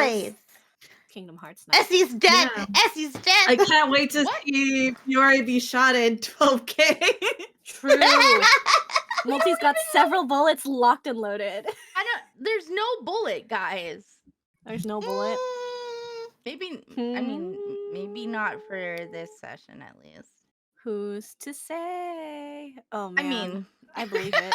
Nice. Kingdom Hearts. Essie's dead. Yeah. Essie's dead. I can't wait to see Fiore be shot in 12K. True. Multi's got several bullets locked and loaded. There's no bullet, guys. There's no bullet. Maybe, I mean, maybe not for this session at least. Who's to say? Oh man. I mean, I believe it.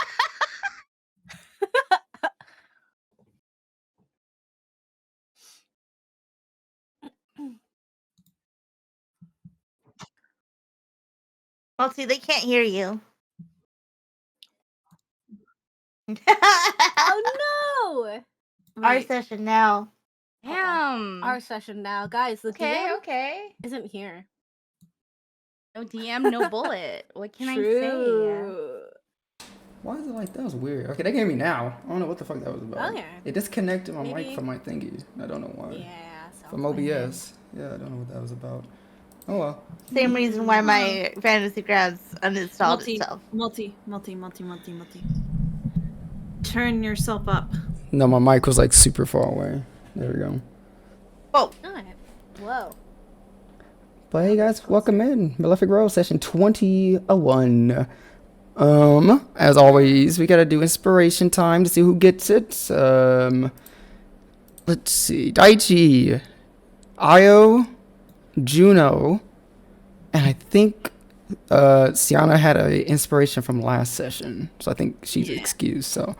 Multi, they can't hear you. Oh no! Our session now. damn. Our session now, guys. The DM Okay. isn't here. No DM, no bullet. What can I say? True. Why is it like that? Was weird. Okay, they gave me now. I don't know what the fuck that was about. Okay. It disconnected my mic Maybe- from my thingy. I don't know why. Yeah. From sounds like it. OBS. Yeah, I don't know what that was about. Oh well. Same reason why my Fantasy Grounds uninstalled itself. Multi. Turn yourself up. No, my mic was like super far away. There we go. Whoa. Okay. Whoa. But hey guys, welcome in. Malefic Road session 2001. As always, we gotta do inspiration time to see who gets it. Let's see. Daichi, Io, Juno, and I think Xiana had an inspiration from last session. So I think she's excused. So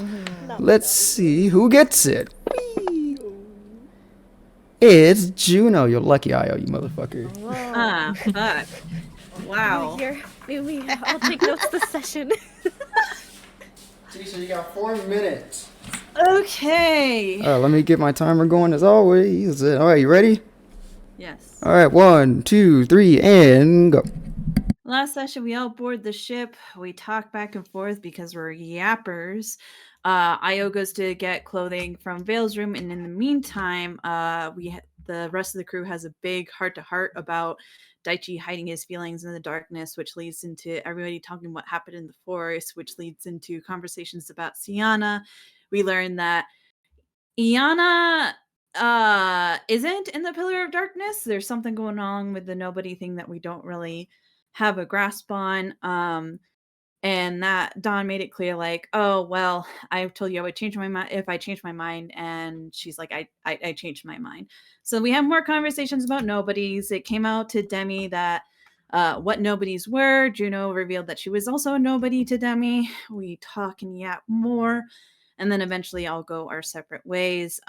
let's see who gets it. Whee! It's Juno. You're lucky, Io, you motherfucker. Ah, fuck. Wow. Here. Maybe I'll take notes this session. Tisha, you got 4 minutes. Okay. Let me get my timer going as always. All right, you ready? Yes. All right, 1, 2, 3, and go. Last session, we outboard the ship. We talk back and forth because we're yappers. Io goes to get clothing from Vale's room, and in the meantime, the rest of the crew has a big heart-to-heart about Daichi hiding his feelings in the darkness, which leads into everybody talking what happened in the forest, which leads into conversations about Xiana. We learn that Xiana isn't in the Pillar of Darkness. There's something going on with the nobody thing that we don't really have a grasp on. And that Dawn made it clear, like, oh, well, I told you I would change my mind if I changed my mind. And she's like, I changed my mind. So we have more conversations about nobodies. It came out to Demi that what nobodies were. Juno revealed that she was also a nobody to Demi. We talk and yap more. And then eventually all go our separate ways.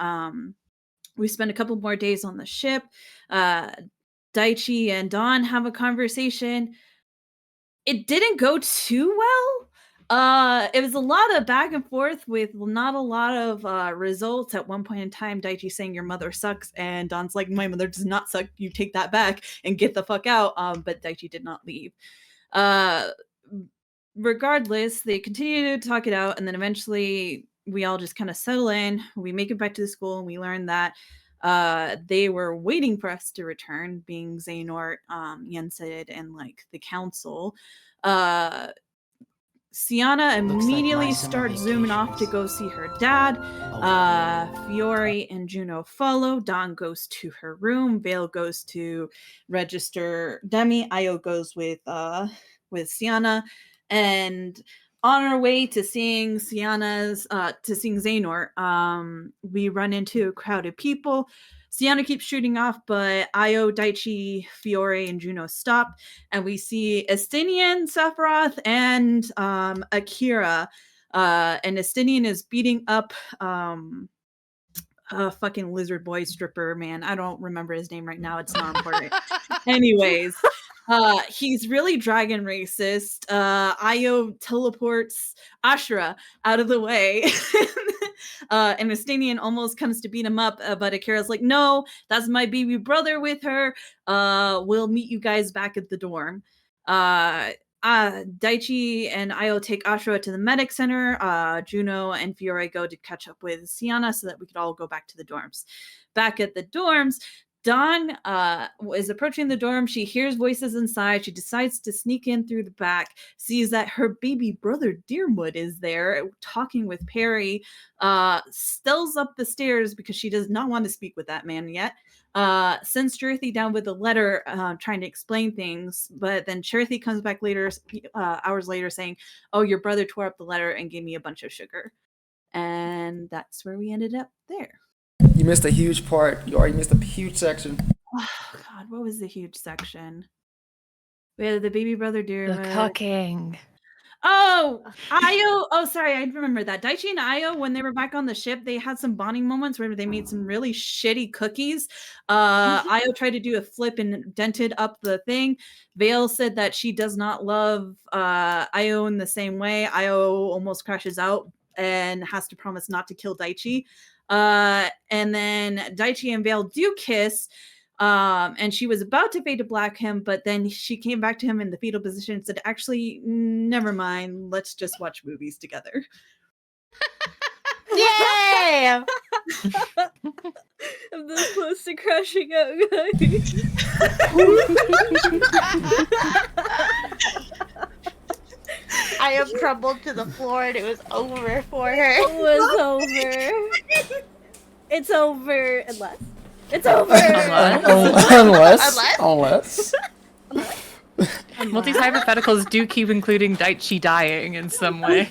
We spend a couple more days on the ship. Daichi and Dawn have a conversation. It didn't go too well. It was a lot of back and forth with not a lot of results. At one point in time, Daichi saying your mother sucks, and Dawn's like, my mother does not suck. You take that back and get the fuck out. But Daichi did not leave. Regardless, they continue to talk it out, and then eventually we all just kind of settle in. We make it back to the school, and we learn that they were waiting for us to return, being Xehanort, Yensid, and like the council. Xiana immediately starts zooming off to go see her dad. Fiore and Juno follow. Dawn goes to her room. Vale goes to register Demi. Io goes with Xiana, and on our way to seeing Xehanort, we run into a crowd of people. Xiana keeps shooting off, but Io, Daichi, Fiore, and Juno stop, and we see Estinian, Sephiroth, and Akira. And Estinian is beating up a fucking lizard boy stripper, man. I don't remember his name right now. It's not important. Anyways. He's really dragon racist. Io teleports Ashura out of the way. And Estinian almost comes to beat him up, but Akira's like, no, that's my baby brother with her. We'll meet you guys back at the dorm. Daichi and Io take Ashura to the medic center. Juno and Fiore go to catch up with Xiana so that we could all go back to the dorms. Back at the dorms, Dawn is approaching the dorm. She hears voices inside. She decides to sneak in through the back, sees that her baby brother Deerwood is there talking with Perry, stills up the stairs because she does not want to speak with that man yet, sends Cherothy down with a letter trying to explain things, but then Cherothy comes back later, hours later, saying, oh, your brother tore up the letter and gave me a bunch of sugar. And that's where we ended up there. You missed a huge part. You already missed a huge section. Oh, God, what was the huge section? We had the baby brother Deerwood. The cooking. Oh, Io. Oh, sorry, I remember that. Daichi and Io, when they were back on the ship, they had some bonding moments where they made some really shitty cookies. Io tried to do a flip and dented up the thing. Vale said that she does not love Io in the same way. Io almost crashes out and has to promise not to kill Daichi. And then Daichi and Vale do kiss. And she was about to fade to black him, but then she came back to him in the fetal position and said, actually, never mind. Let's just watch movies together. Yay! I'm this close to crashing out, guys. I have crumbled to the floor and it was over for her. It was over. It's over. Unless. It's over. Unless. Multi's hypotheticals do keep including Daichi dying in some way.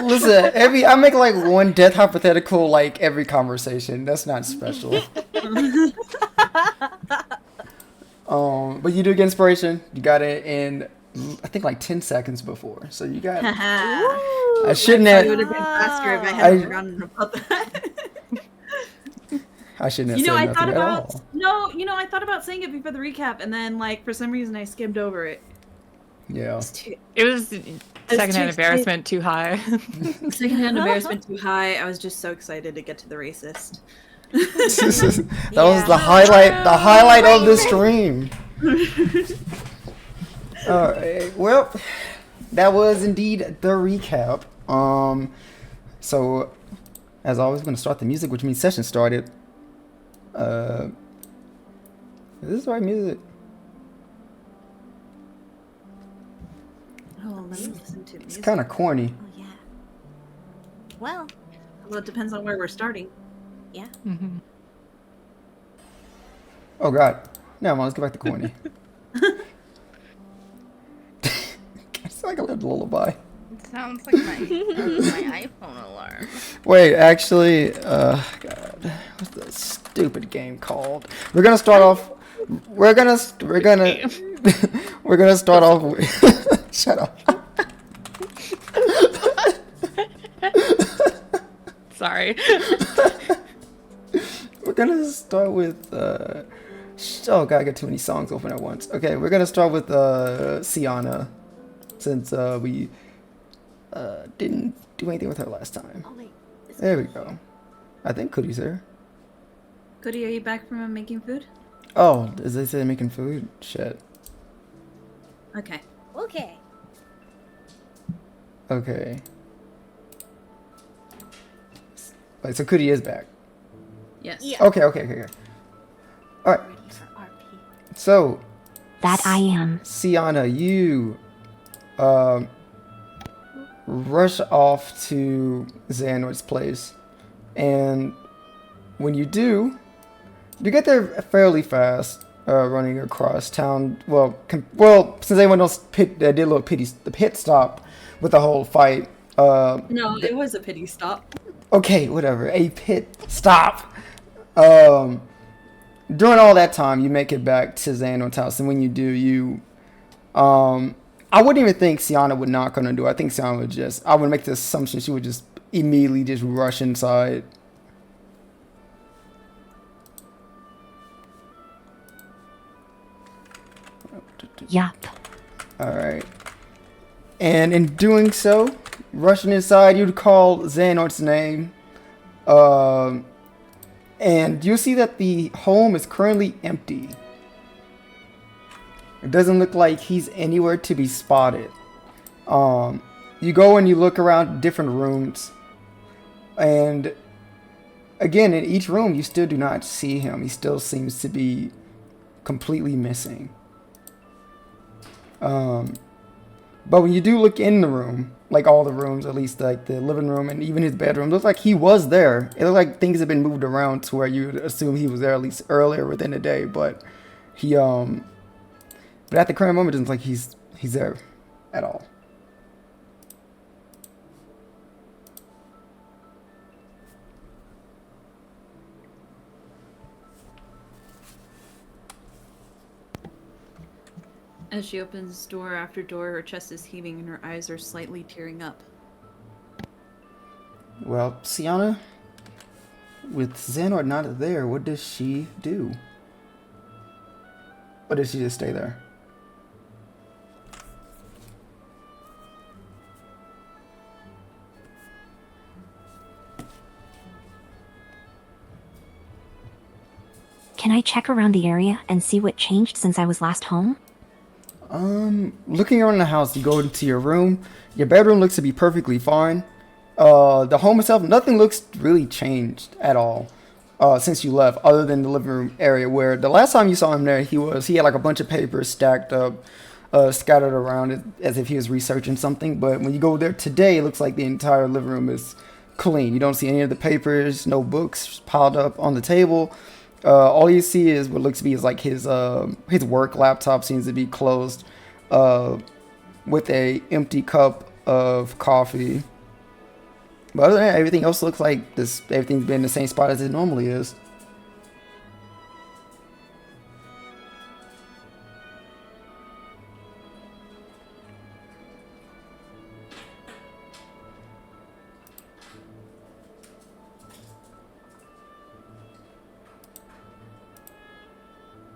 Listen, I make like one death hypothetical like every conversation. That's not special. But you do get inspiration. You got it in I think like 10 seconds before. So you got it. I shouldn't have. It would have been faster if I hadn't forgotten about that. I shouldn't have You know, said I thought nothing at about all. I thought about saying it before the recap, and then like for some reason I skimmed over it. Yeah. It was secondhand embarrassment too high. Secondhand embarrassment too high. I was just so excited to get to the racist. That was the highlight of the stream. Alright, well, that was indeed the recap. So as always, I'm gonna start the music, which means session started. Is this the right music? Oh, let me listen to It's music. kind of corny. Oh, yeah. Well, Well, it depends on where we're starting. yeah. Mm-hmm. Oh god. Never mind, let's get back to corny. It's like a little lullaby. It sounds like my iPhone alarm. Wait, actually, god, what's the stupid game called? We're gonna start off. We're gonna start off with. Shut up. Sorry. We're gonna start with. Oh god, I got too many songs open at once. Okay, we're gonna start with Xiana, since we didn't do anything with her last time. Oh, wait. There we go. I think Kuri's there. Kuri, are you back from making food? Oh, is they say making food? Shit. Okay. Okay. Okay. Wait, so Kuri is back. Yes. Yeah. Okay. Alright, Ready for RP. so That I am. Xiana, you rush off to Xanoid's place, and when you do, you get there fairly fast, running across town. Well, since anyone else did a little pit stop with the whole fight. No, it was a pity stop. Okay, whatever. A pit stop. During all that time, you make it back to Xanoid's house, and when you do, I wouldn't even think Xiana would knock on the door. I think Xiana would I would make the assumption she would just immediately just rush inside. Yup. Alright. And in doing so, rushing inside, you'd call Xanoid's name. And you see that the home is currently empty. It doesn't look like he's anywhere to be spotted. You go and you look around different rooms, and again, in each room, you still do not see him. He still seems to be completely missing. But when you do look in the room, like all the rooms, at least like the living room and even his bedroom, looks like he was there. It looks like things have been moved around to where you would assume he was there at least earlier within the day. But he, but at the current moment, it doesn't look like he's there at all. As she opens door after door, her chest is heaving and her eyes are slightly tearing up. Well, Xiana, with Xehanort not there, what does she do? Or does she just stay there? Can I check around the area and see what changed since I was last home? Looking around the house, you go into your room. Your bedroom looks to be perfectly fine. The home itself, nothing looks really changed at all since you left, other than the living room area where the last time you saw him there, he had like a bunch of papers stacked up, scattered around as if he was researching something. But when you go there today, it looks like the entire living room is clean. You don't see any of the papers, no books piled up on the table. All you see is what looks to be like his work laptop seems to be closed, with a empty cup of coffee. But other than that, everything else looks like everything's been in the same spot as it normally is.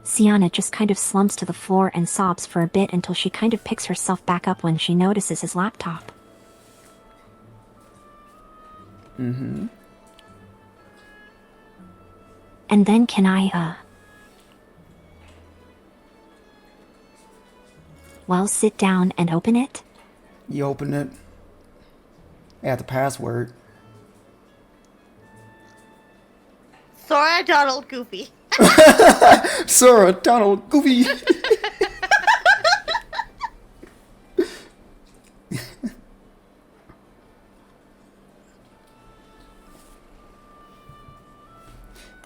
Xiana just kind of slumps to the floor and sobs for a bit until she kind of picks herself back up when she notices his laptop. Mm-hmm. And then can I, well, sit down and open it? You open it. Add the password. Sora, Donald, Goofy. Sora, Donald, Goofy.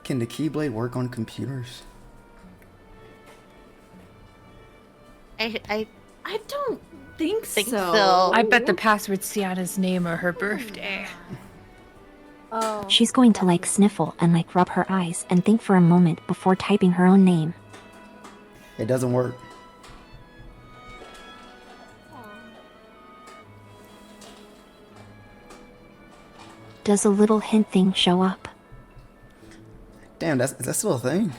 Can the Keyblade work on computers? I don't think think so. so. I bet the password's Sienna's name or her birthday. Oh. She's going to like sniffle and like rub her eyes and think for a moment before typing her own name. It doesn't work. Does a little hint thing show up? Damn, is that still a thing?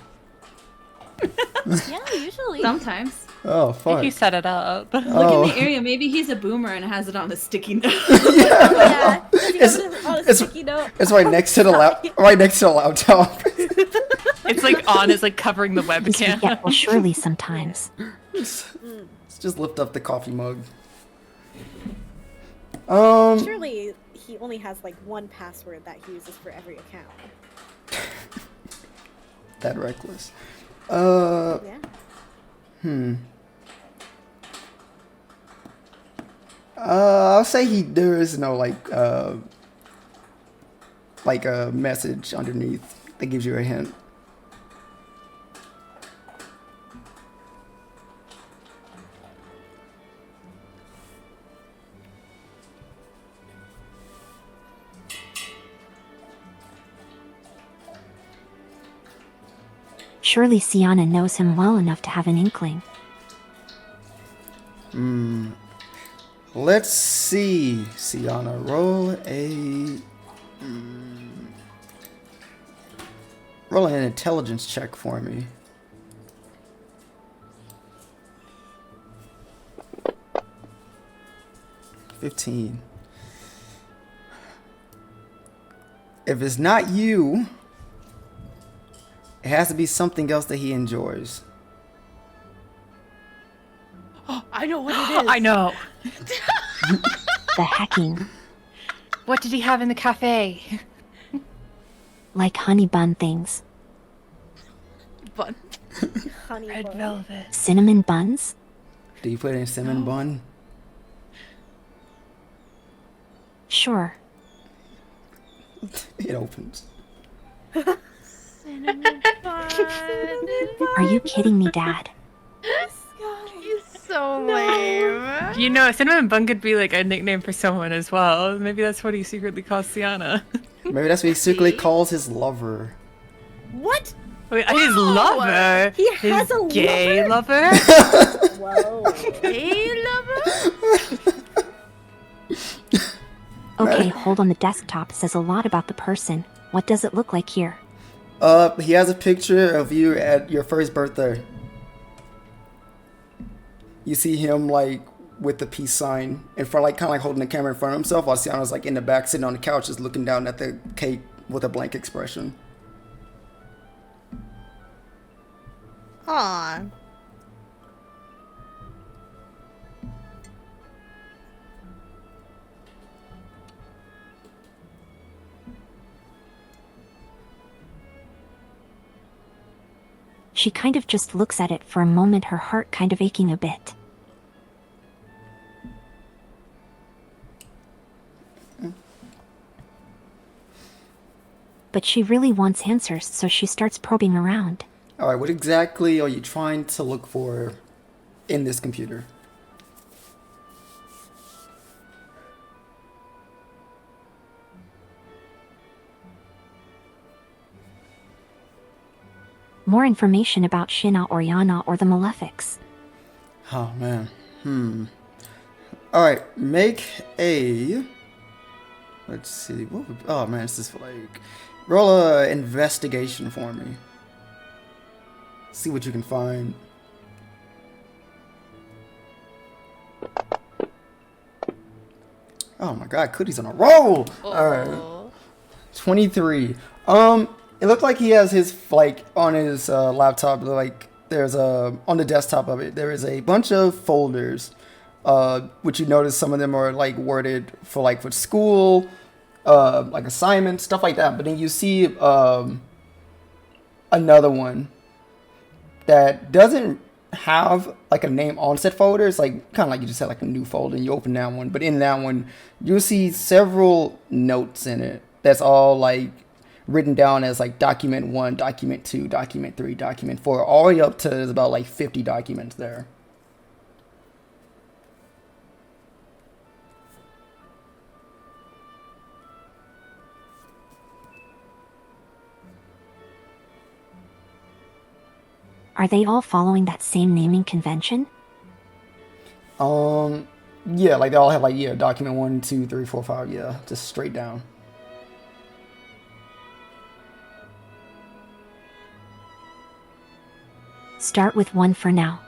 Yeah, usually. Sometimes. Oh, fuck. He set it up. Look Oh. in the area. Maybe he's a boomer and has it on a sticky note. Yeah. It's right next to the laptop. It's like on, it's like covering the He's webcam. forgetful surely sometimes. Let's just lift up the coffee mug. Surely he only has like one password that he uses for every account. That reckless. Yeah. I'll say there is no like a message underneath that gives you a hint. Surely Xiana knows him well enough to have an inkling. Let's see, Xiana, roll an intelligence check for me. $15. If it's not you, it has to be something else that he enjoys. I know what it is. I know. The hacking. What did he have in the cafe? Like honey bun things. But Honey Red bun. velvet. Cinnamon buns? Do you put in cinnamon bun? Sure. It opens. cinnamon bun. Are you kidding me, Dad? He's so lame. You know, cinnamon bun could be like a nickname for someone as well. Maybe that's what he secretly calls Xiana. Maybe that's what he secretly See? calls his lover. What? Wait, his lover. He His has a gay lover. Whoa. Hey, lover. Okay, hold on. The desktop says a lot about the person. What does it look like here? He has a picture of you at your first birthday. You see him like with the peace sign in front, like kind of like holding the camera in front of himself, while Xiana's like in the back sitting on the couch, just looking down at the cake with a blank expression. Aw. She kind of just looks at it for a moment, her heart kind of aching a bit. But she really wants answers, so she starts probing around. Alright, what exactly are you trying to look for in this computer? More information about Xiana or Xiana or the Malefics. Oh man. Alright, make a... Let's see. Oh man, this is like... Roll a investigation for me. See what you can find. Oh my god, Kuri's on a roll! Alright. 23. It looked like he has his, like, on his laptop, like, there's a, on the desktop of it, there is a bunch of folders, which you notice some of them are, like, worded for, like, for school, like assignments, stuff like that. But then you see another one that doesn't have, like, a name on said folder. It's, like, kind of like you just had, like, a new folder, and you open that one. But in that one, you'll see several notes in it that's all, like, written down as like document 1, document 2, document 3, document 4, all the way up to there's about like 50 documents there. Are they all following that same naming convention? Yeah, like they all have like, yeah, document 1, 2, 3, 4, 5, yeah, just straight down. Start with 1 for now.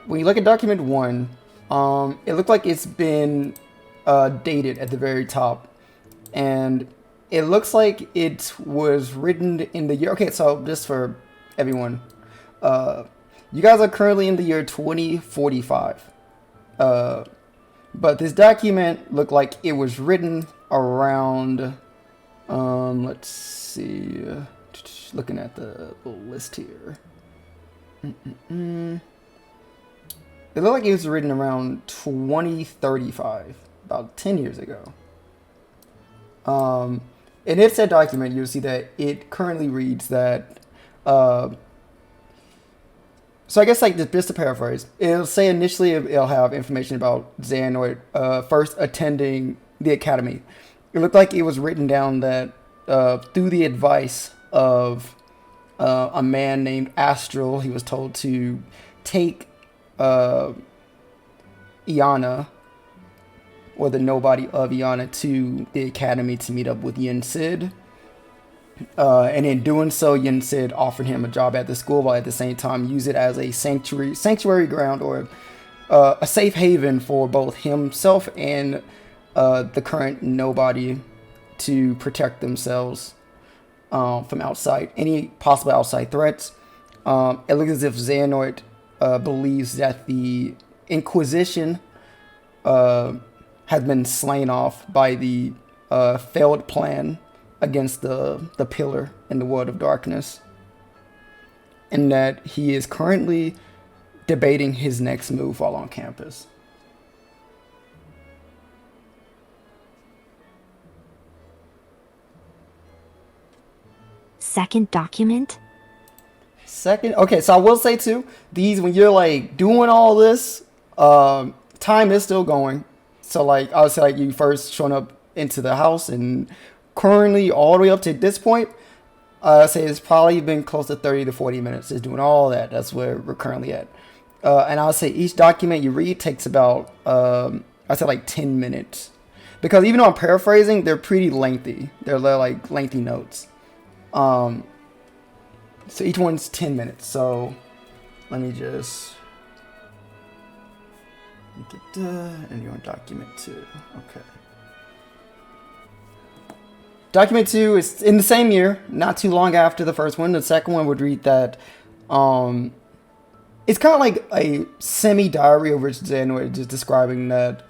When you look at document 1, it looked like it's been dated at the very top, and it looks like it was written in the year. Okay, so just for everyone, you guys are currently in the year 2045, but this document looked like it was written around, let's see, looking at the little list here. It looked like it was written around 2035, about 10 years ago. And if said document, you'll see that it currently reads that, so I guess like just to paraphrase, it'll say initially it'll have information about Xehanort first attending the academy. It looked like it was written down that through the advice of a man named Astral, he was told to take Xiana, or the nobody of Xiana, to the academy to meet up with Yin Sid. And in doing so, Yin Sid offered him a job at the school, while at the same time use it as a sanctuary ground, or a safe haven for both himself and the current nobody to protect themselves from outside, any possible outside threats. It looks as if Xehanort believes that the Inquisition has been slain off by the failed plan against the pillar in the world of darkness, and that he is currently debating his next move while on campus. Second document? Second, okay, so I will say too, these, when you're like doing all this, time is still going. So like, I would say like you first showing up into the house, and currently all the way up to this point, I'd say it's probably been close to 30 to 40 minutes just doing all that. That's where we're currently at. And I would say each document you read takes about, I'd say like 10 minutes. Because even though I'm paraphrasing, they're pretty lengthy. They're like lengthy notes. So each one's 10 minutes. So let me just and you're on document 2. Okay. Document 2 is in the same year, not too long after the first one. The second one would read that it's kind of like a semi-diary of Rich Zen, just describing that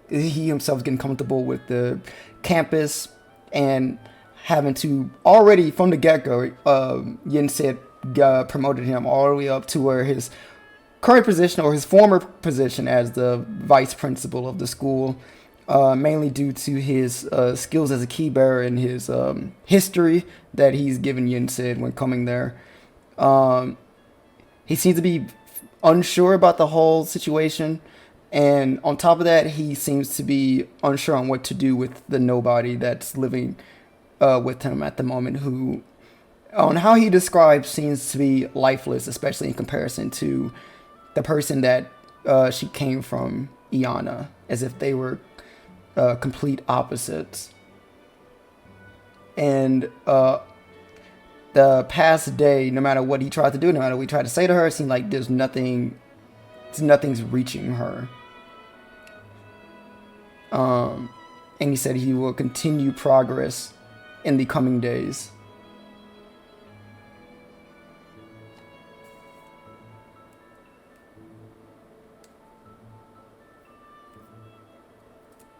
he himself is getting comfortable with the campus and having to already from the get-go, Yin said promoted him all the way up to where his current position or his former position as the vice principal of the school, mainly due to his skills as a key bearer and his history that he's given Yin Sid when coming there. He seems to be unsure about the whole situation, and on top of that, he seems to be unsure on what to do with the nobody that's living with him at the moment, who, on how he describes, seems to be lifeless, especially in comparison to the person that she came from, Xiana, as if they were complete opposites. And the past day, no matter what he tried to do, no matter what he tried to say to her, it seemed like nothing's reaching her. And he said he will continue progress in the coming days.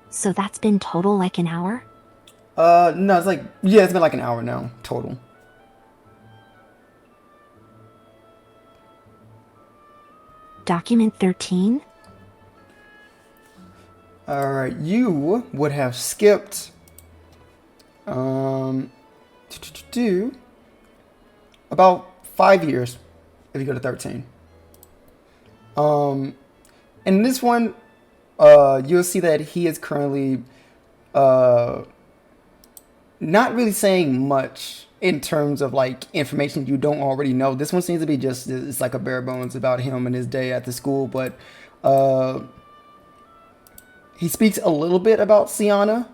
So that's been total like an hour? No, it's like, yeah, it's been like an hour now, total. Document 13? Alright, you would have skipped, about 5 years if you go to 13. In this one, you'll see that he is currently not really saying much in terms of like information you don't already know. This one seems to be just, it's like a bare bones about him and his day at the school, but he speaks a little bit about Xiana,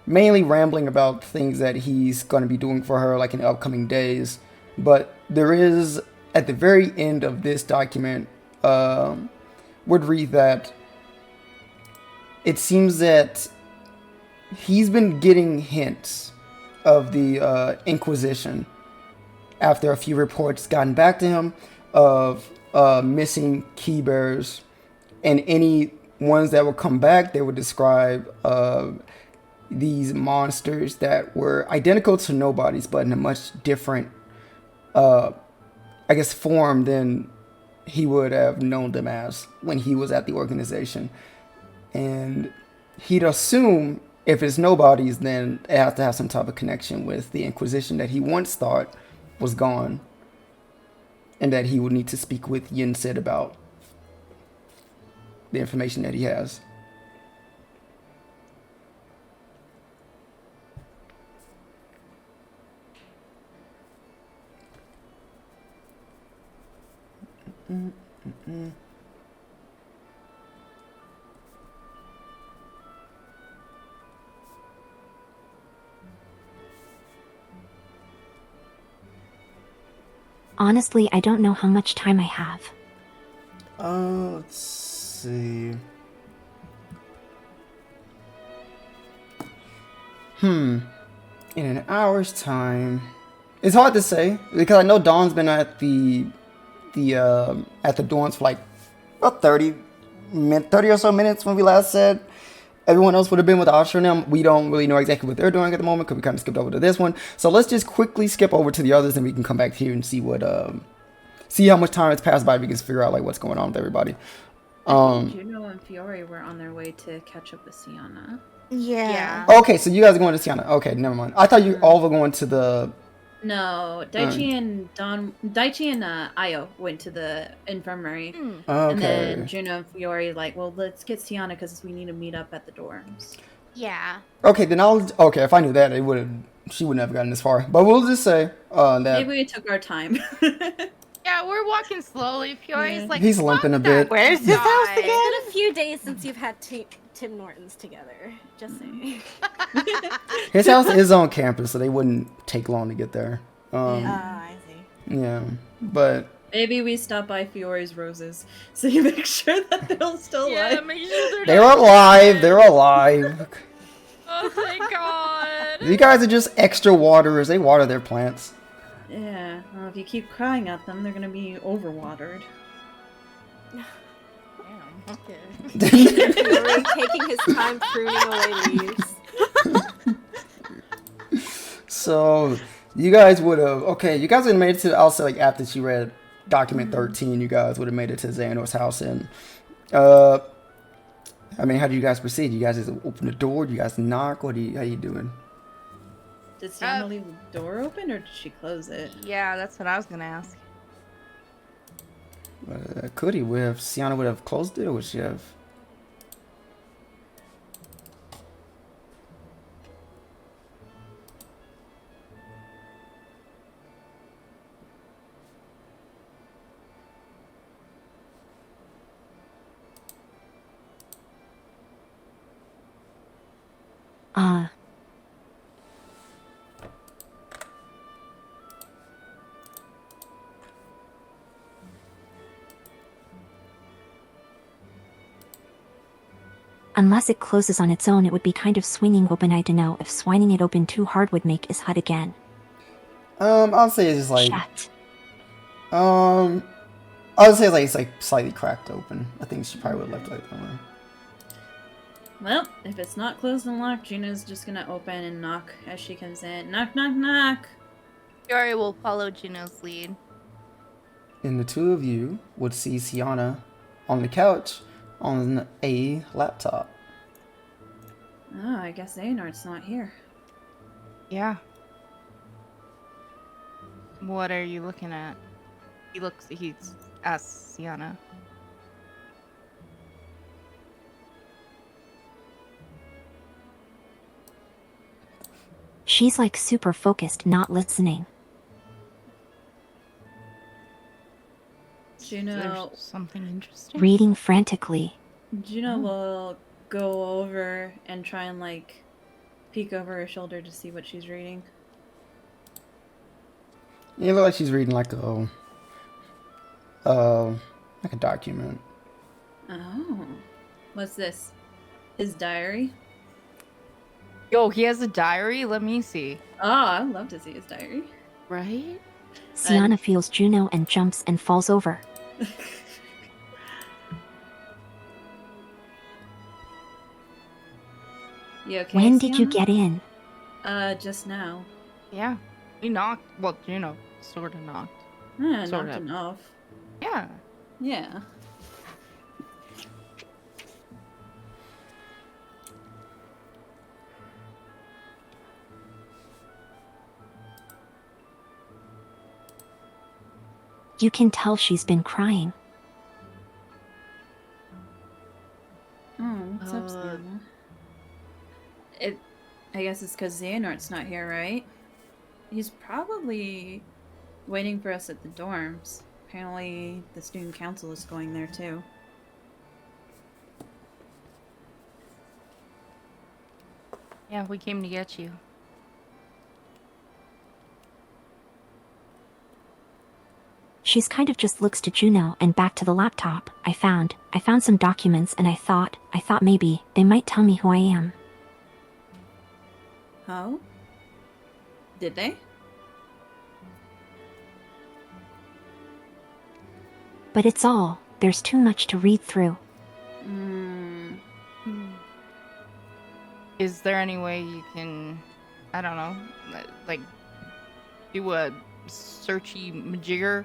mainly rambling about things that he's going to be doing for her like in the upcoming days. But there is, at the very end of this document, would read that it seems that he's been getting hints of the Inquisition after a few reports gotten back to him of missing key bearers, and any ones that would come back, they would describe these monsters that were identical to nobodies, but in a much different, I guess, form than he would have known them as when he was at the organization. And he'd assume if it's nobodies, then it has to have some type of connection with the Inquisition that he once thought was gone, and that he would need to speak with Yin Sid about the information that he has. Honestly, I don't know how much time I have. Let's see. In an hour's time, it's hard to say because I know Dawn's been at the dorms for like about 30 or so minutes when we last said, everyone else would have been with Asher and them. We don't really know exactly what they're doing at the moment because we kind of skipped over to this one. So let's just quickly skip over to the others and we can come back here and see what see how much time has passed by. We can figure out like what's going on with everybody. Juno and Fiore were on their way to catch up with Xiana. Yeah. Okay, so you guys are going to Xiana. Okay, never mind. I thought you all were going to the. No, Daichi and Io went to the infirmary, and Okay. then Juno and Fiore like, well, let's get Xiana because we need to meet up at the dorms. Yeah. Okay, then okay. If I knew that, she wouldn't have gotten this far. But we'll just say that Maybe we took our time. Yeah, we're walking slowly. Fiori's like, he's limping a "Fuck bit. that Where's his house guy." again? It's been a few days since you've had Tim Nortons together. Just saying. His house is on campus, so they wouldn't take long to get there. I see. Yeah, but Maybe we stop by Fiore's roses so you make sure that they're still alive. Yeah, make sure they're alive. They're alive. Oh, thank God. You guys are just extra waterers. They water their plants. Yeah, well, if you keep crying at them, they're gonna be overwatered. Damn, okay. Fiore taking his time pruning away leaves. So you guys would have you guys would have made it to, I'll say, like after she read document 13, you guys would have made it to Xehanor's house. And I mean, how do you guys proceed? You guys just open the door? Do you guys knock? How you doing? Did Xiana leave the door open or did she close it? Yeah, that's what I was gonna ask. Could he would have Xiana would have closed it, or would she have? Unless it closes on its own, it would be kind of swinging open. I don't know if swining it open too hard would make his hut again. I'll say it's just like. Shut. I'll say like it's like slightly cracked open. I think she probably would have left it like that way. Well, if it's not closed and locked, Juno's just gonna open and knock as she comes in. Knock, knock, knock! Fiori will follow Juno's lead. And the two of you would see Xiana on the couch on a laptop. Oh, I guess Xehanor's not here. Yeah. What are you looking at? He's asked Xiana. She's like super focused, not listening. Juno, There's something interesting. Reading frantically. Juno will go over and try and like peek over her shoulder to see what she's reading. Yeah, it looks like she's reading like a document. Oh, what's this? His diary? Yo, he has a diary? Let me see. Oh, I'd love to see his diary. Right? Xiana feels Juno and jumps and falls over. You okay? When did you Xiana? get in? Just now. Yeah. We knocked. Well, Juno sort of knocked. Sort Sort knocked of. him off. Yeah. Yeah. You can tell she's been crying. Oh, what's up, Xiana? I guess it's because Xehanort's not here, right? He's probably waiting for us at the dorms. Apparently, the student council is going there too. Yeah, we came to get you. She's kind of just looks to Juno and back to the laptop. I found some documents and I thought maybe they might tell me who I am. Oh? Did they? But there's too much to read through. is there any way you can, I don't know, like do a searchy majigger?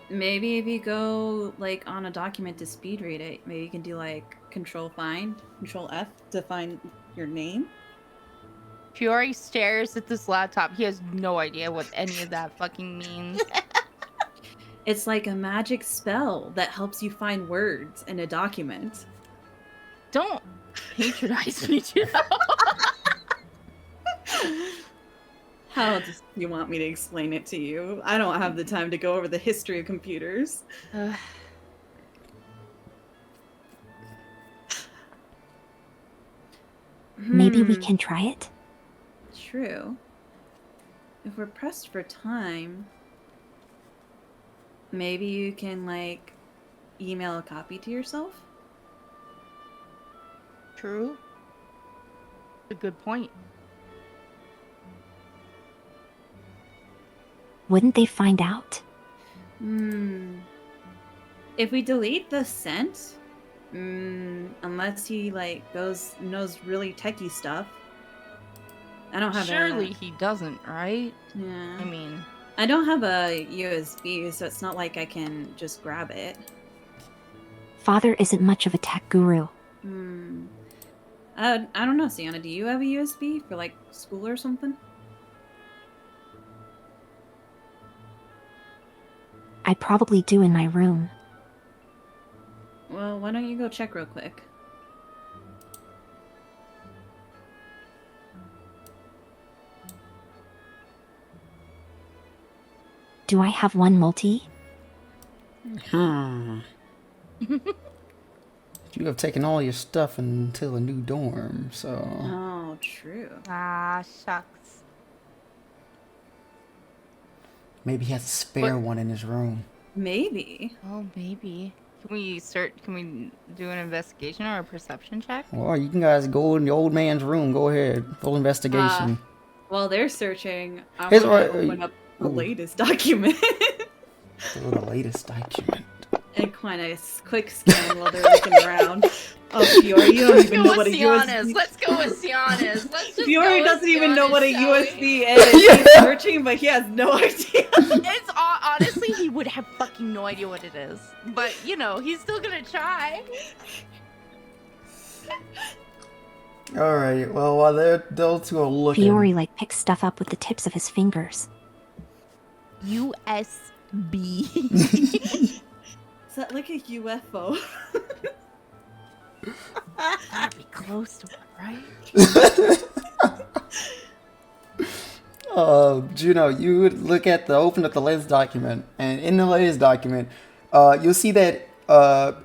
Maybe if you go like on a document to speed read it, maybe you can do like Control F to find your name. Fiore stares at this laptop. He has no idea what any of that fucking means. It's like a magic spell that helps you find words in a document. Don't patronize me, Juno. How do you want me to explain it to you? I don't have the time to go over the history of computers. Maybe we can try it? True. If we're pressed for time, maybe you can, like, email a copy to yourself? True. A good point. Wouldn't they find out? If we delete the scent, unless he, like, knows really techie stuff. I don't have Surely he doesn't, right? Yeah. I mean, I don't have a USB, so it's not like I can just grab it. Father isn't much of a tech guru. I don't know, Xiana, do you have a USB for, like, school or something? I probably do in my room. Well, why don't you go check real quick? Do I have one multi? You have taken all your stuff until a new dorm, so... Oh, true. ah, shucks. Maybe he has a spare one in his room. Maybe. Oh, maybe. Can we do an investigation or a perception check? Or you can guys go in the old man's room. Go ahead. Full investigation. While they're searching, I'm Here's gonna what- open up the latest document. The latest document. And kind of quick scan while they're looking around. Oh, Fiore, you don't even know what a USB. Let's go with Xiana's. Let's just Fiore go with doesn't even know what a Xiana's, shall we? USB is. He's searching, but he has no idea. It's honestly, he would have fucking no idea what it is. But you know, he's still gonna try. All right. Well, while those two are looking, Fiore like picks stuff up with the tips of his fingers. USB. Is that like a UFO? Gotta be close to it, right? Juno, you would look at open up the latest document, and in the latest document, you'll see that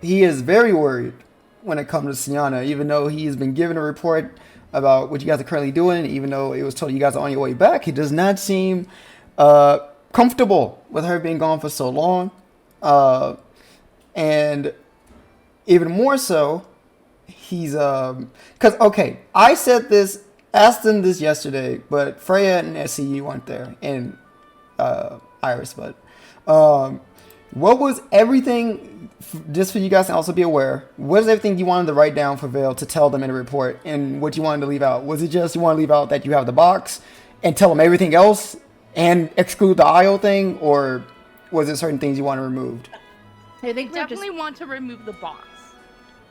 he is very worried when it comes to Xiana, even though he's been given a report about what you guys are currently doing, even though it was told you guys are on your way back. He does not seem comfortable with her being gone for so long, and even more so, he's because okay, I asked them this yesterday, but Freya and SCU weren't there, and Iris, but what was everything, just for you guys to also be aware, what is everything you wanted to write down for Vale to tell them in a report, and what you wanted to leave out? Was it just you want to leave out that you have the box and tell them everything else and exclude the IO thing, or was it certain things you want removed? I think We definitely want to remove the box.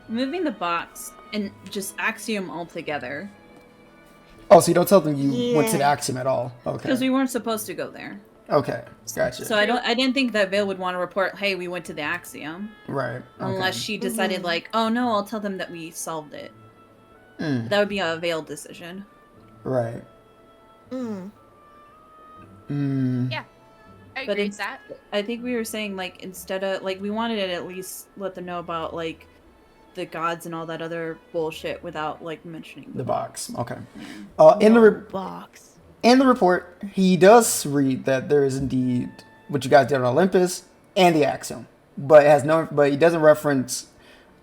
moving the box and just Axiom altogether. Oh, so you don't tell them you went to the Axiom at all? Okay. Because we weren't supposed to go there. Okay, gotcha. So I didn't think that Vale would want to report, hey, we went to the Axiom. Right. Unless she decided like, oh no, I'll tell them that we solved it. That would be a Vale decision. Right. Yeah, I But agree with it's- that. I think we were saying like instead of like we wanted to at least let them know about like the gods and all that other bullshit without like mentioning The box. Okay. Box. In the report, he does read that there is indeed what you guys did on Olympus and the Axiom, but he doesn't reference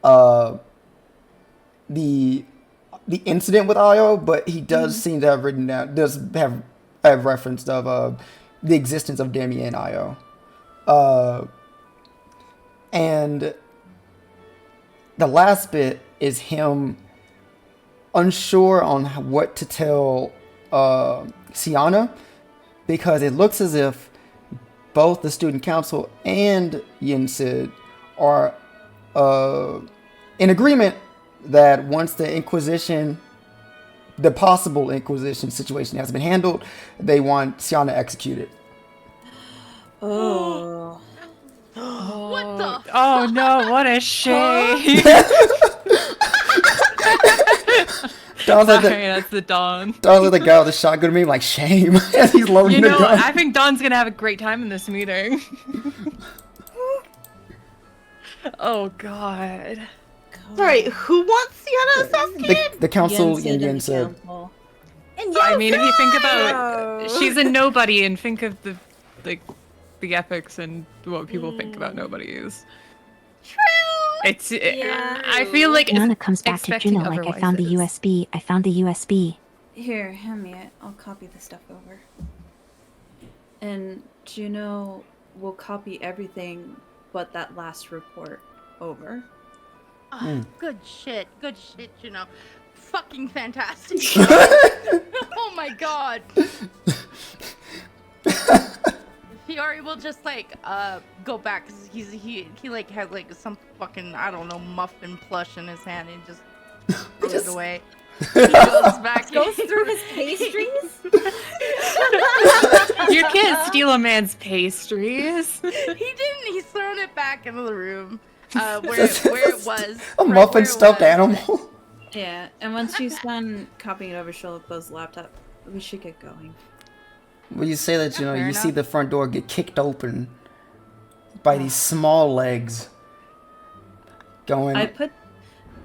the incident with Io, but he does seem to have written down, does have referenced of the existence of Demi and Io, and the last bit is him unsure on what to tell Xiana, because it looks as if both the student council and Yin Sid are in agreement that once the possible Inquisition situation has been handled, they want Xiana executed. Oh. What the? Oh no, what a shame. Don's like Sorry, that's the Don. the guy with the shotgun to me, like, shame, as he's loading You the know, gun. I think Don's gonna have a great time in this meeting. Oh god. Sorry, who wants Xiana assassinated? The council Yin Sid and Yin the Sid. council. And I mean, if you think about, No. she's a nobody, and think of the epics and what people think about nobodies. True. It's. Yeah. I feel like Xiana comes back to expecting Juno like, I found the otherwise is- USB. I found the USB. Here, hand me it. I'll copy the stuff over. And Juno will copy everything but that last report over. Good shit, you know. Fucking fantastic. Oh my god. Fiori will just like go back because he like has like some fucking, I don't know, muffin plush in his hand and just throws it away. He goes back. Goes through his pastries? You can't steal a man's pastries. He didn't. He's thrown it back into the room where it was. A right muffin where it stuffed was. animal. Yeah, and once she's done copying it over, she'll close the laptop. We should get going. When you say that, you know, fair you see enough. the front door get kicked open by these small legs going. I put,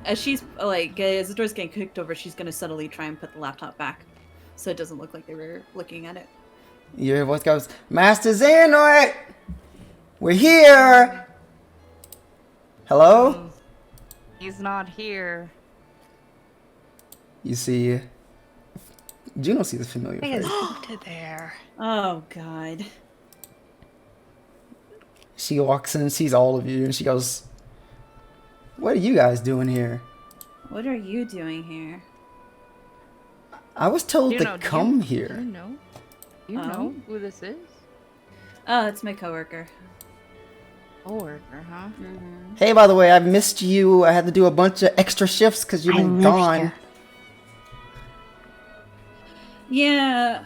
as she's like, as the door's getting kicked over, she's gonna subtly try and put the laptop back, so it doesn't look like they were looking at it. Your voice goes, "Master's in on it. We're here." Hello? He's not here. You see, Juno sees a familiar face. to there. Oh God. She walks in and sees all of you, and she goes, "What are you guys doing here?" What are you doing here? I was told Juno, to come Do here. you know? You Oh. know who this is? Oh, it's my coworker. Coworker, huh? Mm-hmm. Hey, by the way, I missed you. I had to do a bunch of extra shifts because you've I been live gone. here. Yeah.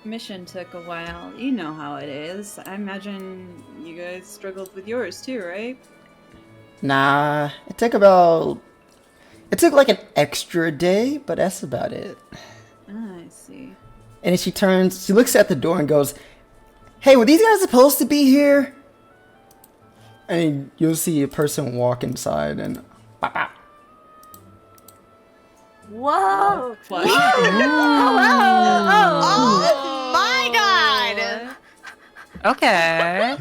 Mission took a while. You know how it is. I imagine you guys struggled with yours too, right? Nah, it took like an extra day, but that's about it. Ah, I see. And then she looks at the door and goes, "Hey, were these guys supposed to be here?" And you'll see a person walk inside and bop, bop. Whoa. What? Oh my god. Okay.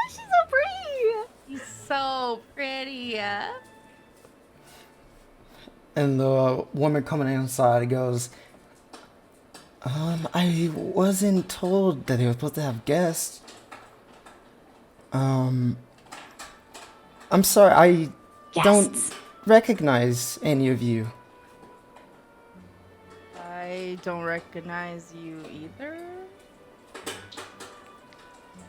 She's so pretty. He's so pretty. And the woman coming inside goes, I wasn't told that they were supposed to have guests. I'm sorry, I don't Guests. recognize any of you. I don't recognize you either.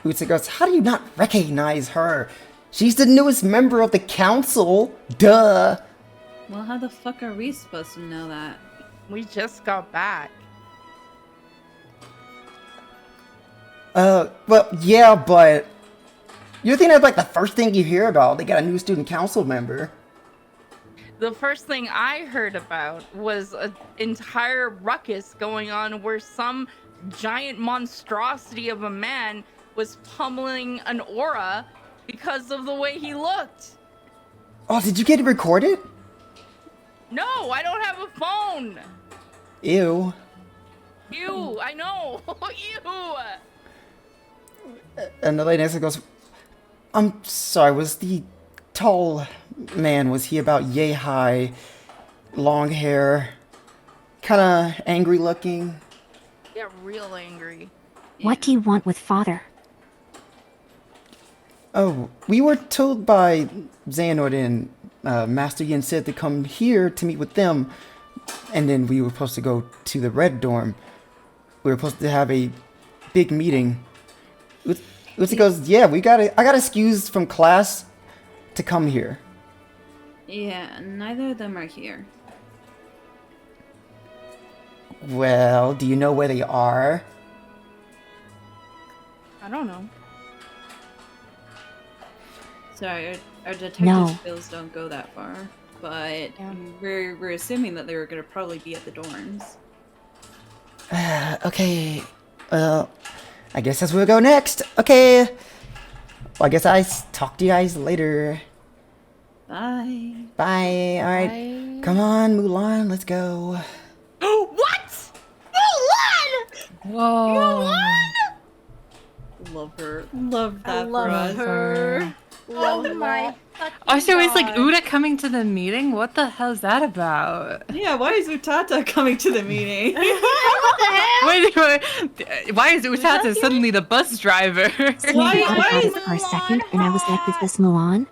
Utsa goes, "How do you not recognize her? She's the newest member of the council. Duh." Well, how the fuck are we supposed to know that? We just got back. Well, yeah, but you think that's like the first thing you hear about? They got a new student council member. The first thing I heard about was an entire ruckus going on where some giant monstrosity of a man was pummeling an aura because of the way he looked. Oh, did you get it recorded? No, I don't have a phone. Ew. Ew, I know. Ew. And the lady next to goes, "I'm sorry, was the tall man, was he about yay high, long hair, kind of angry looking?" Get real angry. What do you want with father? Oh, we were told by Xehanort and Master Yin said to come here to meet with them, and then we were supposed to go to the red dorm. We were supposed to have a big meeting. Lucy goes, yeah, I got excused from class to come here. Yeah, neither of them are here. Well, do you know where they are? I don't know. Sorry, our detective No. skills don't go that far, but Yeah. we're assuming that they were gonna probably be at the dorms. Okay. Well, I guess that's where we'll go next. Okay. Well, I guess talk to you guys later. Bye. Bye. All right. Come on, Mulan. Let's go. What? Whoa. Love her. Love that I love for us. her. Oh Love my. Also, it's like Uda coming to the meeting? What the hell is that about? Yeah, why is Utata coming to the meeting? Wait, why is Utata suddenly the bus driver? Why I is thought for a second, and I was like, is this Mulan?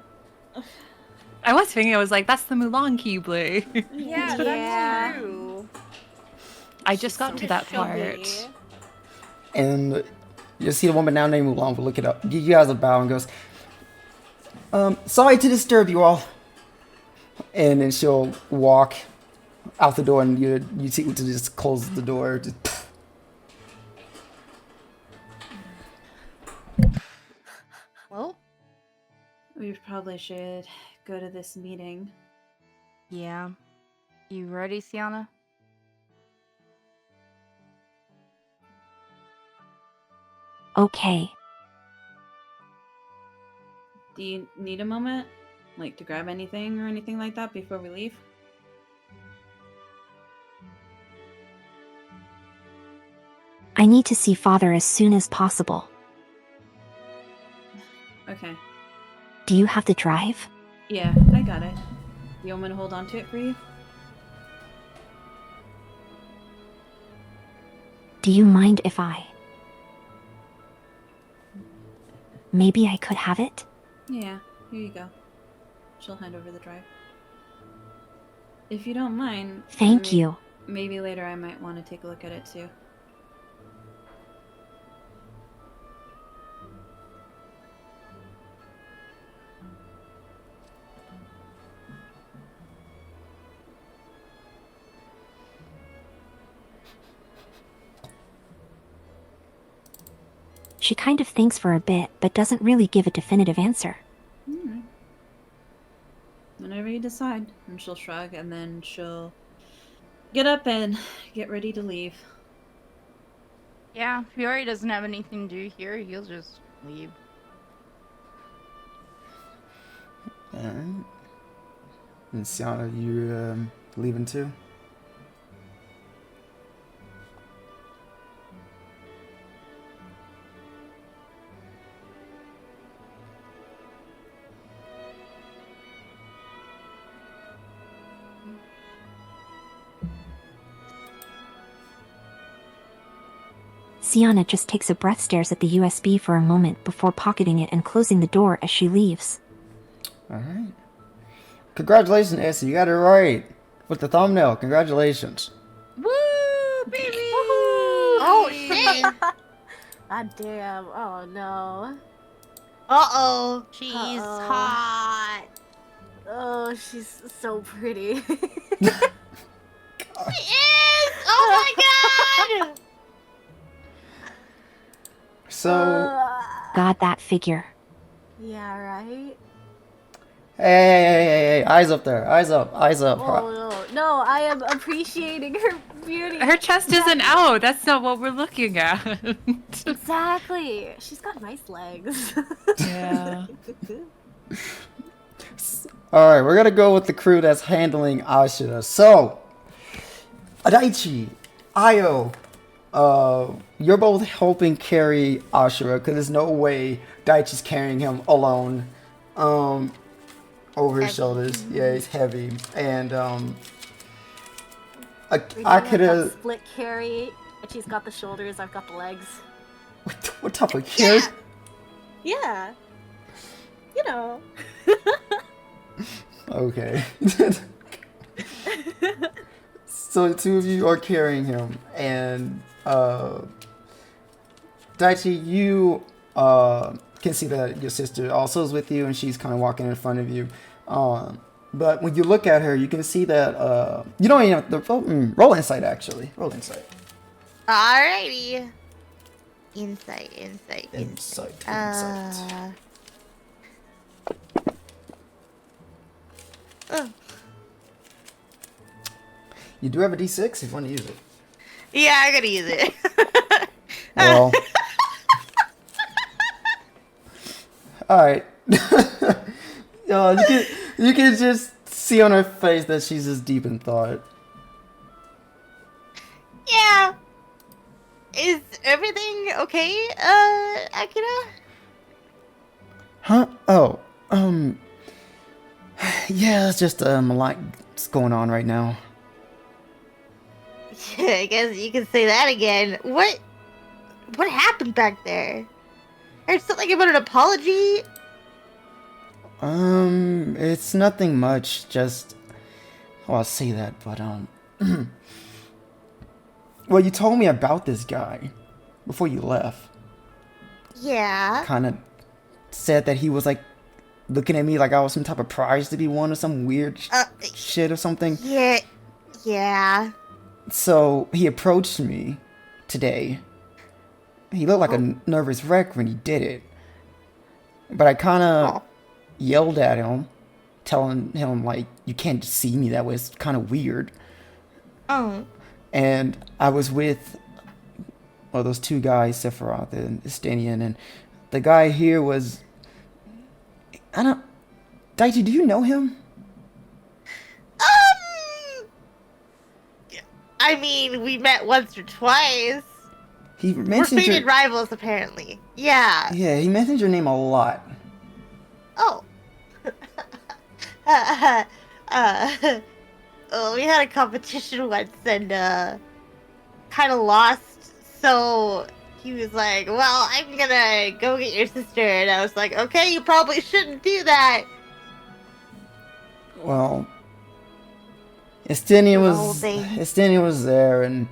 I was thinking, I was like, that's the Mulan Keyblade. Yeah, Yeah. that's true. I just got to that part. And you see the woman now named Mulan. We'll look it up. You guys a bow and goes, sorry to disturb you all. And then she'll walk out the door, and you see Uta just close the door. Just, Well, We probably should go to this meeting. Yeah. You ready, Xiana? Okay. Do you need a moment? Like to grab anything or anything like that before we leave? I need to see father as soon as possible. Okay. Do you have the drive? Yeah, I got it. You want me to hold on to it for you? Do you mind if I... Maybe I could have it? Yeah, here you go. She'll hand over the drive. If you don't mind... Thank you. Maybe later I might want to take a look at it too. She kind of thinks for a bit, but doesn't really give a definitive answer. Alright. Whenever you decide. And she'll shrug, and then she'll get up and get ready to leave. Yeah, Fiore doesn't have anything to do here. He'll just leave. alright. And Xiana, you leaving too? Xiana just takes a breath, stares at the USB for a moment before pocketing it and closing the door as she leaves. Alright. Congratulations, Essie. You got it right. With the thumbnail. Congratulations. Woo, baby! oh shit! God damn! Oh no! Uh-oh! She's Uh-oh. hot. Oh, she's so pretty. She is! Oh my god! So, God, that figure. Yeah, right? hey, eyes up there. Eyes up. Oh no, I am appreciating her beauty. Her chest isn't out. That's not what we're looking at. Exactly. She's got nice legs. Yeah. Alright, we're gonna go with the crew that's handling Ashina. So, Daichi, Io, you're both helping carry Ashura, because there's no way Daichi's carrying him alone, over his shoulders. Yeah, he's heavy. And, I could have... split carry, and she's got the shoulders, I've got the legs. What type of carry? Yeah. you know. Okay. So the two of you are carrying him, and Daichi, you can see that your sister also is with you, and she's kind of walking in front of you. But when you look at her, you can see that you don't even have to roll insight. Actually, roll insight. Alrighty. Insight. Insight. Oh. You do have a D6 if you want to use it. Yeah, I'm gonna use it. Well. Alright. You can just see on her face that she's just deep in thought. Yeah. Is everything okay, Akira? Huh? Oh, yeah, it's just a lot going on right now. Yeah, I guess you can say that again. What happened back there? I heard something about an apology. It's nothing much, just... Well, I'll say that, but, well, you told me about this guy before you left. Yeah. Kind of said that he was, like, looking at me like I was some type of prize to be won or some weird shit or something. Yeah. So, he approached me today. He looked like a nervous wreck when he did it. But I kind of yelled at him, telling him, like, you can't just see me that way. It's kind of weird. Oh. And I was with, well, those two guys, Sephiroth and Estinian, and the guy here was, Daichi, do you know him? I mean, we met once or twice. He We're mentioned fated rivals, apparently. Yeah. Yeah, he mentioned your name a lot. Oh. We had a competition once and, kind of lost. So he was like, well, I'm gonna go get your sister. And I was like, okay, you probably shouldn't do that. Well, Estinian was there, and,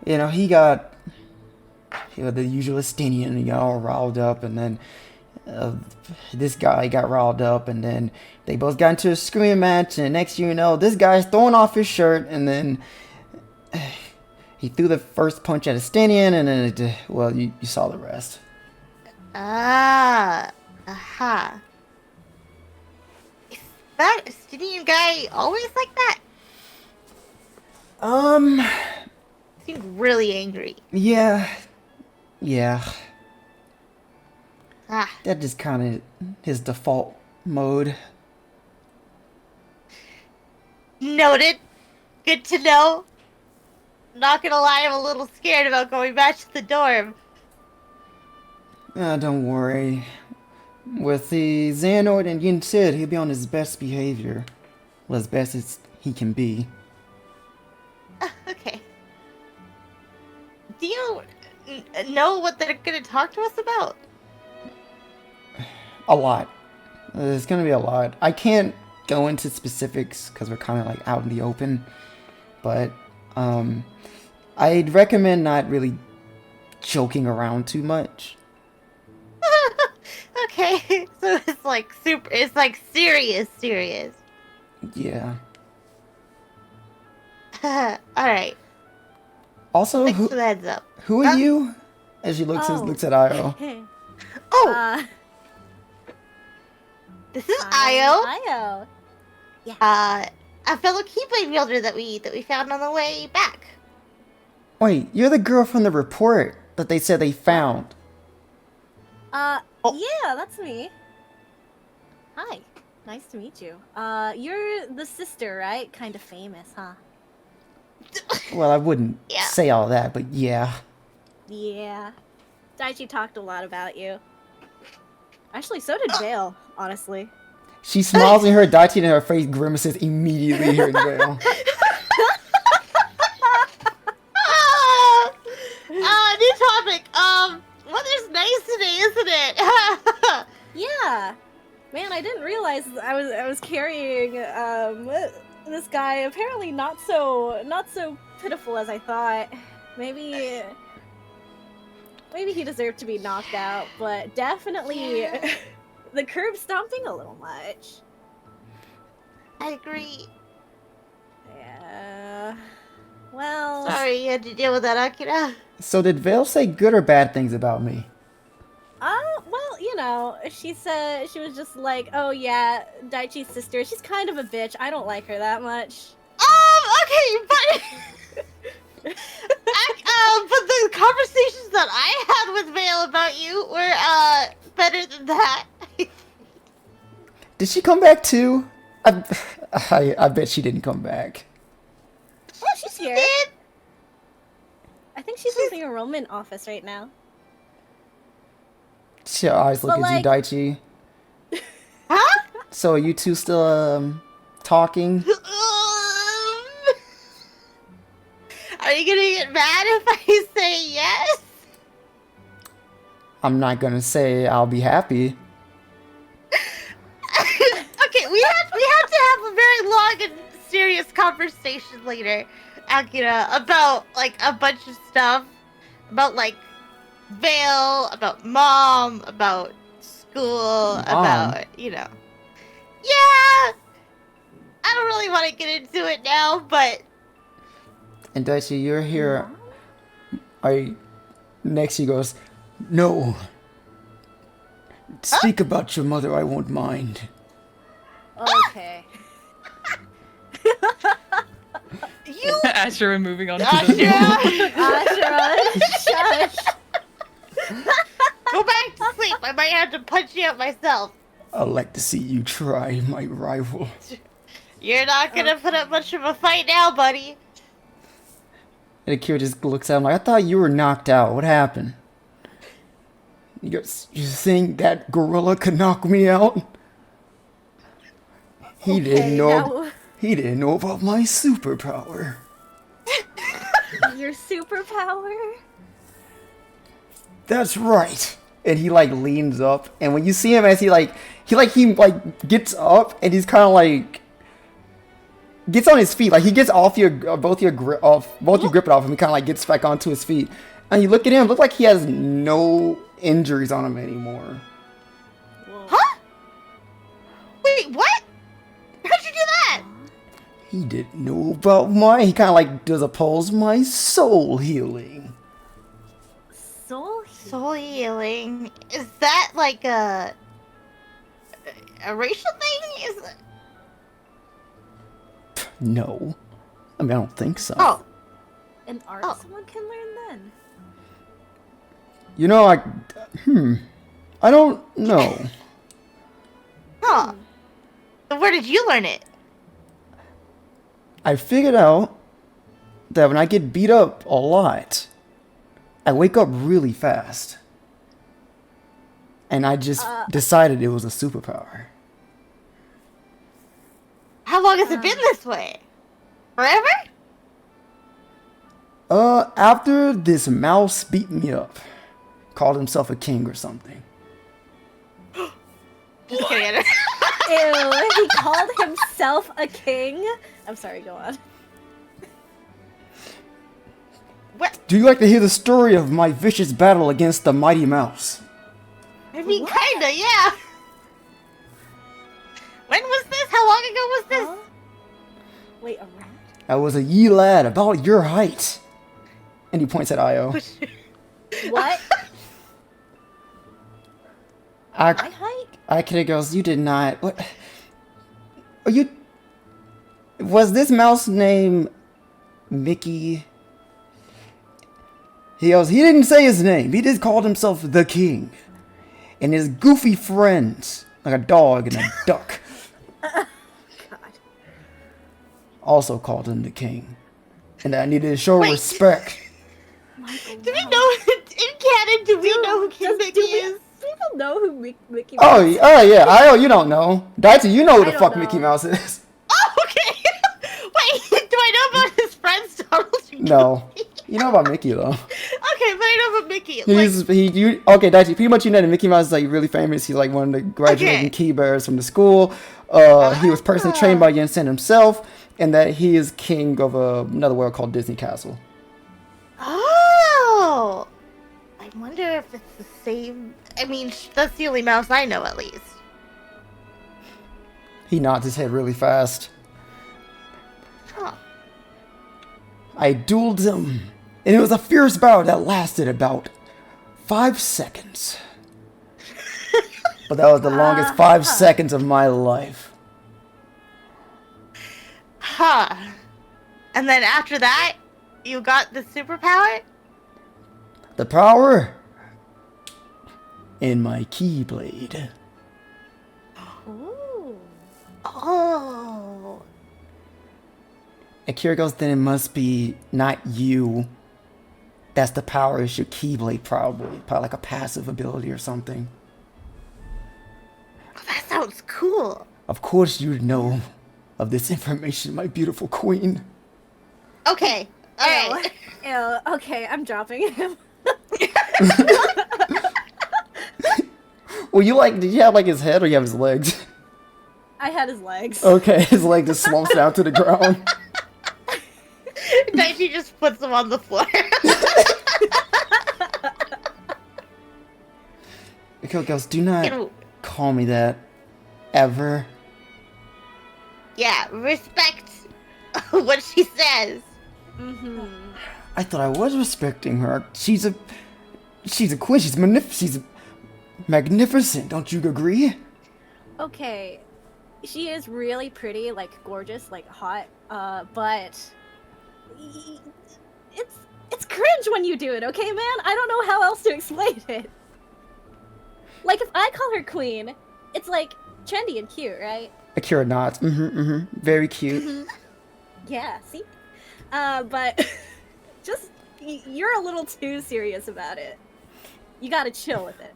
you know, he got, the usual Estinian, he got all riled up, and then this guy got riled up, and then they both got into a screaming match, and next thing you know, this guy's throwing off his shirt, and then he threw the first punch at Estinian, and then, well, you saw the rest. Aha. Is that Estinian guy always like that? Seemed really angry. Yeah. Ah. That just kind of his default mode. Noted. Good to know. Not gonna lie, I'm a little scared about going back to the dorm. Don't worry. With the Xehanort and Yin Sid, he'll be on his best behavior. Well, as best as he can be. Okay. Do you know what they're gonna talk to us about? A lot. There's gonna be a lot. I can't go into specifics because we're kind of like out in the open. But, I'd recommend not really joking around too much. Okay, so it's like serious. Yeah. Alright. Also, Thanks for the heads up. who are you? As she looks at Io. Oh! This is Io. Io. A fellow Keyblade wielder that we found on the way back. Wait, you're the girl from the report that they said they found. Yeah, that's me. Hi. Nice to meet you. You're the sister, right? Kind of famous, huh? Well, I wouldn't say all that, but yeah. Yeah. Daichi talked a lot about you. Actually, so did Vale, honestly. She smiles and her Daichi and her face grimaces immediately hearing Vale. New topic. Weather's nice today, isn't it? Yeah. apparently not so pitiful as I thought. Maybe he deserved to be knocked out, but definitely the curb stomping a little much. I agree. Yeah. Well, Sorry you had to deal with that, Akira. So did Vale say good or bad things about me? well, you know, she said she was just like, oh yeah, Daichi's sister. She's kind of a bitch. I don't like her that much. Okay, but but the conversations that I had with Vale about you were better than that. Did she come back too? I bet she didn't come back. Oh, she's here. I think she's in the enrollment office right now. Your eyes look But, at you, Daichi. Huh? So are you two still talking? Are you gonna get mad if I say yes? I'm not gonna say I'll be happy. Okay, we have to have a very long and serious conversation later, Akira, about like a bunch of stuff. About like Vale, about mom, about school, about, you know. Yeah! I don't really want to get into it now, but And Daichi, you're here. Next he goes, no. Speak about your mother, I won't mind. Okay. you Asher moving on to Ashura, shush. Go back to sleep. I might have to punch you out myself. I'd like to see you try, my rival. You're not gonna put up much of a fight now, buddy. And Akira just looks at him like, I thought you were knocked out. What happened? You think that gorilla could knock me out? He didn't know. He didn't know about my superpower. Your superpower? That's right. And he like leans up, and when you see him as he gets up, and he's kind of like gets on his feet, like he gets off your both you grip it off him. He kind of like gets back onto his feet, and you look at him, look like he has no injuries on him anymore. Whoa. Huh? Wait, what? How'd you do that? He didn't know about my. He kind of like does a pose, my soul healing. Soul healing. Is that like a racial thing? Is it? No, I mean I don't think so. Oh, An art someone can learn then? You know, I don't know. huh. So where did you learn it? I figured out that when I get beat up a lot, I wake up really fast. And I just decided it was a superpower. How long has it been this way? Forever? After this mouse beat me up, called himself a king or something. Just kidding. Ew, he called himself a king? I'm sorry, go on. What? Do you like to hear the story of my vicious battle against the mighty mouse? I mean, kinda, yeah. When was this? How long ago was this? Huh? Wait, a rat? I was a ye lad about your height. And he points at Io. What? My height? Akira goes, you did not. What? Are you? Was this mouse named Mickey? He goes, he didn't say his name. He just called himself the king. And his goofy friends, like a dog and a duck, God. also called him the king. And I needed to show respect. Michael, Do we know, in canon, do we know who King Mickey is? People know who Mickey Oh, Mouse is. yeah. Io, you don't know. Daichi, you know who the I fuck don't Mickey know. Mouse is. Oh, okay. Wait, do I know about his friends, Donald? No. You know about Mickey, though. Okay, but I know about Mickey. Okay, Daichi, pretty much you know that Mickey Mouse is like really famous. He's like one of the graduating key bearers from the school. He was personally trained by Jensen himself. and that he is king of another world called Disney Castle. Oh! I wonder if it's the same. I mean, that's the only mouse I know, at least. He nods his head really fast. Huh. I dueled him, and it was a fierce bout that lasted about 5 seconds. But that was the longest 5 seconds of my life. Huh. And then after that, you got the superpower? The power in my keyblade. Ooh. Oh. Akira goes, then it must be not you. That's the power, it's your keyblade, probably. Probably like a passive ability or something. That sounds cool. Of course you'd know of this information, my beautiful queen. Okay. Alright. Ew, okay, I'm dropping him. Well, did you have like his head or you have his legs? I had his legs. Okay, his leg just slumps down to the ground. Daichi just puts him on the floor. Akira goes, do not call me that. Ever. Yeah, respect what she says. Mm-hmm. I thought I was respecting her. She's a queen. She's magnificent. Don't you agree? Okay, she is really pretty, like gorgeous, like hot. But it's cringe when you do it. Okay, man. I don't know how else to explain it. Like if I call her queen, it's like trendy and cute, right? Akira nods. Very cute. Yeah. See. But just you're a little too serious about it. You gotta chill with it.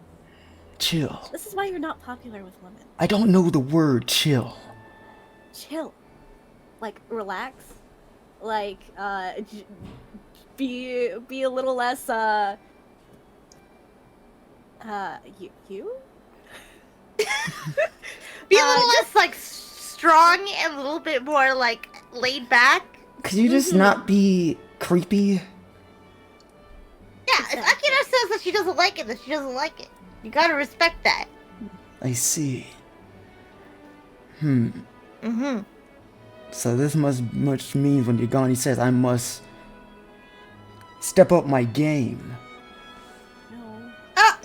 Chill. This is why you're not popular with women. I don't know the word chill. Chill. Like relax. Like be a little less you? Be a little less like strong and a little bit more like laid back. Could you just not be creepy? Yeah, if Akira says that she doesn't like it, then she doesn't like it. You gotta respect that. I see. Mm-hmm. So this much means when Yagani says I must step up my game. No.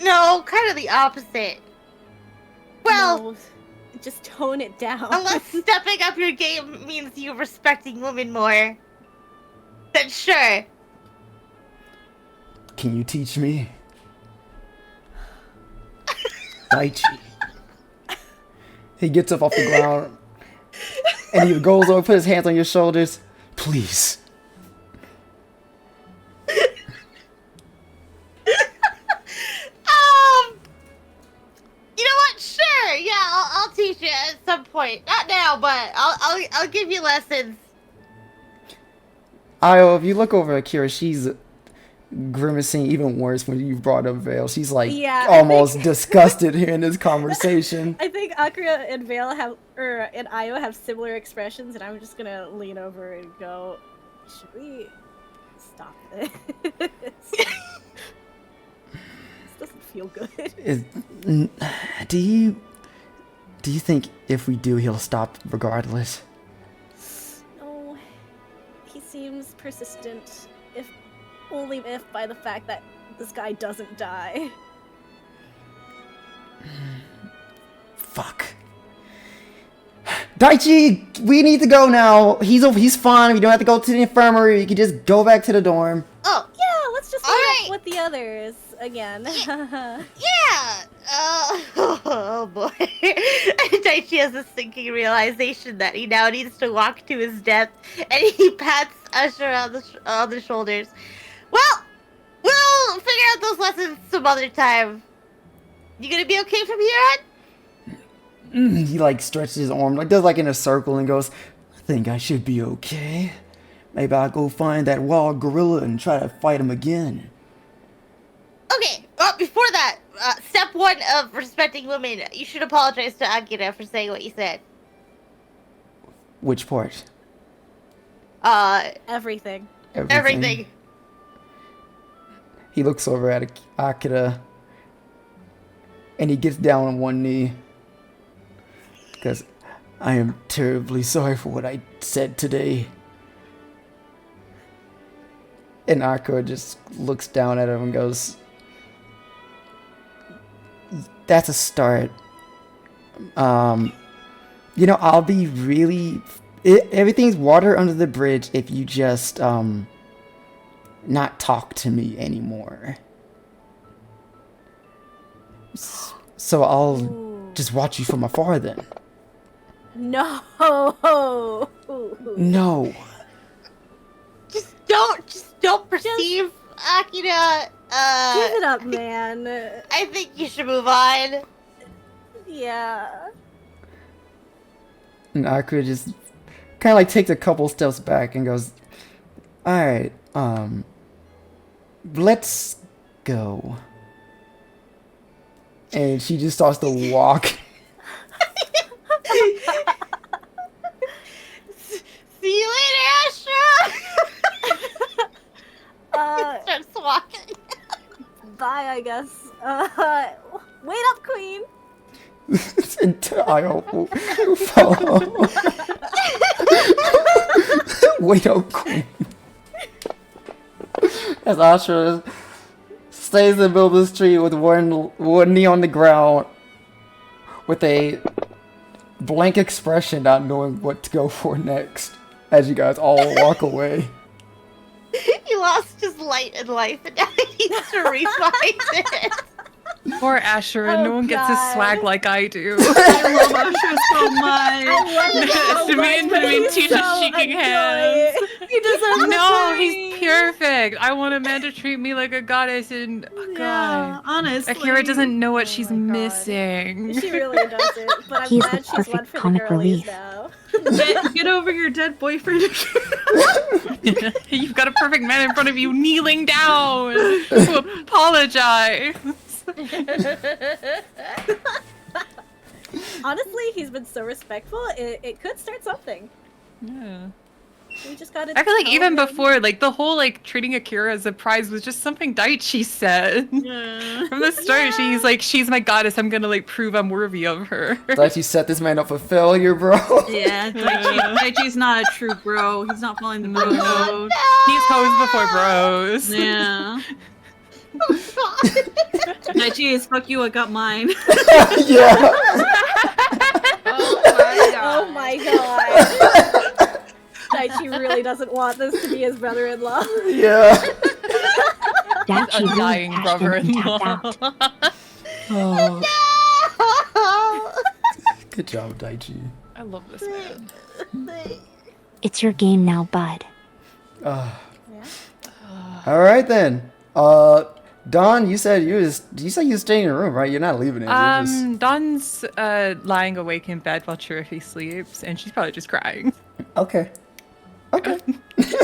No, kind of the opposite. Well, No. Just tone it down. unless stepping up your game means you respecting women more, then sure. Can you teach me? Daichi. He gets up off the ground and he goes over, put his hands on your shoulders. Please. You know what? Sure. Yeah, I'll teach you at some point. Not now, but I'll give you lessons. Io, if you look over at Kira, she's grimacing even worse when you brought up Vale. She's like almost disgusted here in this conversation. I think Akira and Vale and Io have similar expressions, and I'm just gonna lean over and go, should we stop this? This doesn't feel good. Do you think if we do, he'll stop regardless? No, he seems persistent, only if by the fact that this guy doesn't die. Fuck. Daichi, we need to go now. He's fine. We don't have to go to the infirmary. You can just go back to the dorm. Oh, Yeah, let's just All meet right. up with the others again. yeah. Oh boy. Daichi has this sinking realization that he now needs to walk to his death, and he pats Usher on the shoulders. Well, we'll figure out those lessons some other time. You gonna be okay from here on? He like stretches his arm, like does like in a circle and goes, I think I should be okay. Maybe I'll go find that wild gorilla and try to fight him again. Okay, before that, step one of respecting women, you should apologize to Akira for saying what you said. Which part? Everything. Everything. He looks over at Akira and he gets down on one knee. Because I am terribly sorry for what I said today. And Akira just looks down at him and goes, that's a start. You know, I'll be really... everything's water under the bridge if you just, not talk to me anymore. So I'll just watch you from afar then. No. No. Just don't perceive Akira. Give it up, man. I think you should move on. Yeah. And Akira just kind of like takes a couple steps back and goes, alright, let's go. And she just starts to walk. See you later, Astra! Starts walking. Bye, I guess. Wait up, Queen. I'll follow. Wait up, Queen. As Astra stays in the middle of the street with one knee on the ground, with a blank expression, not knowing what to go for next, as you guys all walk away. He lost his light in life and now he needs to refind it. Poor Asher, no one gets his swag like I do. I love Asher so much. I love it so Me and much, but he's Tina's so shaking annoying. hands. He deserves No, it. he's perfect. I want Amanda to treat me like a goddess, and oh Yeah, god, honestly. Akira doesn't know what Oh she's my God. missing. She really doesn't, but I'm He's glad the she's one perfect for the comic girlies relief. now. Get over your dead boyfriend. You've got a perfect man in front of you, kneeling down to apologize. Honestly, he's been so respectful, it could start something. Yeah. We just gotta I feel like tell even him. before, like the whole like treating Akira as a prize was just something Daichi said. Yeah. From the start, she's my goddess. I'm gonna like prove I'm worthy of her. Like you set this man up for failure, bro. Yeah, Daichi's not a true bro. He's not following the bro code. He's hoes before bros. Yeah. Daichi is fuck you, I got mine. Yeah. Oh my god. Daichi really doesn't want this to be his brother-in-law. Yeah. Daichi really Undying cashed in and tapped brother-in-law. out. Oh. Good job, Daichi. I love this man. It's your game now, bud. All right then. Dawn, you said you was staying in your room, right? You're not leaving it. You're just... Dawn's lying awake in bed while Chirifi sleeps, and she's probably just crying. Okay. Okay.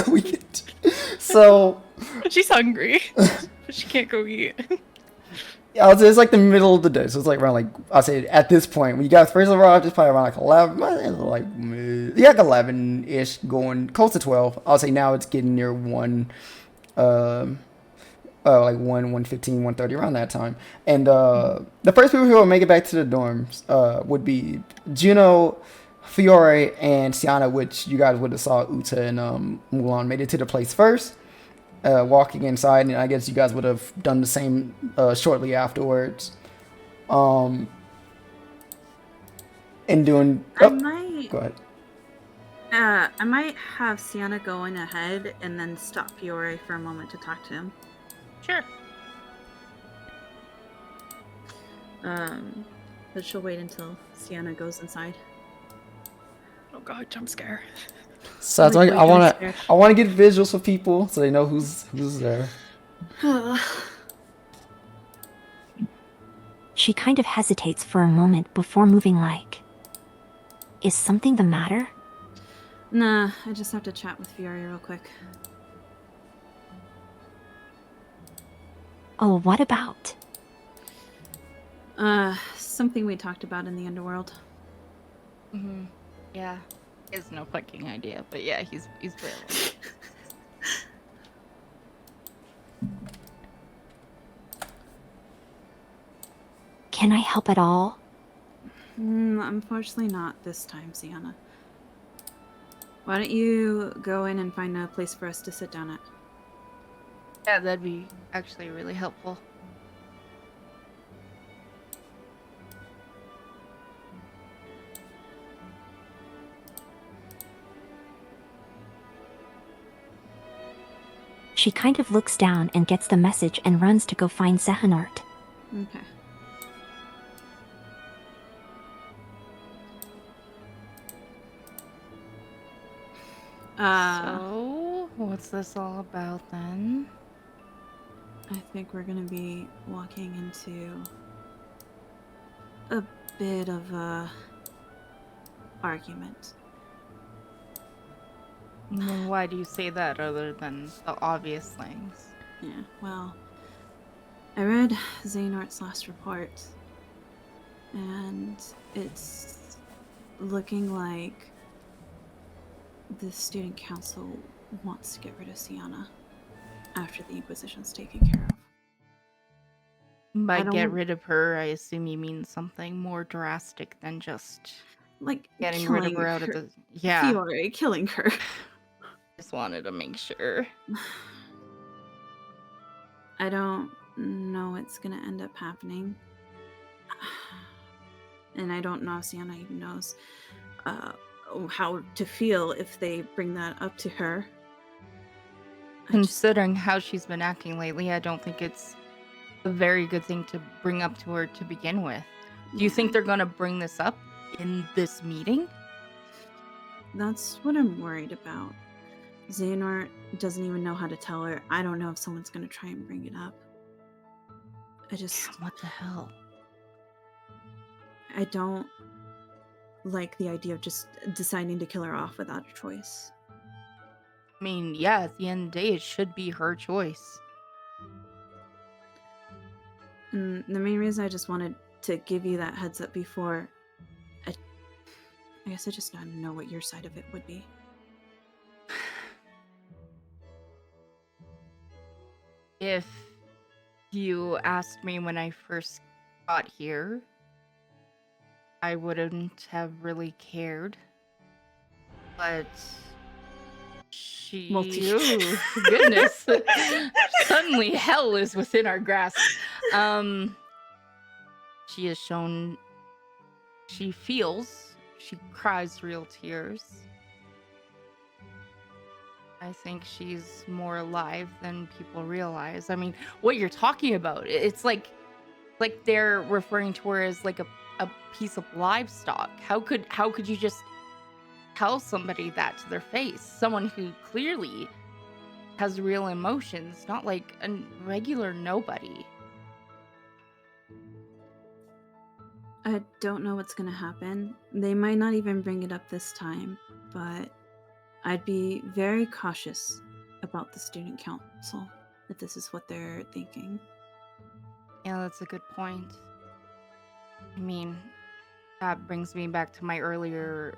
We get. So. She's hungry. But she can't go eat. Yeah, it's like the middle of the day, so it's like around like I'll say at this point when you guys first arrived, it's probably around like 11, like 11-ish, going close to 12. I'll say now it's getting near 1, like 1:15, 1:30 around that time. And the first people who will make it back to the dorms would be Juno, Fiore, and Xiana, which you guys would have saw Uta and Mulan made it to the place first. Walking inside, and I guess you guys would have done the same shortly afterwards. And doing. I might. Go ahead. I might have Xiana going ahead and then stop Fiore for a moment to talk to him. Sure. But she'll wait until Xiana goes inside. Oh god, jump scare. So that's why I wanna get visuals for people so they know who's there. She kind of hesitates for a moment before moving like... Is something the matter? Nah, I just have to chat with Fiore real quick. Oh, what about? Something we talked about in the underworld. Yeah. He has no fucking idea, but yeah, he's brilliant. Can I help at all? Unfortunately not this time, Xiana. Why don't you go in and find a place for us to sit down at? Yeah, that'd be actually really helpful. She kind of looks down and gets the message and runs to go find Zehanort. Okay. So, what's this all about then? I think we're gonna be walking into a bit of a argument. Why do you say that other than the obvious things? Yeah, well, I read Xehanort's last report, and it's looking like the student council wants to get rid of Xiana after the Inquisition's taken care of. By I don't- get rid of her, I assume you mean something more drastic than just Like getting rid of killing her out of her- the. Yeah, Fiore, killing her. just wanted to make sure. I don't know what's gonna end up happening. And I don't know if Xiana even knows how to feel if they bring that up to her. Considering how she's been acting lately, I don't think it's a very good thing to bring up to her to begin with. Do you think they're gonna bring this up in this meeting? That's what I'm worried about. Xehanort doesn't even know how to tell her. I don't know if someone's gonna try and bring it up. What the hell? I don't like the idea of just deciding to kill her off without a choice. I mean, yeah, at the end of the day, it should be her choice. And the main reason I just wanted to give you that heads up before, I guess I just don't know what your side of it would be. If you asked me when I first got here, I wouldn't have really cared. But she... Ooh, goodness. Suddenly hell is within our grasp. She has shown... She feels. She cries real tears. I think she's more alive than people realize. I mean, what you're talking about, it's like they're referring to her as like a piece of livestock. How could you just tell somebody that to their face? Someone who clearly has real emotions, not like a regular nobody. I don't know what's gonna happen. They might not even bring it up this time, but I'd be very cautious about the student council if this is what they're thinking. Yeah, that's a good point. I mean, that brings me back to my earlier,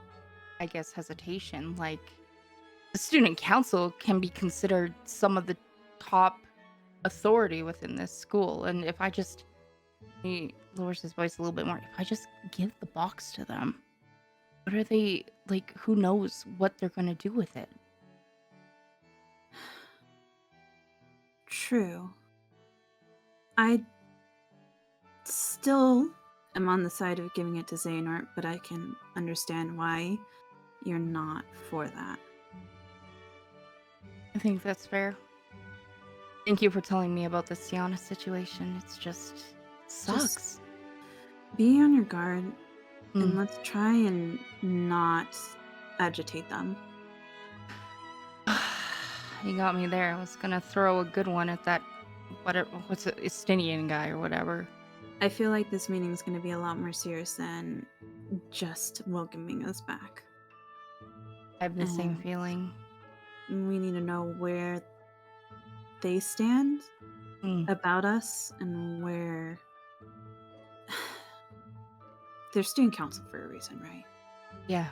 I guess, hesitation. Like, the student council can be considered some of the top authority within this school. And if I just... He lowers his voice a little bit more. If I just give the box to them, what are they... Like, who knows what they're going to do with it? True. I still am on the side of giving it to Xehanort, but I can understand why you're not for that. I think that's fair. Thank you for telling me about the Xiana situation. It's just... sucks. Just be on your guard, and let's try and not agitate them. You got me there. I was gonna throw a good one at that, what's it, Estinian guy or whatever. I feel like this meeting is going to be a lot more serious than just welcoming us back. I have the same feeling. We need to know where they stand about us and where... They're student council for a reason, right? Yeah.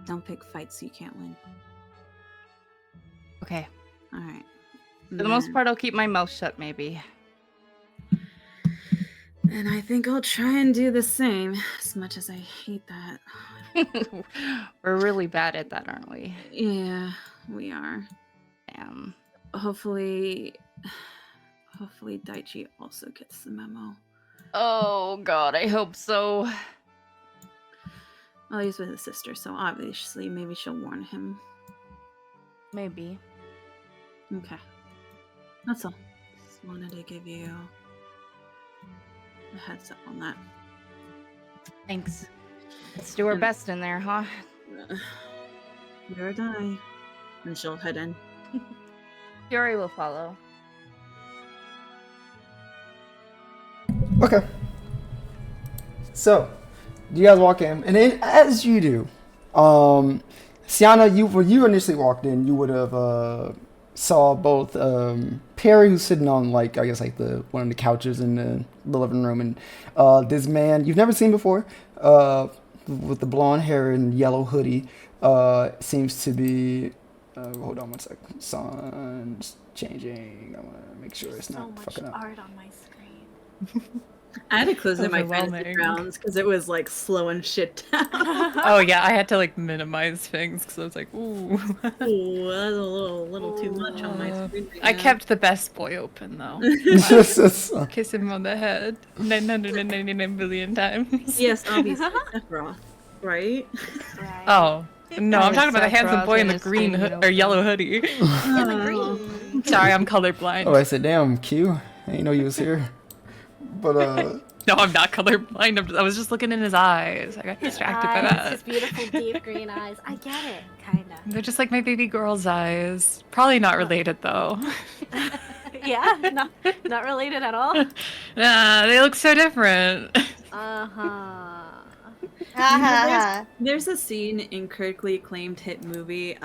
Don't pick fights so you can't win. Okay. All right. For the most part, I'll keep my mouth shut, maybe. And I think I'll try and do the same, as much as I hate that. We're really bad at that, aren't we? Yeah, we are. Damn. Hopefully Daichi also gets the memo. Oh god, I hope so. Well, he's with his sister, so obviously maybe she'll warn him. Maybe. Okay. That's all. Just wanted to give you a heads up on that. Thanks. Let's do our best in there, huh? You or die. And she'll head in. Fiori will follow. Okay. So, you guys walk in, and then as you do, Xiana, when you initially walked in, you would have saw both Perry, who's sitting on like I guess like one of the couches in the living room, and this man you've never seen before, with the blonde hair and yellow hoodie, seems to be. Hold on one second. Sun's changing. I want to make sure it's not fucking up. So much art on my screen. I had to close in my fantasy Overwhelming. rounds because it was like slowing shit down. Oh yeah, I had to like minimize things because I was like, ooh. Ooh, that's a little too much on my screen. Right I now. kept the best boy open though. Yes. Kiss him on the head 999 billion times. Yes, obviously. Sephiroth, right? Right. Oh. No, I'm talking about the handsome Sephiroth boy in and the his green tiny or yellow hoodie. Oh. Sorry, I'm colorblind. Oh, I said, damn, Q. I didn't know you was here. But No, I'm not colorblind. I was just looking in his eyes. I got distracted by that. His beautiful deep green eyes. I get it, kinda. They're just like my baby girl's eyes. Probably not related though. Yeah, not related at all. Nah, they look so different. There's a scene in critically acclaimed hit movie,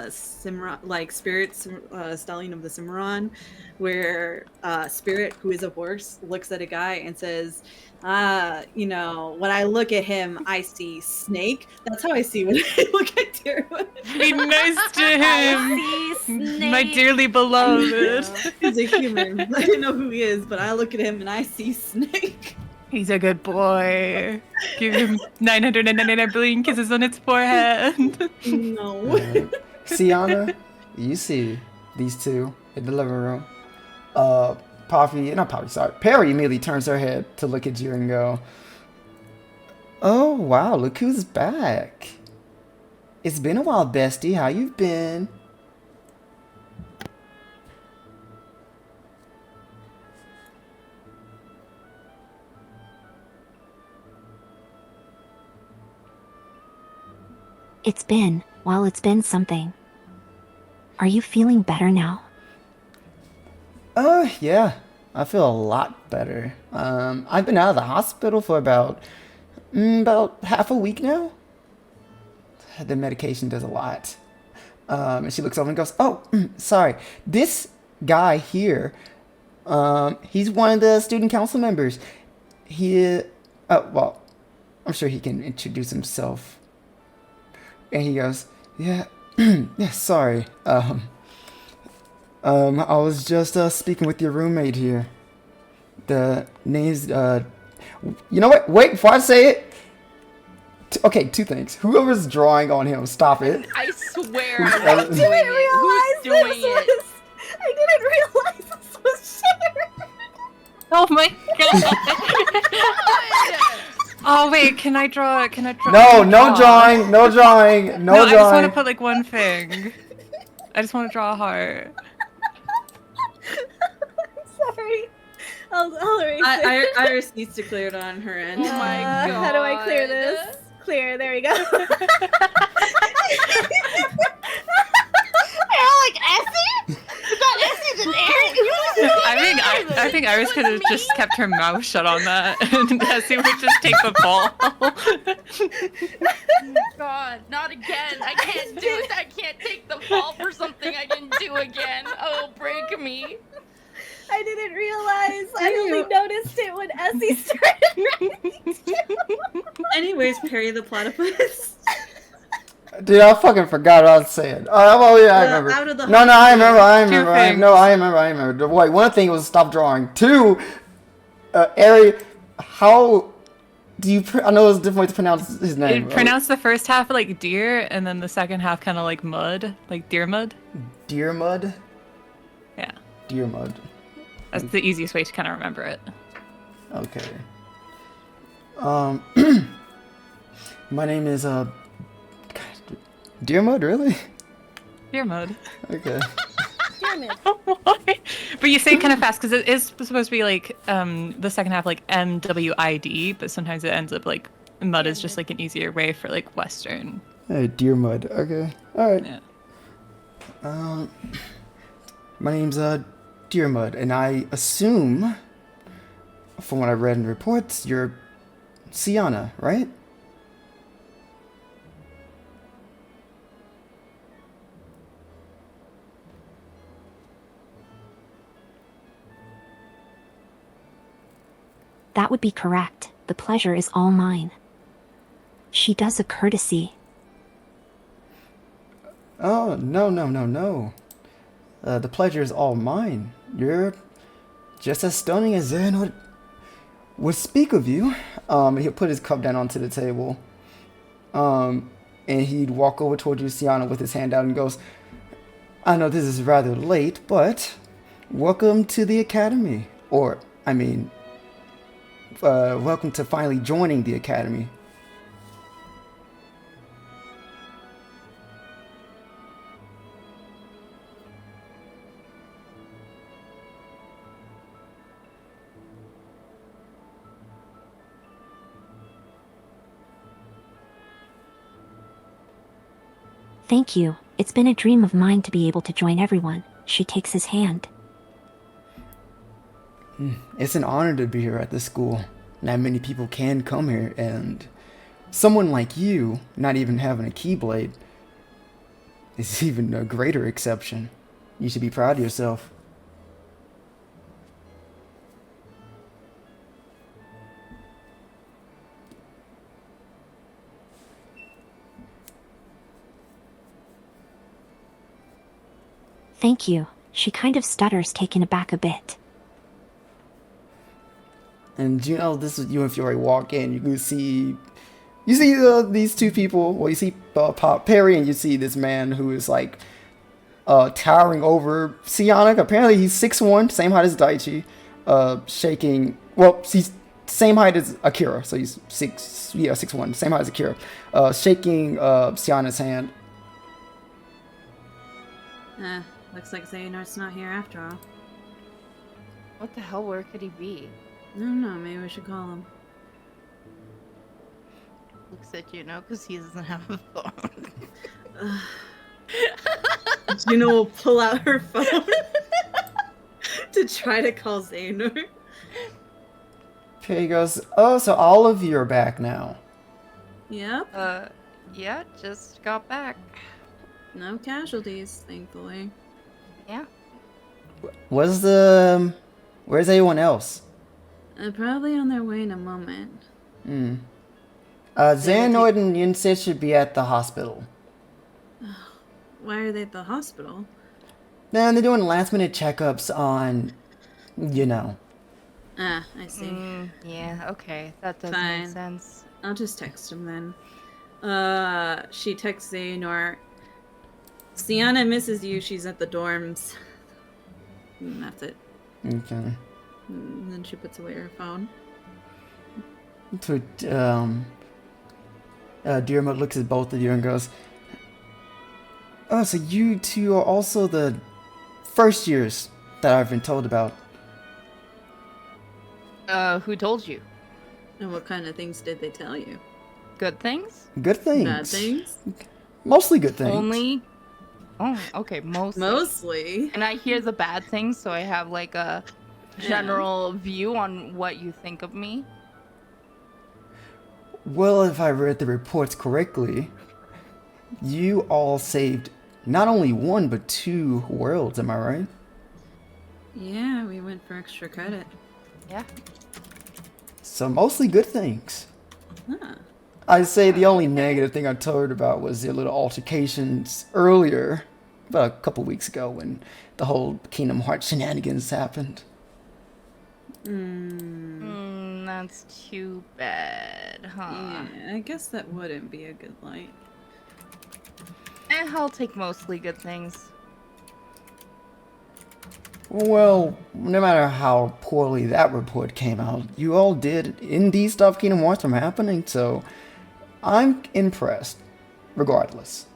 Spirit, Stallion of the Cimarron, where Spirit, who is a horse, looks at a guy and says, when I look at him, I see Snake. That's how I see when I look at Darwin. Be nice to him, I see my Snake. dearly beloved. He's a human. I don't know who he is, but I look at him and I see Snake. He's a good boy. Give him 999 billion kisses on its forehead. No. Xiana, you see these two in the living room. Perry immediately turns her head to look at you and go, "Oh wow, look who's back. It's been a while, bestie. How you been?" It's been something. Are you feeling better now? Yeah. I feel a lot better. I've been out of the hospital for about half a week now. The medication does a lot. And she looks over and goes, "Oh, sorry. This guy here, he's one of the student council members. I'm sure he can introduce himself." And he goes, "Yeah, yeah, sorry. I was just speaking with your roommate here. The name's you know what? Wait, before I say it. Okay, two things. Whoever's drawing on him, stop it. I swear Who's- I'm not doing it. Who's doing it? I didn't realize this was shared. Oh my god. Oh wait, can I draw? No drawing. No, I just want to put like one thing. I just want to draw a heart. Sorry. I'll erase it. Iris needs to clear it on her end. Oh my god. How do I clear this? Clear, there we go. You're like, Essie? Is that Essie the Eric? I think Iris could have just kept her mouth shut on that, and Essie would just take the ball. God, not again. I can't do it. I can't take the fall for something I didn't do again. Oh, break me. I didn't realize. I only noticed it when Essie started writing. Anyways, Perry the Platypus. Dude, I fucking forgot what I was saying. Oh yeah, I remember. out of the No, I remember. I things. remember. Wait, one thing was stop drawing. Two, Arey, how do you? I know there's different ways to pronounce his name. Pronounce the first half like deer, and then the second half kind of like mud, like deer mud. Deer mud. Yeah, Deer mud. that's the easiest way to kind of remember it. Okay. My name is Deer mud, really? Deer mud. Okay. Damn it. But you say it kind of fast because it is supposed to be like the second half like MWID, but sometimes it ends up like mud is just like an easier way for like Western. Deer mud. Okay. All right. Yeah. My name's Deer mud, and I assume, from what I read in reports, you're Xiana, right? That would be correct. The pleasure is all mine. She does a courtesy. Oh, no. The pleasure is all mine. You're just as stunning as Zen would speak of you. He'll put his cup down onto the table. And he'd walk over toward you, Xiana, with his hand out and goes, I know this is rather late, but welcome to the academy. Or, I mean, welcome to finally joining the academy. Thank you. It's been a dream of mine to be able to join everyone. She takes his hand. It's an honor to be here at this school. Not many people can come here, and someone like you, not even having a Keyblade, is even a greater exception. You should be proud of yourself. Thank you. She kind of stutters, taken aback a bit. And Juno, this is you and Fiore walk in. You see these two people. Well, you see Pop Perry, and you see this man who is like towering over Xiana. Apparently, he's 6'1", same height as Daichi. Shaking. Well, he's same height as Akira, so he's 6'1", same height as Akira. Shaking Xiana's hand. Looks like Xehanort's not here after all. What the hell? Where could he be? I don't know, maybe we should call him. Looks at Juno because he doesn't have a phone. Juno will pull out her phone to try to call Xehanort. Perry goes, oh, so all of you are back now. Yep. Yeah, just got back. No casualties, thankfully. Yeah. Where's everyone else? Probably on their way in a moment. Xehanort and Yunsit should be at the hospital. Why are they at the hospital? Nah, they're doing last minute checkups on, you know. I see. Yeah, okay. That does Fine. make sense. I'll just text him then. She texts Xehanort. Xiana misses you. She's at the dorms. And that's it. Okay. And then she puts away her phone. So, Dearmot looks at both of you and goes, oh, so you two are also the first years that I've been told about. Who told you? And what kind of things did they tell you? Good things? Good things. Bad things? Mostly good things. Only? Oh, okay, mostly. Mostly. And I hear the bad things, so I have like a general view on what you think of me. Well, if I read the reports correctly, you all saved not only one, but 2 worlds, am I right? Yeah, we went for extra credit. Yeah. So mostly good things. Huh. I say the only negative thing I told her about was the little altercations earlier, about a couple weeks ago, when the whole Kingdom Hearts shenanigans happened. That's too bad, huh? Yeah, I guess that wouldn't be a good light. I'll take mostly good things. Well, no matter how poorly that report came out, you all did indeed stop Kingdom Hearts from happening, so I'm impressed, regardless.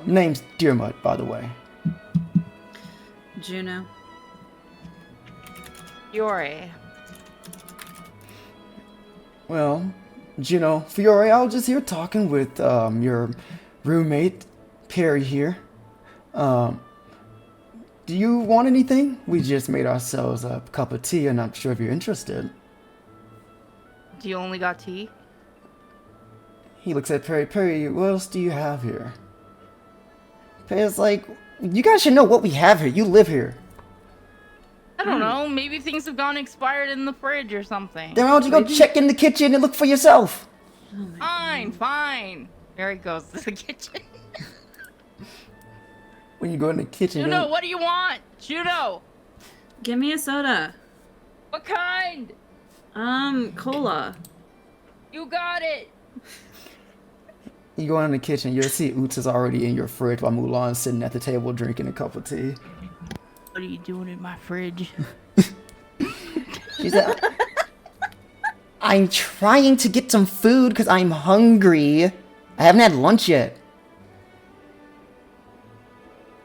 Name's Dearmud, by the way. Juno. Fiore. Well, Juno, Fiore, I was just here talking with your roommate, Perry here. Do you want anything? We just made ourselves a cup of tea, and I'm sure if you're interested. Do you only got tea? He looks at Perry. Perry, what else do you have here? Perry's like, you guys should know what we have here. You live here. I don't know. Maybe things have gone expired in the fridge or something. Then why don't you go check in the kitchen and look for yourself? Fine. Mary goes to the kitchen. When you go in the kitchen... Juno, what do you want? Juno! Give me a soda. What kind? Cola. You got it. You go in the kitchen, you'll see Oots is already in your fridge while Mulan's sitting at the table drinking a cup of tea. What are you doing in my fridge? She's like, I'm trying to get some food because I'm hungry. I haven't had lunch yet.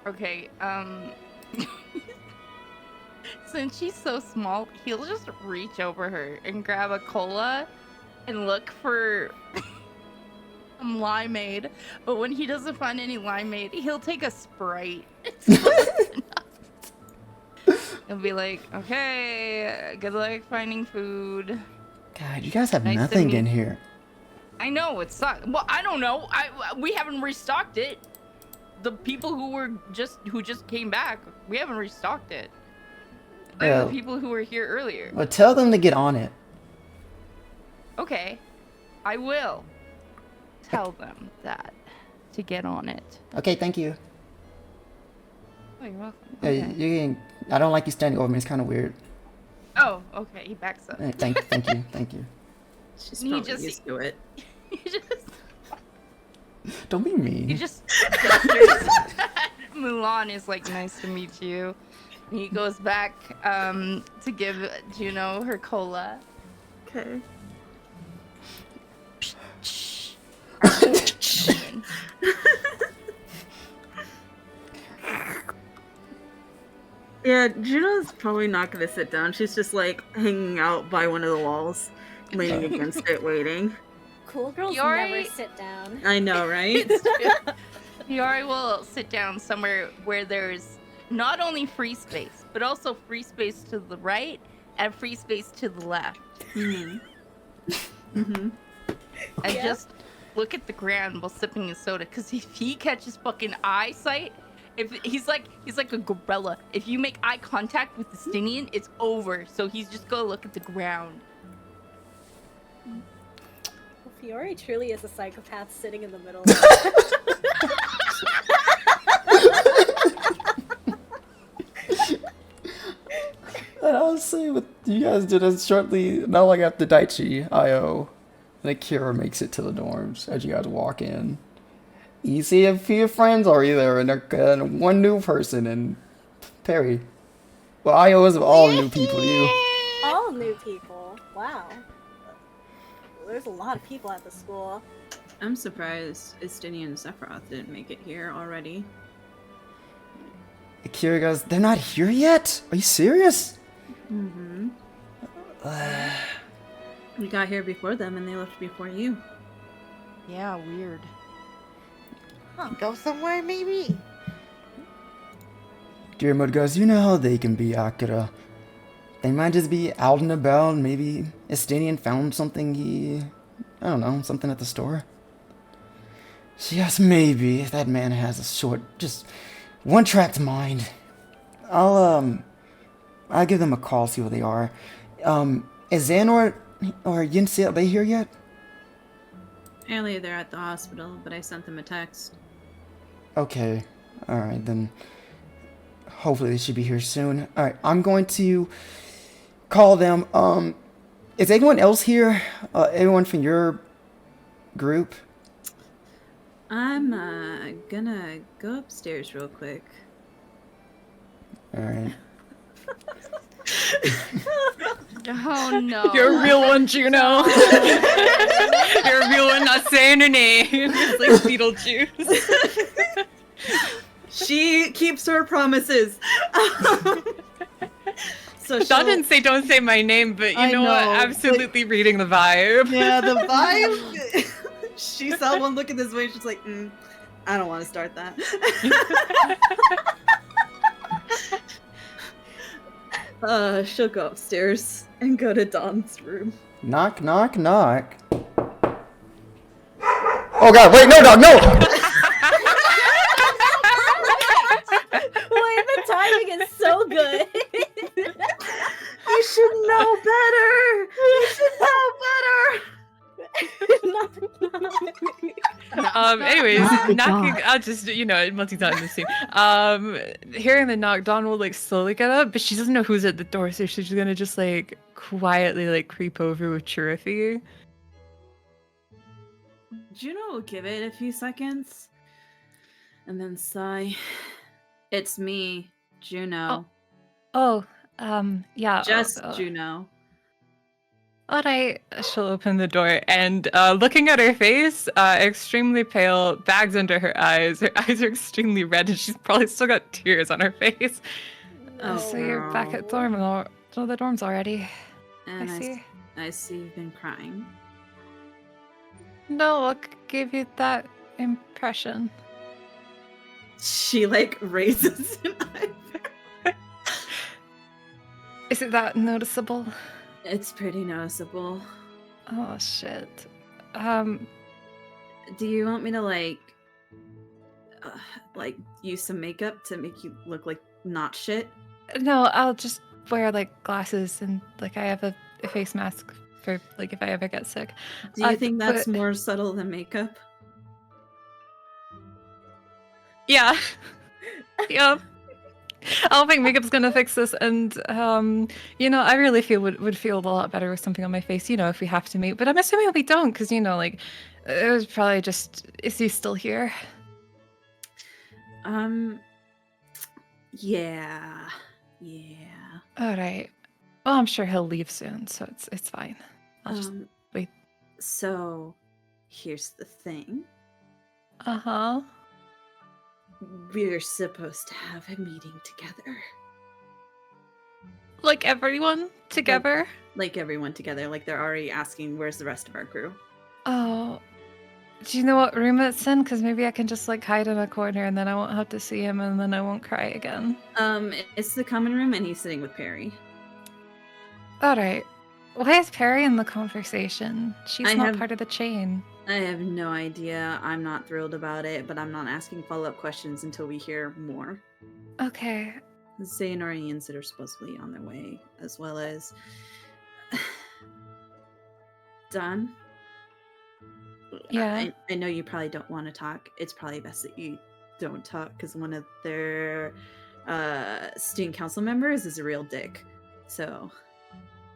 Okay, since she's so small, he'll just reach over her and grab a cola and look for some limeade. But when he doesn't find any limeade, he'll take a Sprite. He'll be like, okay, good luck finding food. God, you guys have Nice to nothing meet- in here. I know, it sucks. Well, I don't know. We haven't restocked it. The people who just came back, we haven't restocked it. Like Yeah. the people who were here earlier. Well, tell them to get on it. Okay, I will tell them that to get on it. Okay, thank you. Oh, you're welcome. Hey, Okay. I don't like you standing over me. It's kind of weird. Oh, okay. He backs up. Hey, thank you, thank you. She's He probably just- used to it. He just Don't be mean. he just gestures. Mulan is like, nice to meet you. And he goes back to give Juno her cola. Okay. Yeah, Juno's probably not gonna sit down. She's just like hanging out by one of the walls, leaning against it, waiting. Cool girls Fiore- never sit down. I know, right? Fiori will sit down somewhere where there's not only free space, but also free space to the right and free space to the left. Mm-hmm. Mm-hmm. And Yeah. just look at the ground while sipping his soda. Because if he catches fucking eyesight, if he's like a gorilla. If you make eye contact with the Stinian, it's over. So he's just gonna look at the ground. Well, Fiore truly is a psychopath sitting in the middle. And I'll say what you guys did is shortly, not long after Daichi, Io, and Akira makes it to the dorms as you guys walk in. You see a few friends already there, and one new person, and Perry. Well, Io is all new people to you. All new people. Wow. There's a lot of people at the school. I'm surprised Istini and Sephiroth didn't make it here already. Akira goes, they're not here yet? Are you serious? Mm-hmm. We got here before them and they left before you. Yeah, weird. Go somewhere, maybe? Dearmud goes, you know how they can be, Akira. They might just be out and about, maybe Estinian found something I don't know, something at the store. Yes, maybe. That man has a short, just one-tracked mind. I'll give them a call, see where they are. Is Xanor or Yinsi, are they here yet? Apparently they're at the hospital, but I sent them a text. Okay. Alright, then. Hopefully they should be here soon. Alright, I'm going to call them. Is anyone else here? Anyone from your group? I'm gonna go upstairs real quick. Alright. Oh no. You're a real one, Juno. You're a real one, not saying her name. It's like Beetlejuice. She keeps her promises. So Dawn didn't say don't say my name, but you I know what? know, Absolutely reading the vibe. Yeah, the vibe. She saw one look at this way. She's like, I don't want to start that. She'll go upstairs and go to Dawn's room. Knock, knock, knock. Oh god, wait, no, dog, no! Wait, the timing is so good. You should know better. You should know better. Anyways, Good knocking. job. I'll just multi-time this scene. Hearing the knock, Dawn will like slowly get up, but she doesn't know who's at the door, so she's gonna just like quietly like creep over with Chirify. Juno will give it a few seconds and then sigh. It's me, Juno. Yeah. Just Juno. Alright, she'll open the door and looking at her face, extremely pale, bags under her eyes. Her eyes are extremely red and she's probably still got tears on her face. So you're back at the dorms already. And I see. I see you've been crying. No, what gave you that impression? She like raises an eyebrow. Is it that noticeable? It's pretty noticeable. Oh shit. Do you want me to like use some makeup to make you look like not shit? No, I'll just wear like glasses and like I have a face mask for like if I ever get sick. Do you think that's but- more subtle than makeup? Yeah. Yeah. I don't think makeup's gonna fix this, and I really feel would feel a lot better with something on my face, if we have to meet. But I'm assuming we don't, because like it was probably just is he still here? Yeah. All right. Well, I'm sure he'll leave soon, so it's fine. I'll just wait. So, here's the thing. Uh-huh. We're supposed to have a meeting together. Like everyone together? Like everyone together. Like they're already asking, where's the rest of our crew? Oh. Do you know what room it's in? Because maybe I can just like hide in a corner and then I won't have to see him and then I won't cry again. It's the common room and he's sitting with Perry. Alright. Why is Perry in the conversation? She's not have- part of the chain. I have no idea. I'm not thrilled about it, but I'm not asking follow-up questions until we hear more. Okay. Sayonara and Yinsit are supposedly on their way, as well as... Don? Yeah. I know you probably don't want to talk. It's probably best that you don't talk, because one of their student council members is a real dick. So...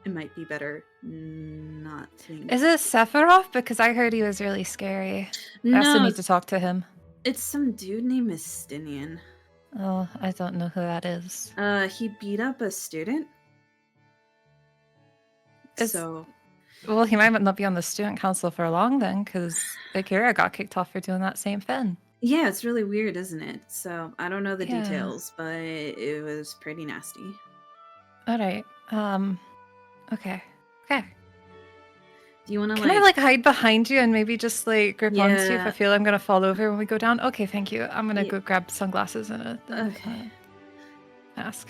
it might be better not to... Is it Sephiroth? Because I heard he was really scary. I also need to talk to him. It's some dude named Mistinian. Oh, I don't know who that is. He beat up a student. Is- So... Well, he might not be on the student council for long then, because Akira got kicked off for doing that same thing. yeah, it's really weird, isn't it? So, I don't know the Yeah. details, but it was pretty nasty. Alright, okay. Do you want to Can I like hide behind you and maybe just like grip onto you if Yeah. I feel I'm gonna fall over when we go down? Okay, thank you. I'm gonna Yeah. go grab sunglasses and a Okay. mask.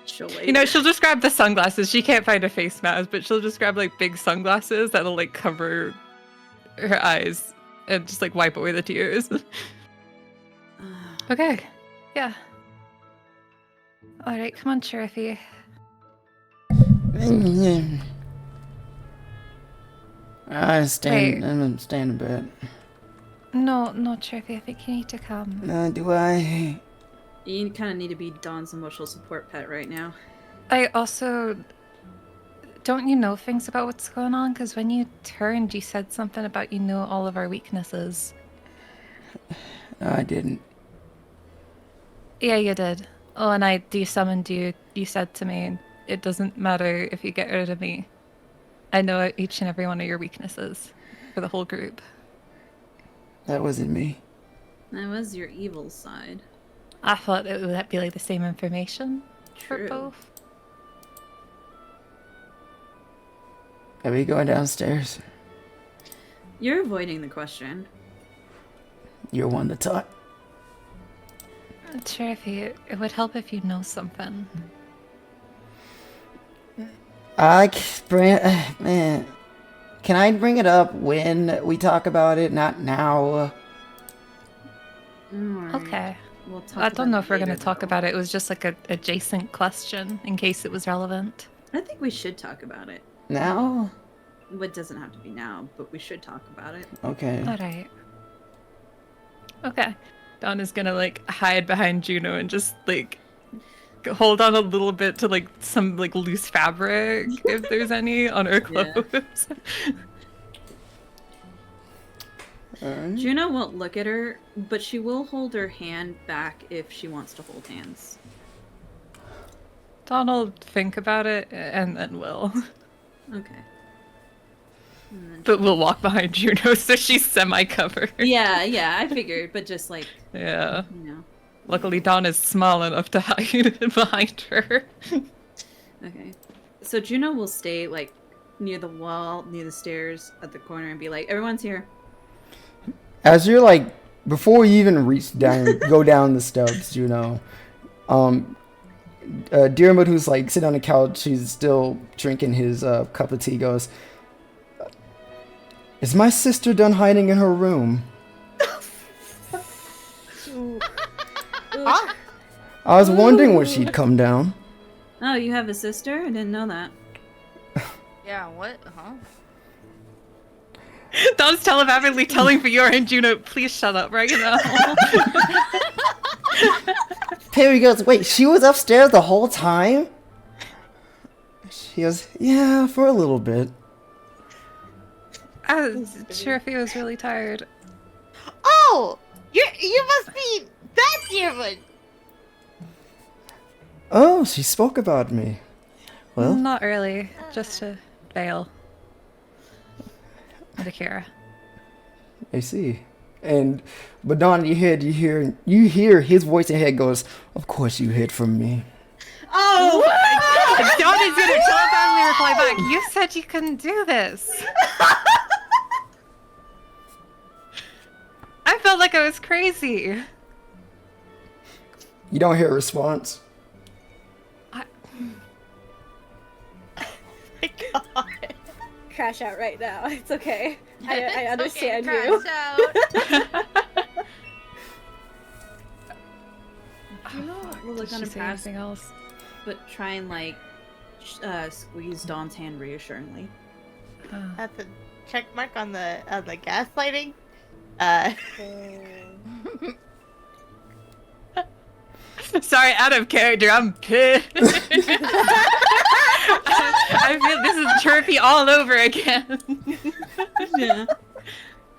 She'll wait. She'll just grab the sunglasses. She can't find a face mask, but she'll just grab like big sunglasses that'll like cover her eyes and just like wipe away the tears. Okay. Yeah. Alright, come on, Chirify. I'm staying in bed. No, Trippy, I think you need to come. Do I? You kind of need to be Dawn's emotional support pet right now. I also... Don't you know things about what's going on? Because when you turned, you said something about you know all of our weaknesses. No, I didn't. Yeah, you did. Oh, and I de-summoned you. You said to me, it doesn't matter if you get rid of me. I know each and every one of your weaknesses for the whole group. That wasn't me. That was your evil side. I thought it would be like the same information for True. both. Are we going downstairs? You're avoiding the question. You're one to talk. Trippy, it would help if you know something. Man, can I bring it up when we talk about it? Not now. Alright. Okay. We'll talk I don't about know it if we're going later, to talk though. about it. It was just like a adjacent question in case it was relevant. I think we should talk about it. Now? It doesn't have to be now, but we should talk about it. Okay. Alright. Okay. Dawn is gonna like hide behind Juno and just like hold on a little bit to like some like loose fabric if there's any on her Yeah. clothes. Juno won't look at her, but she will hold her hand back if she wants to hold hands. Dawn will think about it and then will. Okay. And then But we'll walk behind Juno so she's semi-covered. yeah, I figured, but just like, Yeah. you know. Luckily Dawn is small enough to hide behind her. Okay. So Juno will stay like near the wall, near the stairs at the corner and be like, everyone's here. As you're like, before you even reach down, go down the steps, Juno, Diarmuid, who's like sitting on the couch, he's still drinking his cup of tea, goes, "Is my sister done hiding in her room?" Huh? I was wondering when she'd come down. Oh, you have a sister? I didn't know that. Yeah, what? Huh? Dawn's telepathically telling Fiore and Juno, please shut up right now. Perry goes, "Wait, she was upstairs the whole time?" She goes, "Yeah, for a little bit." Sheriffy was really tired. Oh, you must be that Dearwood. Oh, she spoke about me. Well, Not really, just to Vale. And Akira. I see. But Don, you hear his voice in your head goes, "Of course you hid from me." Oh, Dawn is gonna telepathically reply back. You said you couldn't do this. I felt like I was crazy. You don't hear a response. my God. Crash out right now. It's okay. I It's understand okay, you. crash out. Juno will look Did on she her say past, anything else? but try and like squeeze Dawn's hand reassuringly. That's a check mark on the gaslighting. Sorry, out of character, I'm pissed. I feel this is Chirpy all over again. Yeah.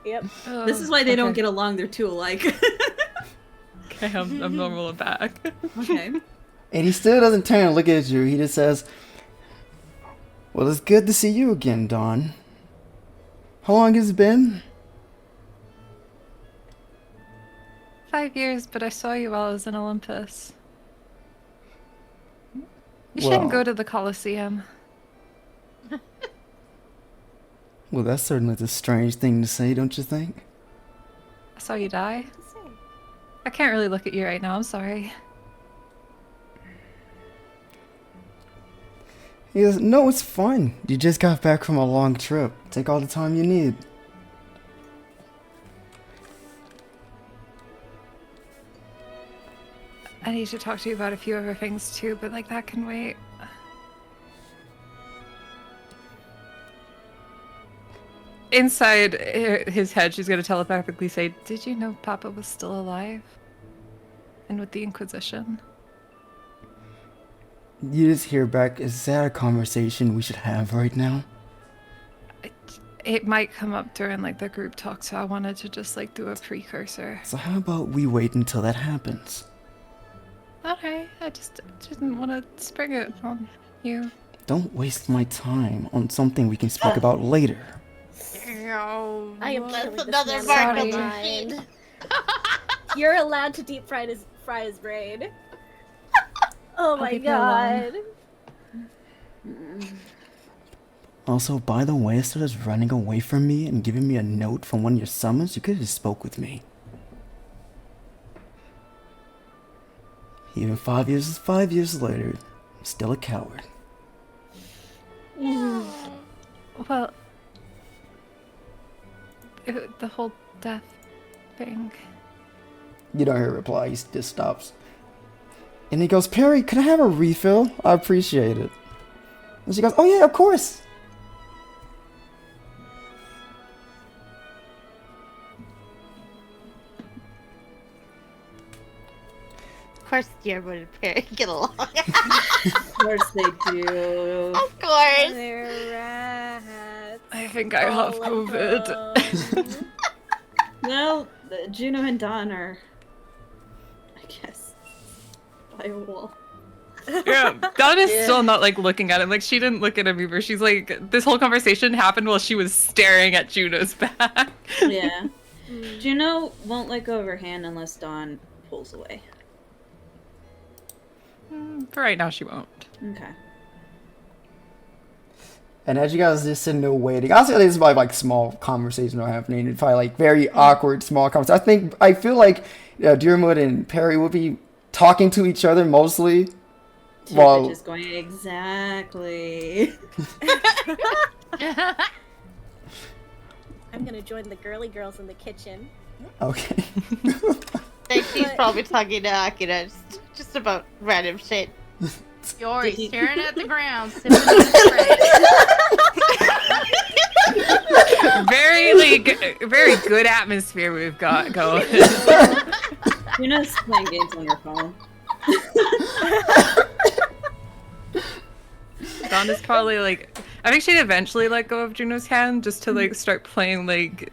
Yep. This is why they don't get along. They're too alike. Okay, I'm normal and back. Okay. And he still doesn't turn and look at you. He just says, "Well, it's good to see you again, Dawn. How long has it been?" 5 years, but I saw you while I was in Olympus. You Well- shouldn't go to the Colosseum. Well, that's certainly a strange thing to say, don't you think? I saw you die. I can't really look at you right now, I'm sorry. He goes, "No, it's fine. You just got back from a long trip. Take all the time you need." I need to talk to you about a few other things too, but like that can wait. inside his head, she's gonna telepathically say, "Did you know Papa was still alive? And with the Inquisition?" You just hear back, is that a conversation we should have right now? It might come up during like the group talk, so I wanted to just like do a precursor. So how about we wait until that happens? Okay, I just didn't want to spring it on you. Don't waste my time on something we can speak about later. I am That's killing this another man's mark on the mind. You're allowed to deep fry his brain. Oh my be alone. god. Also, by the way, instead of running away from me and giving me a note from one of your summons, you could have just spoke with me. Even 5 years later, I'm still a coward. Well, the whole death thing. You don't hear a reply, he just stops. And he goes, Perry, could I have a refill? I appreciate it. And she goes, oh yeah, of course. Of course, Guillermo and Perry get along. Of course they do. Of course. They're rats. I think I have All of COVID. them. No, Juno and Dawn are, I guess, by a wall. Yeah, Dawn is still not like looking at him. Like she didn't look at him either. She's like, this whole conversation happened while she was staring at Juno's back. Yeah. Juno won't let go of her hand unless Dawn pulls away. For right now, she won't. Okay. And as you guys just sitting there waiting, honestly, this is probably like small conversations are happening. It's probably like very awkward small conversations. I feel like Dearwood and Perry would be talking to each other mostly. Two Well, bitches going, exactly. I'm gonna join the girly girls in the kitchen. okay. She's probably talking to Akira just about random shit. Fiore staring at the ground, sipping on the Very good atmosphere we've got going. Juno's playing games on her phone. Dawn is probably like, I think she'd eventually let go of Juno's hand just to like start playing like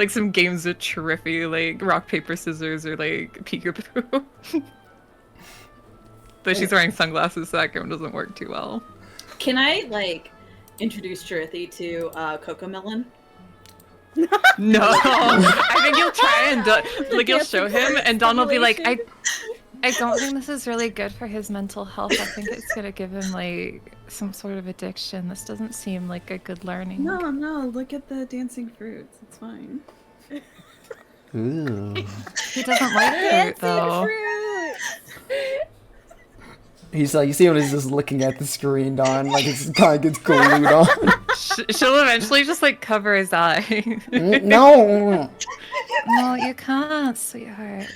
some games with Triffy, like rock paper scissors or like peekaboo. Though she's wearing sunglasses, so that game doesn't work too well. Can I, like, introduce Chirithy to Coco Melon? No, I think you'll try and like you'll show him, and Dawn will be like, I don't think this is really good for his mental health. I think it's gonna give him like some sort of addiction. This doesn't seem like a good learning. No, look at the dancing fruits. It's fine. Ooh. He doesn't like fruit though. He's like, you see him, he's just looking at the screen, Dawn, like it's kind of gets glued on. She'll eventually just like cover his eye. No. No, you can't, sweetheart.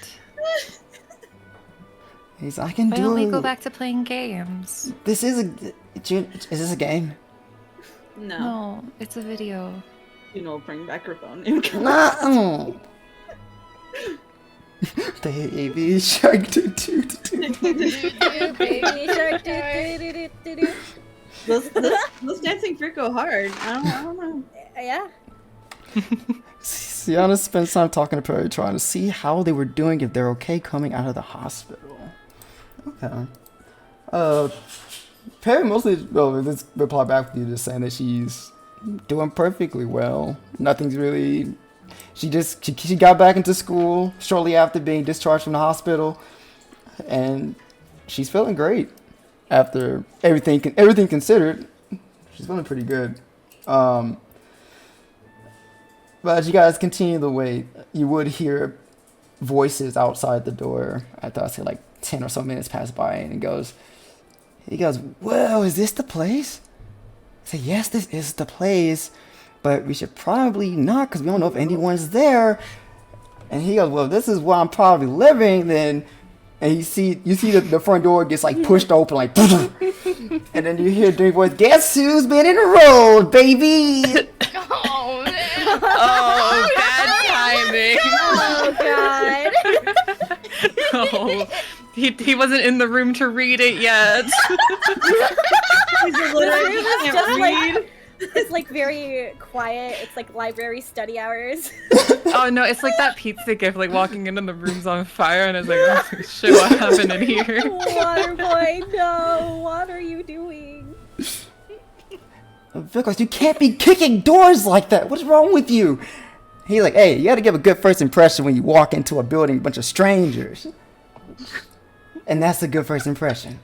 He's like, I can Why do don't we it. go back to playing games? This is is this a game? No, it's a video. Juno will bring back her phone. No. Baby shark do. Baby shark, do. Those dancing fruit go hard. I don't know. Yeah. Xiana spent some time talking to Perry, trying to see how they were doing, if they're okay coming out of the hospital. Okay. Perry mostly, let's reply back with you just saying that she's doing perfectly well. Nothing's really. She got back into school shortly after being discharged from the hospital, and she's feeling great after everything considered. She's feeling pretty good. But as you guys continue to wait, you would hear voices outside the door. I thought I'd say like 10 or so minutes pass by, and he goes, "Whoa, is this the place?" I say, "Yes, this is the place, but we should probably not, because we don't know if anyone's there." And he goes, "Well, this is where I'm probably living then." And you see the front door gets like pushed open, like, and then you hear Dream voice, "Guess who's been enrolled, baby?" Oh Oh, bad timing. Oh god. Oh, he wasn't in the room to read it yet. It's just like it's like very quiet. It's like library study hours. Oh no, it's like that pizza gift, like walking in and the room's on fire, and it's like, oh, shit, what happened in here? Water boy, no! What are you doing? Vickers, you can't be kicking doors like that. What's wrong with you? He's like, hey, you gotta give a good first impression when you walk into a building with a bunch of strangers. And that's a good first impression.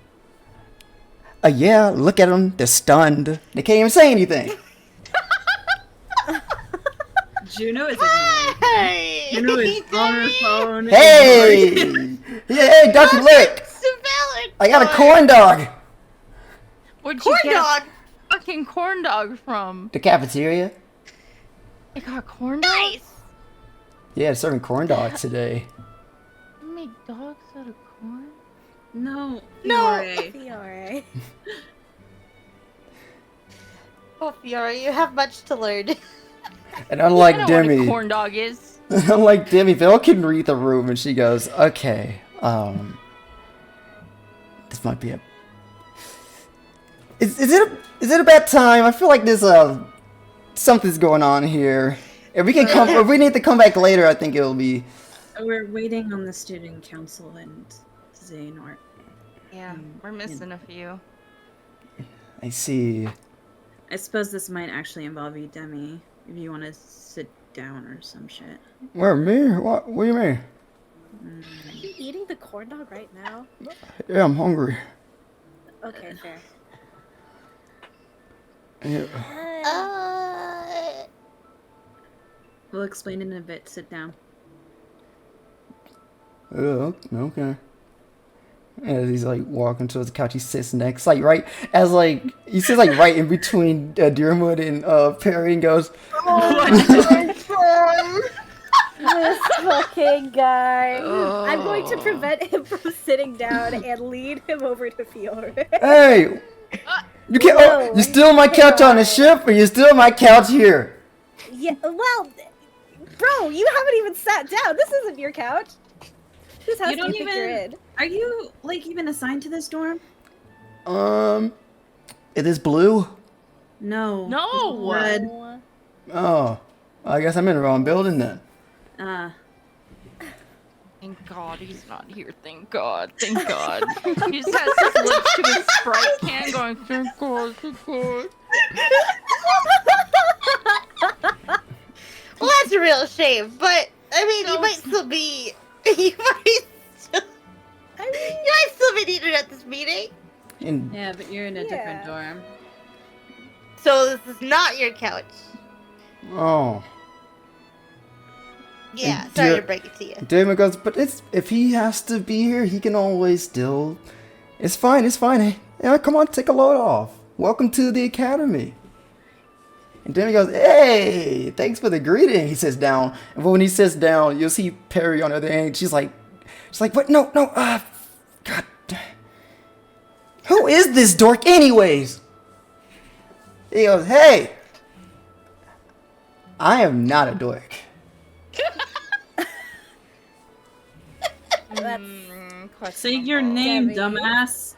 Yeah, look at them. They're stunned. They can't even say anything. Juno is ignoring. Hey, Juno is on her phone. Hey! Hey, Dr. Lick! I got a corn dog. Where'd you Corn get dog. a fucking corn dog from? The cafeteria? They got corn dogs? Nice. Yeah, they're serving corn dogs today. You make dogs out of corn? No. No. Fiore. Fiore. Oh, Fiore, you have much to learn. And unlike I know what a Demi, corn dog is. unlike Demi, Val can read the room and she goes, okay, this might be a... Is it a bad time? I feel like there's something's going on here. If we can come, if we need to come back later, I think it'll be... We're waiting on the student council and Xehanort. Yeah, we're missing a few. I see. I suppose this might actually involve you, Demi, if you want to sit down or some shit. Where, me? What do you mean? Are you eating the corn dog right now? Yeah, I'm hungry. Okay, fair. Yeah. We'll explain in a bit. Sit down. Okay. As he's like walking towards the couch, he sits next, like right as like he sits like right in between Deerwood and Perry, and goes, This fucking guy. I'm going to prevent him from sitting down and lead him over to Fiore. "Hey, you can't. Oh, you still on my couch on the ship, or you still on my couch here?" Yeah, well, bro, you haven't even sat down. This isn't your couch. This house You don't you're in. Are you like even assigned to this dorm? It is blue. No. No! Red. Oh, I guess I'm in the wrong building then. Thank God he's not here. Thank God. Thank God. He just has his lips to his Sprite can going, thank God, thank God. Well, that's a real shame, but I mean, you might still be. You might still be needed at this meeting. And Yeah, but you're in a different dorm. So this is not your couch. oh, Yeah, And sorry dear- to break it to you. Damon goes, but if he has to be here, he can always still. It's fine. It's fine. Hey, yeah, come on, take a load off. Welcome to the academy. And Damon goes, hey, thanks for the greeting. He sits down, and when he sits down, you'll see Perry on the other end. She's like, what? No, God. Who is this dork, anyways? He goes, hey, I am not a dork. Say your name, Demi. dumbass.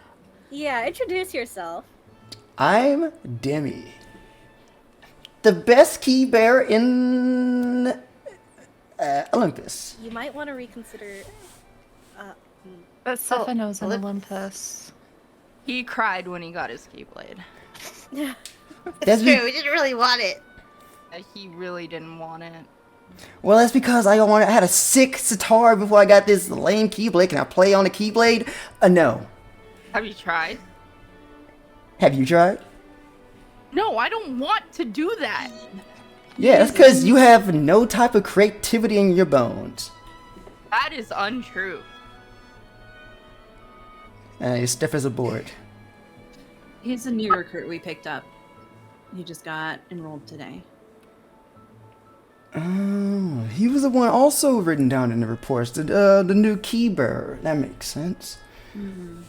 Yeah, introduce yourself. I'm Demi. The best key bearer in Olympus. You might want to reconsider. But Stephanos in Olympus. Olympus. He cried when he got his Keyblade. That's It's true, we didn't really want it. He really didn't want it. Well, that's because I had a sick sitar before I got this lame keyblade. Can I play on the keyblade? No. Have you tried? Have you tried? No, I don't want to do that. Yeah, that's because you have no type of creativity in your bones. That is untrue. You're stiff as a board. He's a new recruit we picked up. He just got enrolled today. Oh, he was the one also written down in the reports. The new key bearer. That makes sense. Mm-hmm.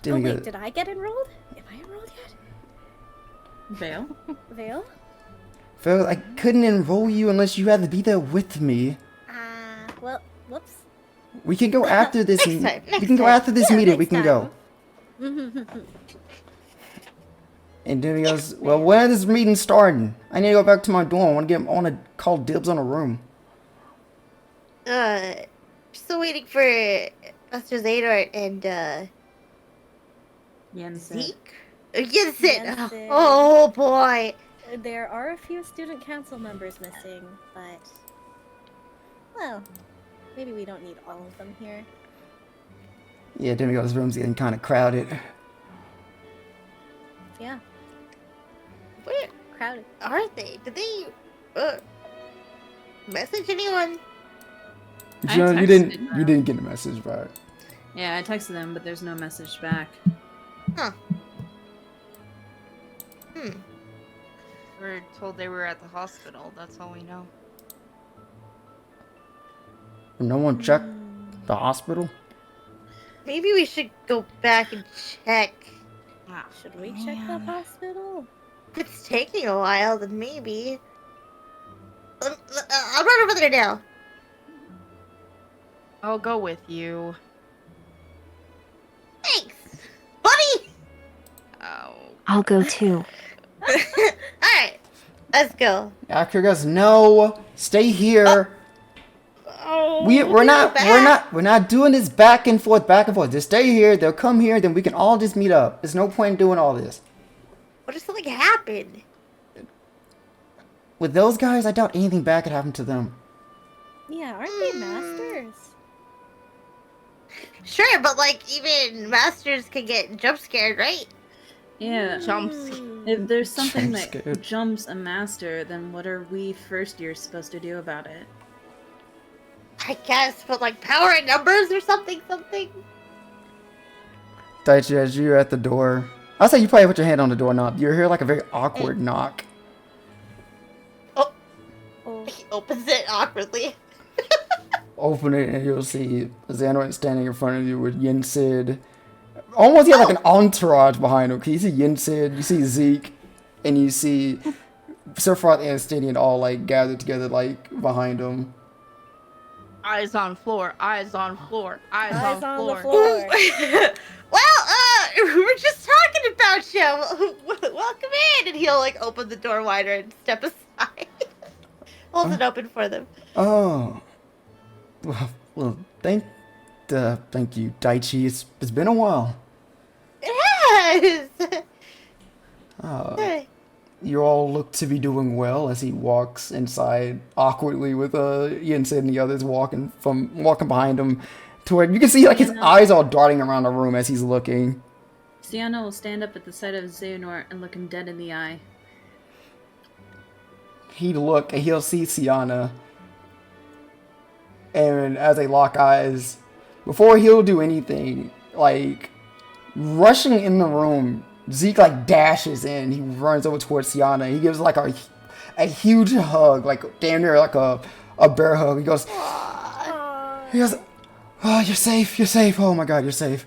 Did Oh we wait, go- did I get enrolled? Am I enrolled yet? Vale? Vale? Phil, I couldn't enroll you unless you had to be there with me. Well, whoops. We can go after this. Next time, We can go after this meeting. We can go. And then he goes, well, when is this meeting starting? I need to go back to my dorm. I want to call dibs on a room. Still waiting for Master Zador and, Jensen. Zeke? Jensen! Jensen. Oh, boy! There are a few student council members missing, but... Well, maybe we don't need all of them here. Yeah, Demigo's room's getting kind of crowded. Yeah, Where crowded. are they? Did they, message anyone? I John, you texted didn't them. get a message back. Yeah, I texted them, but there's no message back. Huh. We're told they were at the hospital. That's all we know. No one checked the hospital? Maybe we should go back and check. Should we check the hospital? If it's taking a while, then maybe. I'll run over there now. I'll go with you. Thanks, buddy! Oh. I'll go too. Alright, let's go. Actor goes, no, stay here. Oh, We're not doing this back and forth. Just stay here. They'll come here, then we can all just meet up. There's no point in doing all this. What if something happened? With those guys, I doubt anything bad could happen to them. Yeah, aren't they masters? Sure, but like even masters can get jump scared, right? Yeah. Jumps. If there's something Jump that scared. jumps a master, then what are we first years supposed to do about it? I guess, but like power in numbers or something. Daichi, as you're at the door, I'll say you probably put your hand on the doorknob. You hear like a very awkward knock. Oh. He opens it awkwardly. Open it and you'll see Xandroid standing in front of you with Yensid. Almost he has like an entourage behind him. You see Yensid, you see Zeke, and you see Sephiroth and Stadion all like gathered together like behind him. Eyes on floor. Eyes on floor. Eyes on the floor. floor. Well, we're just talking about you. Welcome in, and he'll like open the door wider and step aside. Holds it open for them. Oh, well, thank you, Daichi. It's been a while. Yes. You all look to be doing well as he walks inside awkwardly with Yensid and the others walking behind him to where you can see like his eyes all darting around the room as he's looking. Xiana will stand up at the sight of Xehanort and look him dead in the eye. He'd look and he'll see Xiana. And as they lock eyes, before he'll do anything, like rushing in the room, Zeke like dashes in. He runs over towards Xiana. He gives like a huge hug, like damn near like a bear hug. He goes, oh, you're safe, you're safe. Oh my god, you're safe.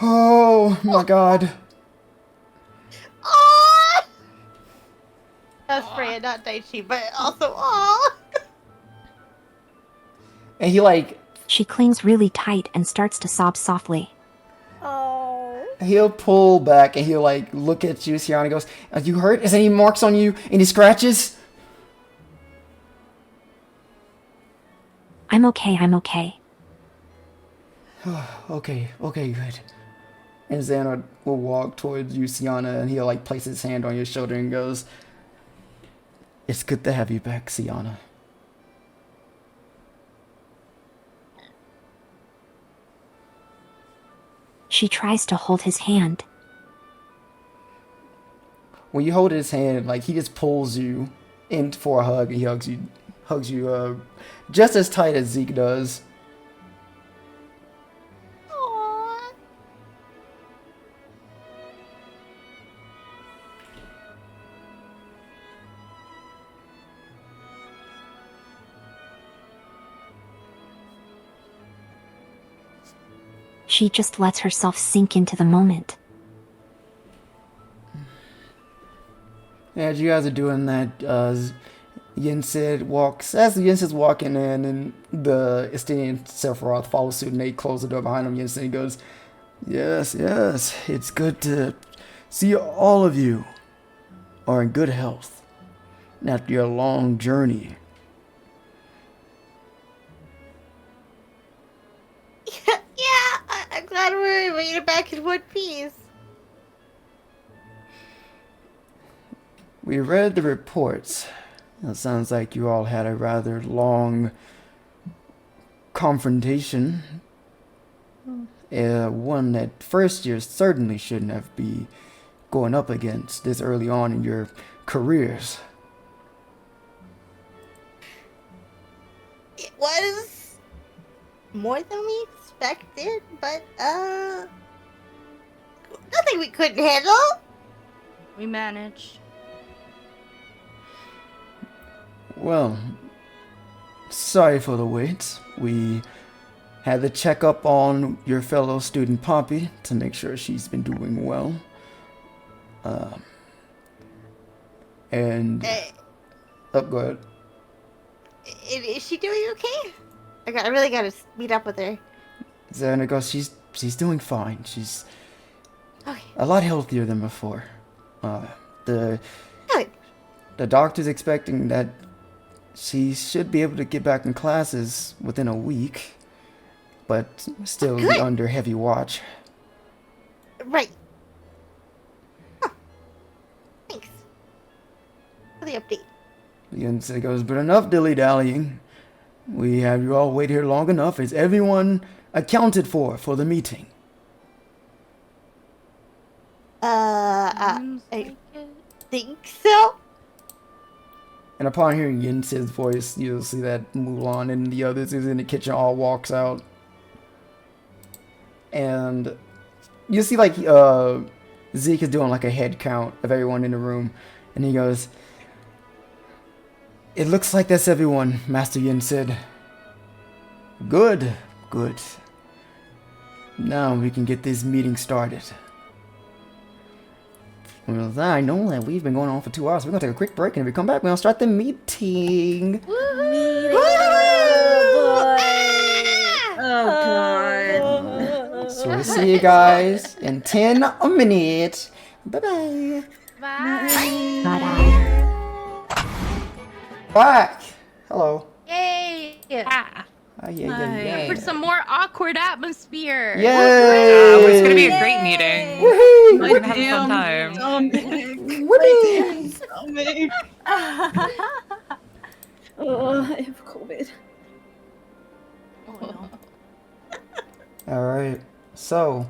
Oh my god. Aww. That's Freya, not Daichi, but also aww. And he like She clings really tight and starts to sob softly. Oh. he'll pull back and he'll like look at you. Xiana goes, "Are you hurt? Is any marks on you? Any scratches?" I'm okay, I'm okay. Okay, good. And Xana will walk towards you, Xiana, and he'll like place his hand on your shoulder and goes, "It's good to have you back, Xiana." She tries to hold his hand. When you hold his hand, like he just pulls you in for a hug, and he hugs you just as tight as Zeke does. Aww. She just lets herself sink into the moment. As you guys are doing that, Yensid walks, as Yensid's walking in, and the Estinian Sephiroth follows suit, and they close the door behind him. Yensid goes, yes, it's good to see all of you are in good health after your long journey. I'm glad we made it back in one piece. We read the reports. It sounds like you all had a rather long confrontation. One that first year certainly shouldn't have been going up against this early on in your careers. It was more than we expected, but nothing we couldn't handle. We managed. Well, sorry for the wait. We had to check up on your fellow student Poppy to make sure she's been doing well. Oh, go ahead. Is she doing okay? I really gotta meet up with her. Xana goes, she's doing fine. She's Okay. a lot healthier than before. Good. The doctor's expecting that she should be able to get back in classes within a week, but still be Good. under heavy watch. Right. Huh. Thanks for the update. And so he goes, but enough dilly-dallying. We have you all wait here long enough. Is everyone accounted for the meeting? Seems I like it. think so. And upon hearing Yinsid's voice, you'll see that Mulan and the others who's in the kitchen all walks out. And you see like Zeke is doing like a head count of everyone in the room. And he goes, it looks like that's everyone, Master Yinsid. Good. Now we can get this meeting started. Well, I know that we've been going on for 2 hours. We're gonna take a quick break, and if we come back, we're gonna start the meeting. Oh, God. So we'll see you guys in 10 minutes. Bye-bye. Bye. Bye. Back. Hello. Yay! Ah. Yeah. For some more awkward atmosphere. Yay! It's gonna be a great meeting. Woohoo! We're gonna have a fun time. Whoopee! Oh, I have COVID. Alright, so,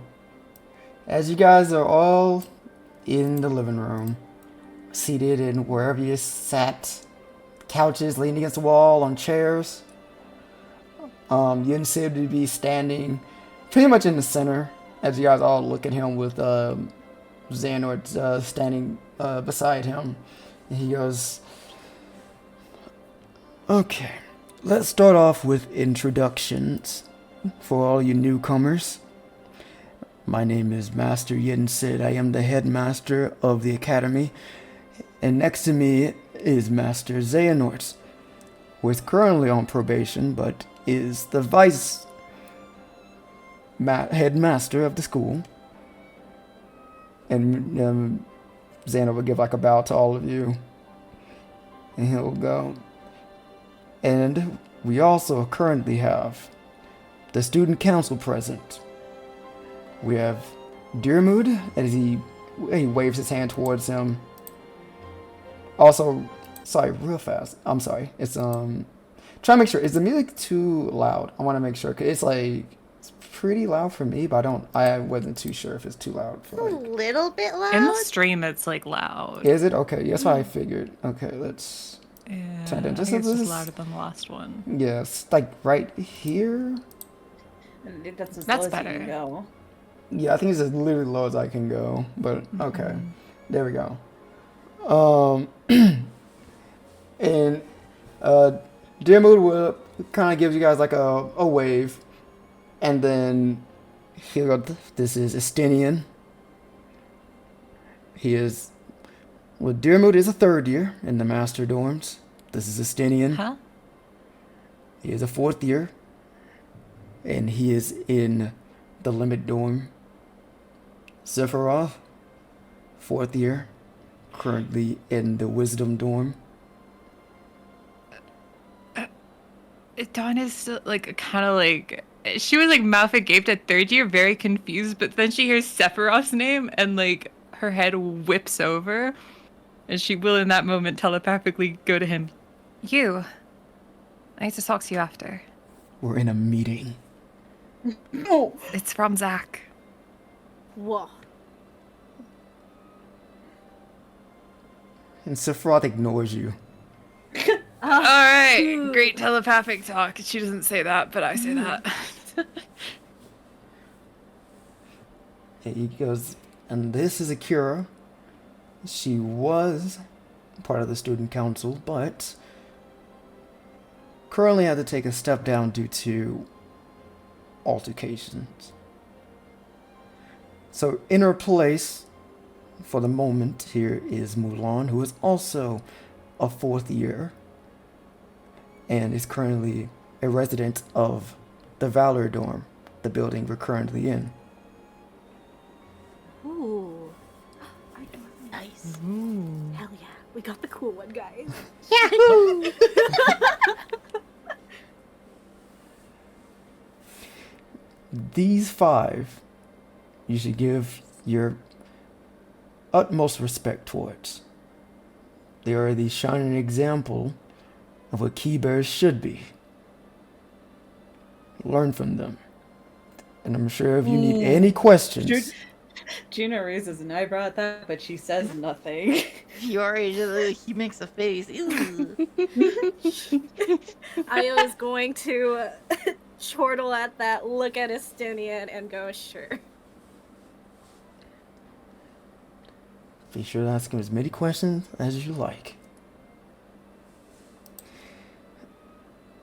as you guys are all in the living room, seated in wherever you sat, couches leaning against the wall, on chairs, Yunsid would be standing pretty much in the center, as you guys all look at him with Xehanort standing beside him. And he goes, okay, let's start off with introductions for all you newcomers. My name is Master Yinsid. I am the headmaster of the academy. And next to me is Master Xehanort, who is currently on probation, but is the vice headmaster of the school. And Xehanort will give like a bow to all of you. And he'll go. And we also currently have the student council present. We have Dearmood, as he waves his hand towards him. Also, sorry, real fast. I'm sorry. It's trying to make sure, is the music too loud? I want to make sure, cause it's pretty loud for me, but I wasn't too sure if it's too loud for A little bit loud. In the stream, it's like loud. Is it? Okay, that's what I figured. Okay, let's Yeah, turn it down. I think it's This just is- louder than the last one. Yes, like right here. That's as That's low as you better. can go. Yeah, I think it's as literally low as I can go, but okay. Mhm. There we go. And Dearmood will kind of gives you guys like a wave, and then he'll go, this is Estinian. He is Well, Deermoot is a third year in the master dorms. This is Estinian. Huh? He is a fourth year. And he is in the limit dorm. Sephiroth, fourth year. Currently in the wisdom dorm. Dawn is still like kind of like she was like mouth agape at third year, very confused, but then she hears Sephiroth's name and like her head whips over, and she will in that moment telepathically go to him. You. I need to talk to you after. We're in a meeting. Oh. It's from Zach. Whoa. And Sephiroth ignores you. All right, great telepathic talk. She doesn't say that, but I say that. He goes, and this is Akira. She was part of the student council, but currently had to take a step down due to altercations. So in her place, for the moment, here is Mulan, who is also a fourth year and is currently a resident of the Valor Dorm, the building we're currently in. Ooh. Nice. Hell yeah. We got the cool one, guys. Yahoo! These five, you should give your utmost respect towards. They are the shining example of what key bears should be. Learn from them. And I'm sure if you need any questions... Juno raises an eyebrow at that, but she says nothing. Fiore, he makes a face. Ew. Io is going to chortle at that, look at Estonian, and go, sure. Be sure to ask him as many questions as you like.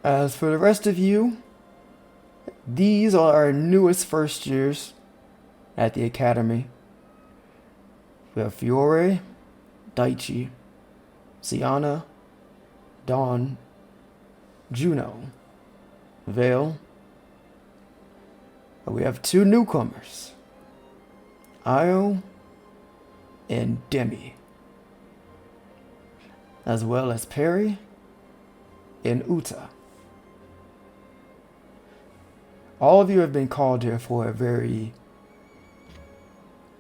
As for the rest of you, these are our newest first years at the academy. We have Fiore, Daichi, Xiana, Dawn, Juno, Vale. We have two newcomers, Io and Demi, as well as Perry and Uta. All of you have been called here for a very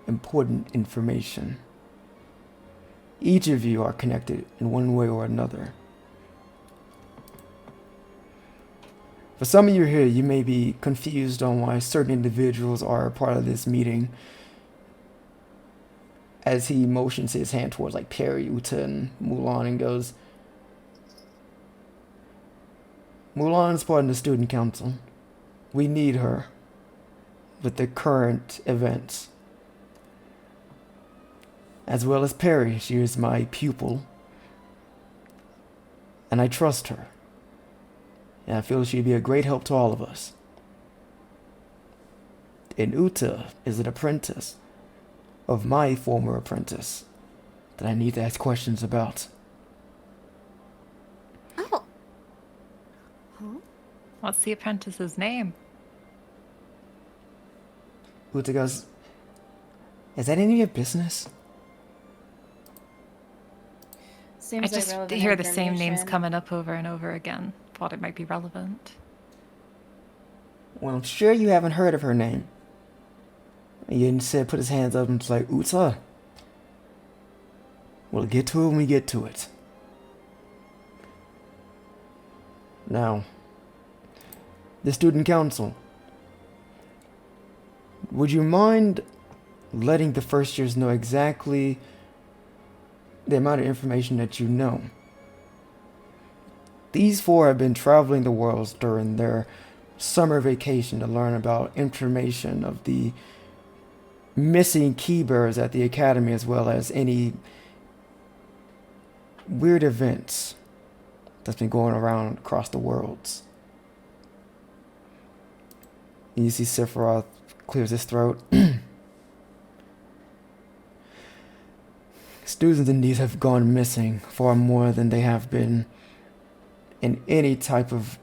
important information. Each of you are connected in one way or another. For some of you here, you may be confused on why certain individuals are a part of this meeting, as he motions his hand towards like Perry, Uta, and Mulan and goes, Mulan is part of the student council. We need her with the current events. As well as Perry, she is my pupil. And I trust her. And I feel she'd be a great help to all of us. And Uta is an apprentice of my former apprentice that I need to ask questions about. Oh. What's the apprentice's name? Uta goes, is that any of your business? Seems I just relevant hear the same names information. coming up over and over again. Thought it might be relevant. Well, I'm sure you haven't heard of her name. He instead put his hands up and was like, Uta. We'll get to it when we get to it. Now, the student council. Would you mind letting the first years know exactly the amount of information that you know? These four have been traveling the world during their summer vacation to learn about information of the missing keybearers at the academy, as well as any weird events that's been going around across the worlds. And you see Sephiroth clears his throat. Students indeed have gone missing far more than they have been in any type of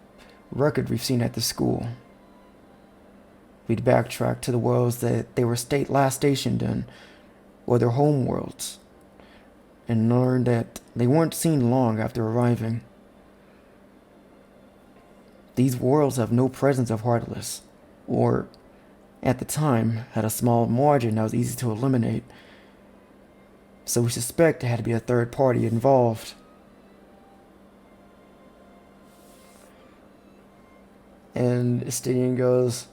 record we've seen at the school. We'd backtrack to the worlds that they were last stationed in, or their home worlds, and learn that they weren't seen long after arriving. These worlds have no presence of Heartless, or, at the time, had a small margin that was easy to eliminate. So we suspect there had to be a third party involved. And Estinian goes,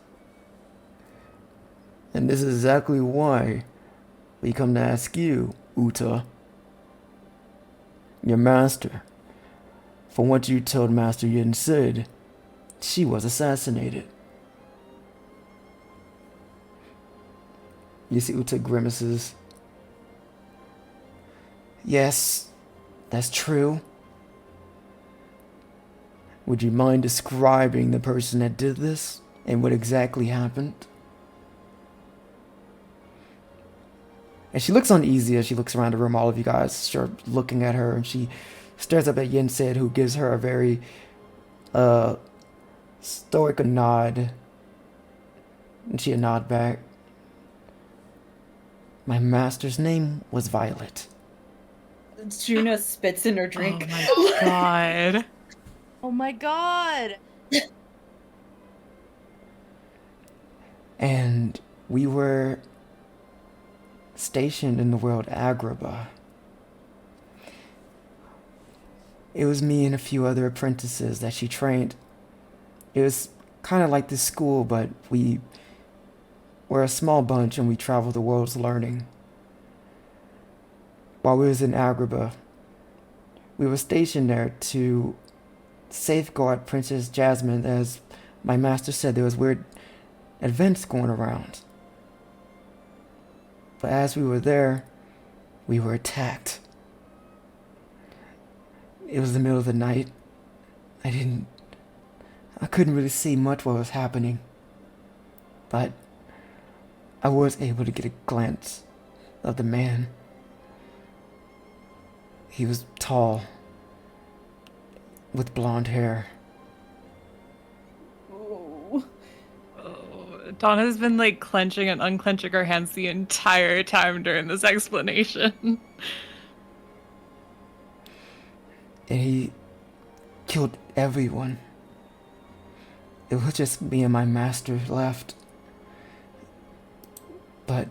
and this is exactly why we come to ask you, Uta, your master. From what you told Master Yin said, she was assassinated. You see Uta grimaces. Yes, that's true. Would you mind describing the person that did this and what exactly happened? And she looks uneasy as she looks around the room. All of you guys start looking at her, and she stares up at Yin Sid, who gives her a very stoic nod. And she a nod back. My master's name was Violet. Juno spits in her drink. Oh my god. Oh my god. And we were stationed in the world Agrabah. It was me and a few other apprentices that she trained. It was kind of like this school, but we were a small bunch and we traveled the worlds learning. While we was in Agrabah, we were stationed there to safeguard Princess Jasmine, as my master said there was weird events going around. But as we were there, we were attacked. It was the middle of the night. I couldn't really see much what was happening. But I was able to get a glance of the man. He was tall, with blonde hair. Oh. Oh, Donna's been like clenching and unclenching her hands the entire time during this explanation. And he killed everyone. It was just me and my master left. But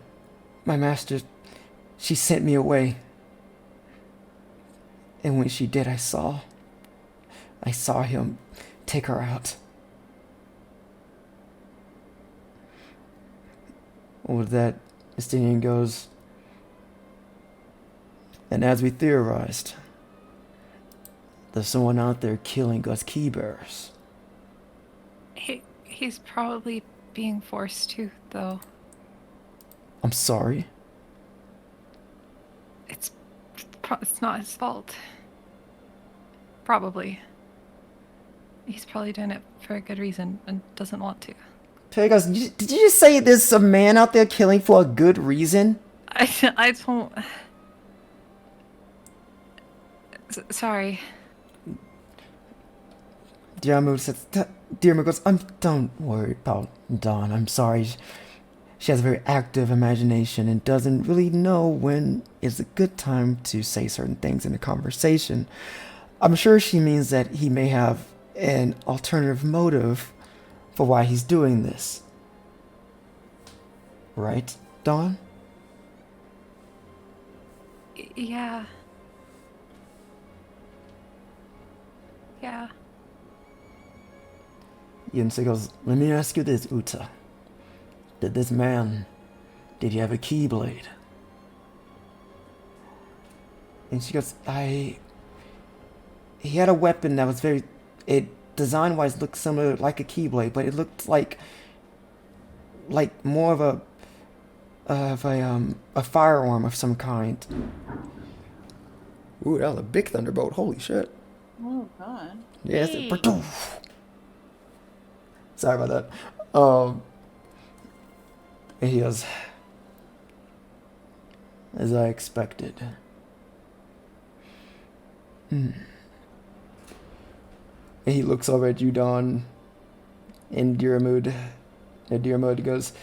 my master, she sent me away. And when she did, I saw him take her out. With that, Estinian goes, and as we theorized, there's someone out there killing us key bearers. He's probably being forced to, though. I'm sorry? It's not his fault. Probably. He's probably doing it for a good reason and doesn't want to. Terry goes, did you just say there's a man out there killing for a good reason? I don't... Sorry. Dearmo says, goes, don't worry about Dawn. I'm sorry. She has a very active imagination and doesn't really know when is a good time to say certain things in a conversation. I'm sure she means that he may have an alternative motive for why he's doing this. Right, Dawn? Yeah. Yeah. Yunse goes, let me ask you this, Uta. Did he have a keyblade? And she goes, he had a weapon that was design-wise looked similar, like a keyblade, but it looked like more of a firearm of some kind. Ooh, that was a big thunderbolt. Holy shit. Oh god. Yes. Hey. Sorry about that. And he goes, as I expected, And he looks over at you, Dawn, in dear mood. Dear mood goes,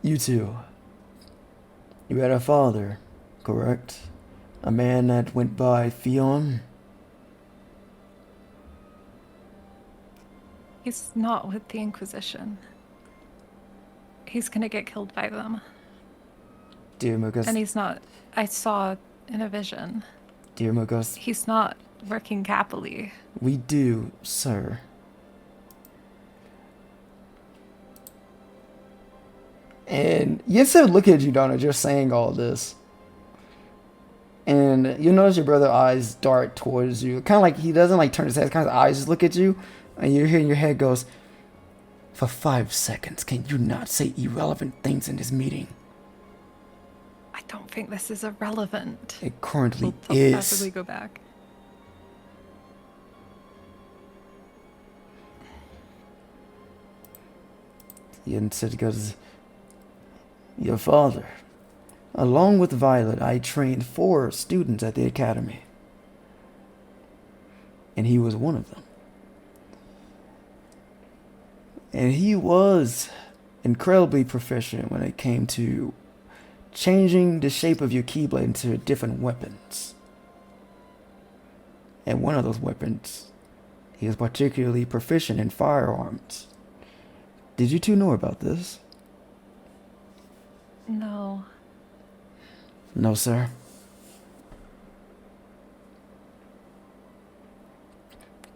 you two. You had a father, correct? A man that went by Fion? He's not with the Inquisition. He's gonna get killed by them. Dear Mugus. And he's not. I saw in a vision. Dear Mugus. He's not working happily. We do, sir. And Yinsa would look at you, Donna, just saying all this. And you notice your brother's eyes dart towards you. Kind of like he doesn't like turn his head. Kind of eyes just look at you. And you're hearing your head goes, for 5 seconds, can you not say irrelevant things in this meeting? I don't think this is irrelevant. It currently We'll is. possibly go back. Yinsa goes, your father. Along with Violet, I trained 4 students at the academy. And he was one of them. And he was incredibly proficient when it came to changing the shape of your Keyblade into different weapons. And one of those weapons, he was particularly proficient in firearms. Did you two know about this? No. No, sir.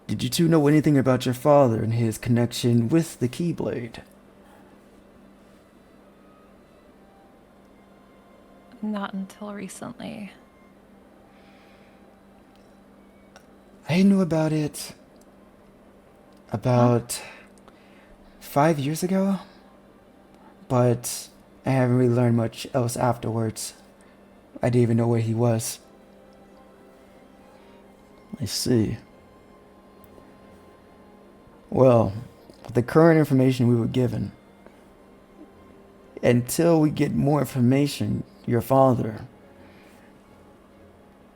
Did you two know anything about your father and his connection with the Keyblade? Not until recently. I knew about it about 5 years ago, but I haven't really learned much else afterwards. I didn't even know where he was. I see. Well, with the current information we were given, until we get more information, your father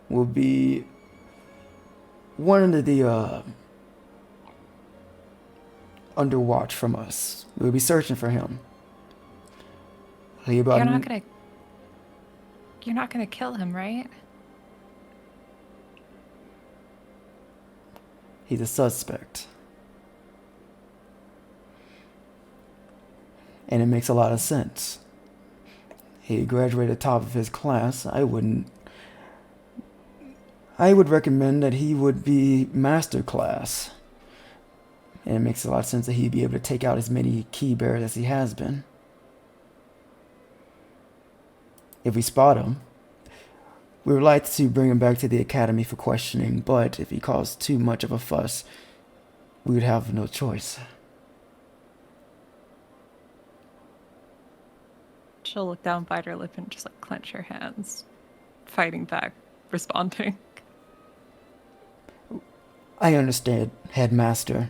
will be one of the under watch from us. We'll be searching for him. You're not gonna kill him, right? He's a suspect. And it makes a lot of sense. He graduated top of his class. I would recommend that he would be master class. And it makes a lot of sense that he'd be able to take out as many key bearers as he has been. If we spot him, we would like to bring him back to the academy for questioning, but if he caused too much of a fuss, we would have no choice. She'll look down, bite her lip, and just like clench her hands, fighting back, responding. I understand, Headmaster.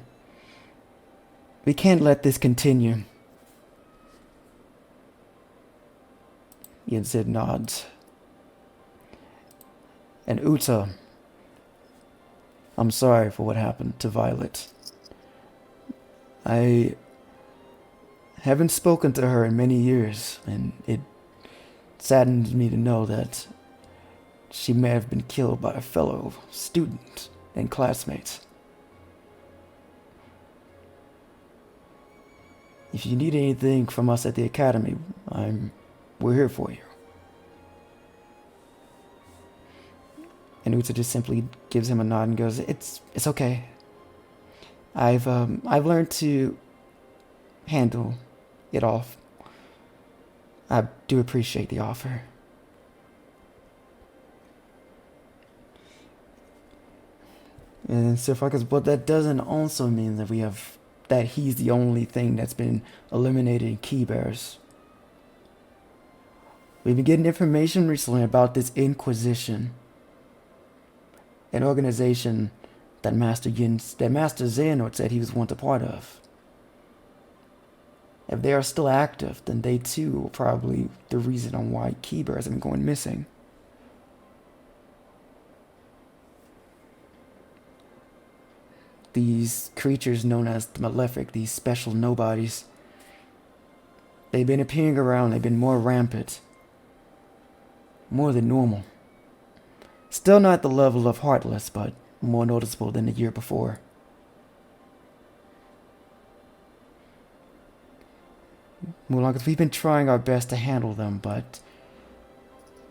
We can't let this continue. Yinsid nods. And Uta, I'm sorry for what happened to Violet. I haven't spoken to her in many years, and it saddens me to know that she may have been killed by a fellow student and classmates. If you need anything from us at the academy, we're here for you. And Uta just simply gives him a nod and goes, "It's okay. I've learned to handle it off. I do appreciate the offer." And so far, but that doesn't also mean that he's the only thing that's been eliminated in Key Bears. We've been getting information recently about this Inquisition, an organization that Master Xehanort said he was once a part of. If they are still active, then they too are probably the reason on why Key Bears have been going missing. these creatures known as the Malefic, these special nobodies. They've been appearing around, they've been more rampant. More than normal. Still not the level of Heartless, but more noticeable than the year before. Mulongas, we've been trying our best to handle them, but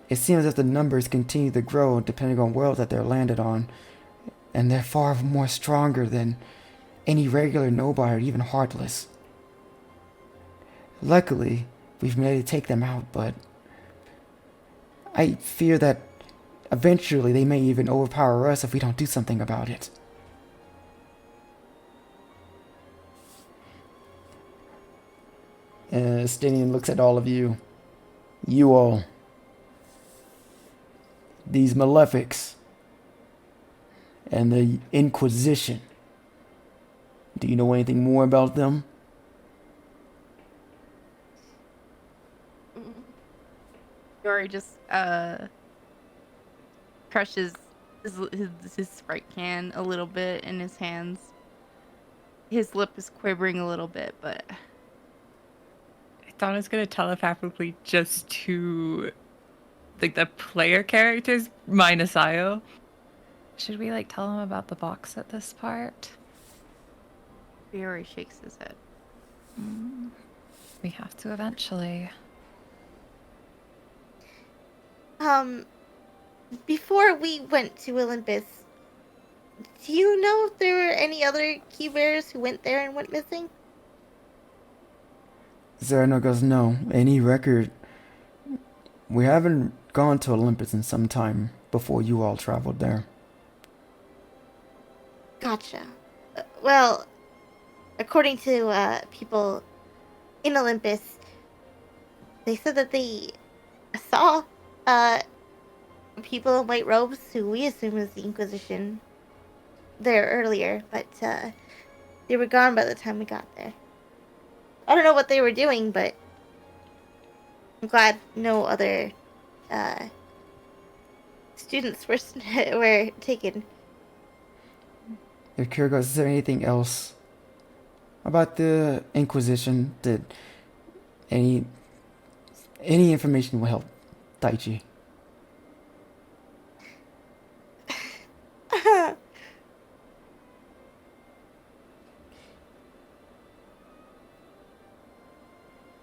it seems as the numbers continue to grow depending on worlds that they're landed on, and they're far more stronger than any regular nobody or even Heartless. Luckily, we've been able to take them out, but I fear that eventually they may even overpower us if we don't do something about it. Stinian looks at all of you. You all. These Malefics. And the Inquisition. Do you know anything more about them? Fiore just crushes his Sprite can a little bit in his hands. His lip is quivering a little bit, but I thought I was gonna telepathically just to like the player characters minus Io. Should we like tell him about the box at this part? Fiore shakes his head. We have to eventually. Before we went to Olympus, do you know if there were any other key bearers who went there and went missing? Zerno goes, no. Any record... We haven't gone to Olympus in some time before you all traveled there. Gotcha. Well, according to people in Olympus, they said that they saw people in white robes who we assume is the Inquisition there earlier, but they were gone by the time we got there. I don't know what they were doing, but I'm glad no other students were taken. If Kira goes, is there anything else about the Inquisition that any information will help Daichi?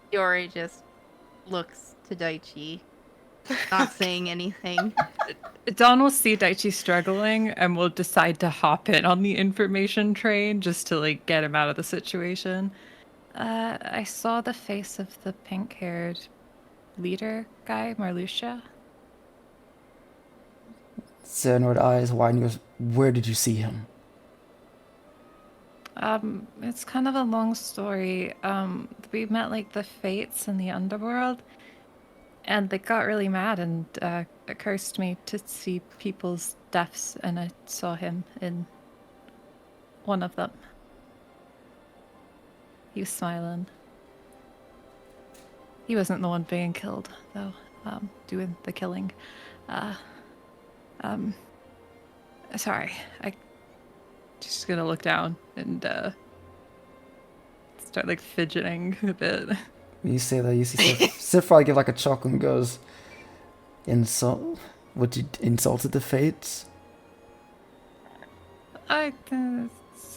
Fiore just looks to Daichi, not saying anything. Dawn will see Daichi struggling and will decide to hop in on the information train just to like get him out of the situation. I saw the face of the pink-haired leader guy, Marluxia. Xehanort eyes wide and goes, where did you see him? It's kind of a long story. We met like the Fates in the underworld, and they got really mad and cursed me to see people's deaths, and I saw him in one of them. He was smiling. He wasn't the one being killed, though, doing the killing. Sorry, I just gonna look down and start like fidgeting a bit. When you say that, you see Sif probably give like a chuckle and goes, insult? What, you insulted the Fates? It's a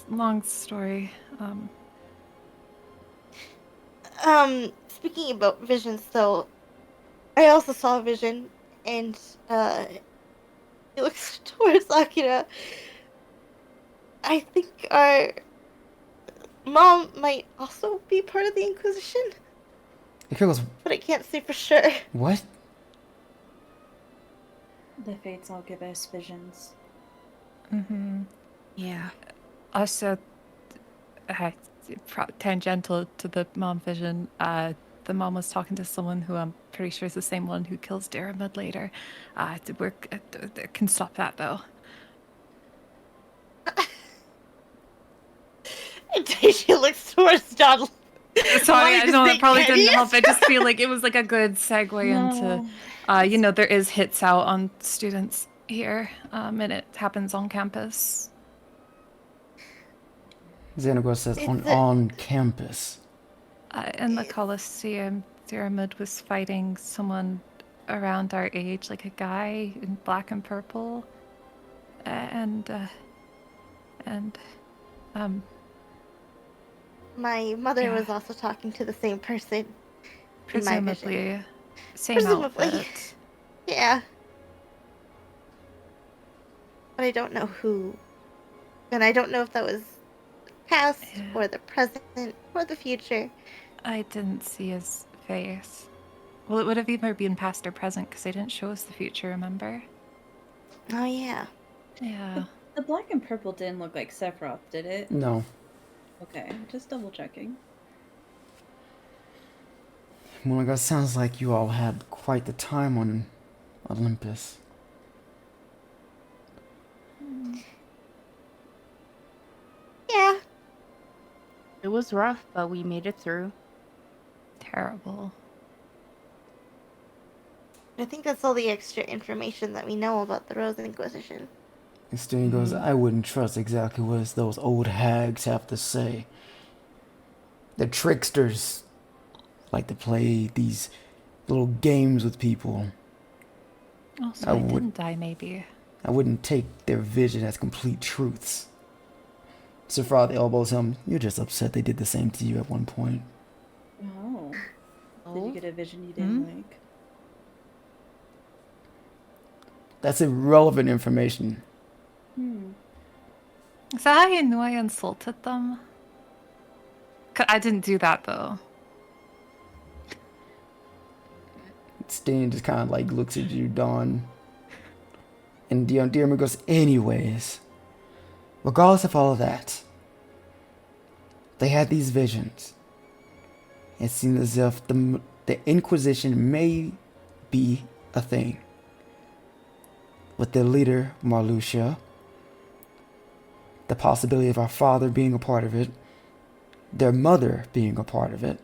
long story. Speaking about visions, though, I also saw a vision, and he looks towards Akira. I think our mom might also be part of the Inquisition, Akira goes, but I can't say for sure. what? The Fates all give us visions. Mm-hmm. Yeah. Also, tangential to the mom vision, the mom was talking to someone who I'm pretty sure is the same one who kills Daramud later. We can stop that, though. And she looks towards Donald. Sorry, I know that probably didn't Yes. help. I just feel like it was like a good segue into, there is hits out on students here, and it happens on campus. Xanagor says It's on campus. In the Colosseum, Pyramid was fighting someone around our age, like a guy in black and purple. My mother Yeah. was also talking to the same person. In my vision. Presumably, same Presumably. outfit. Yeah. But I don't know who. And I don't know if that was past Yeah. or the present or the future. I didn't see his face. Well, it would have either been past or present because they didn't show us the future, remember? Oh yeah. Yeah. The black and purple didn't look like Sephiroth, did it? No. Okay, just double checking. Well, it sounds like you all had quite the time on Olympus. Yeah. It was rough, but we made it through. Terrible. I think that's all the extra information that we know about the Rose Inquisition. And Steen goes, I wouldn't trust exactly what those old hags have to say. The tricksters like to play these little games with people. Oh, so I I would- didn't die, maybe. I wouldn't take their vision as complete truths. Sephiroth elbows him. You're just upset they did the same to you at one point. Oh. Did Oh. you get a vision you didn't like? That's irrelevant information. Is that how you knew I insulted them? 'Cause I didn't do that, though. Steen just kind of like looks at you, Dawn. And Dearman goes, anyways, regardless of all of that, they had these visions. It seemed as if the Inquisition may be a thing. With their leader, Marluxia, the possibility of our father being a part of it, their mother being a part of it,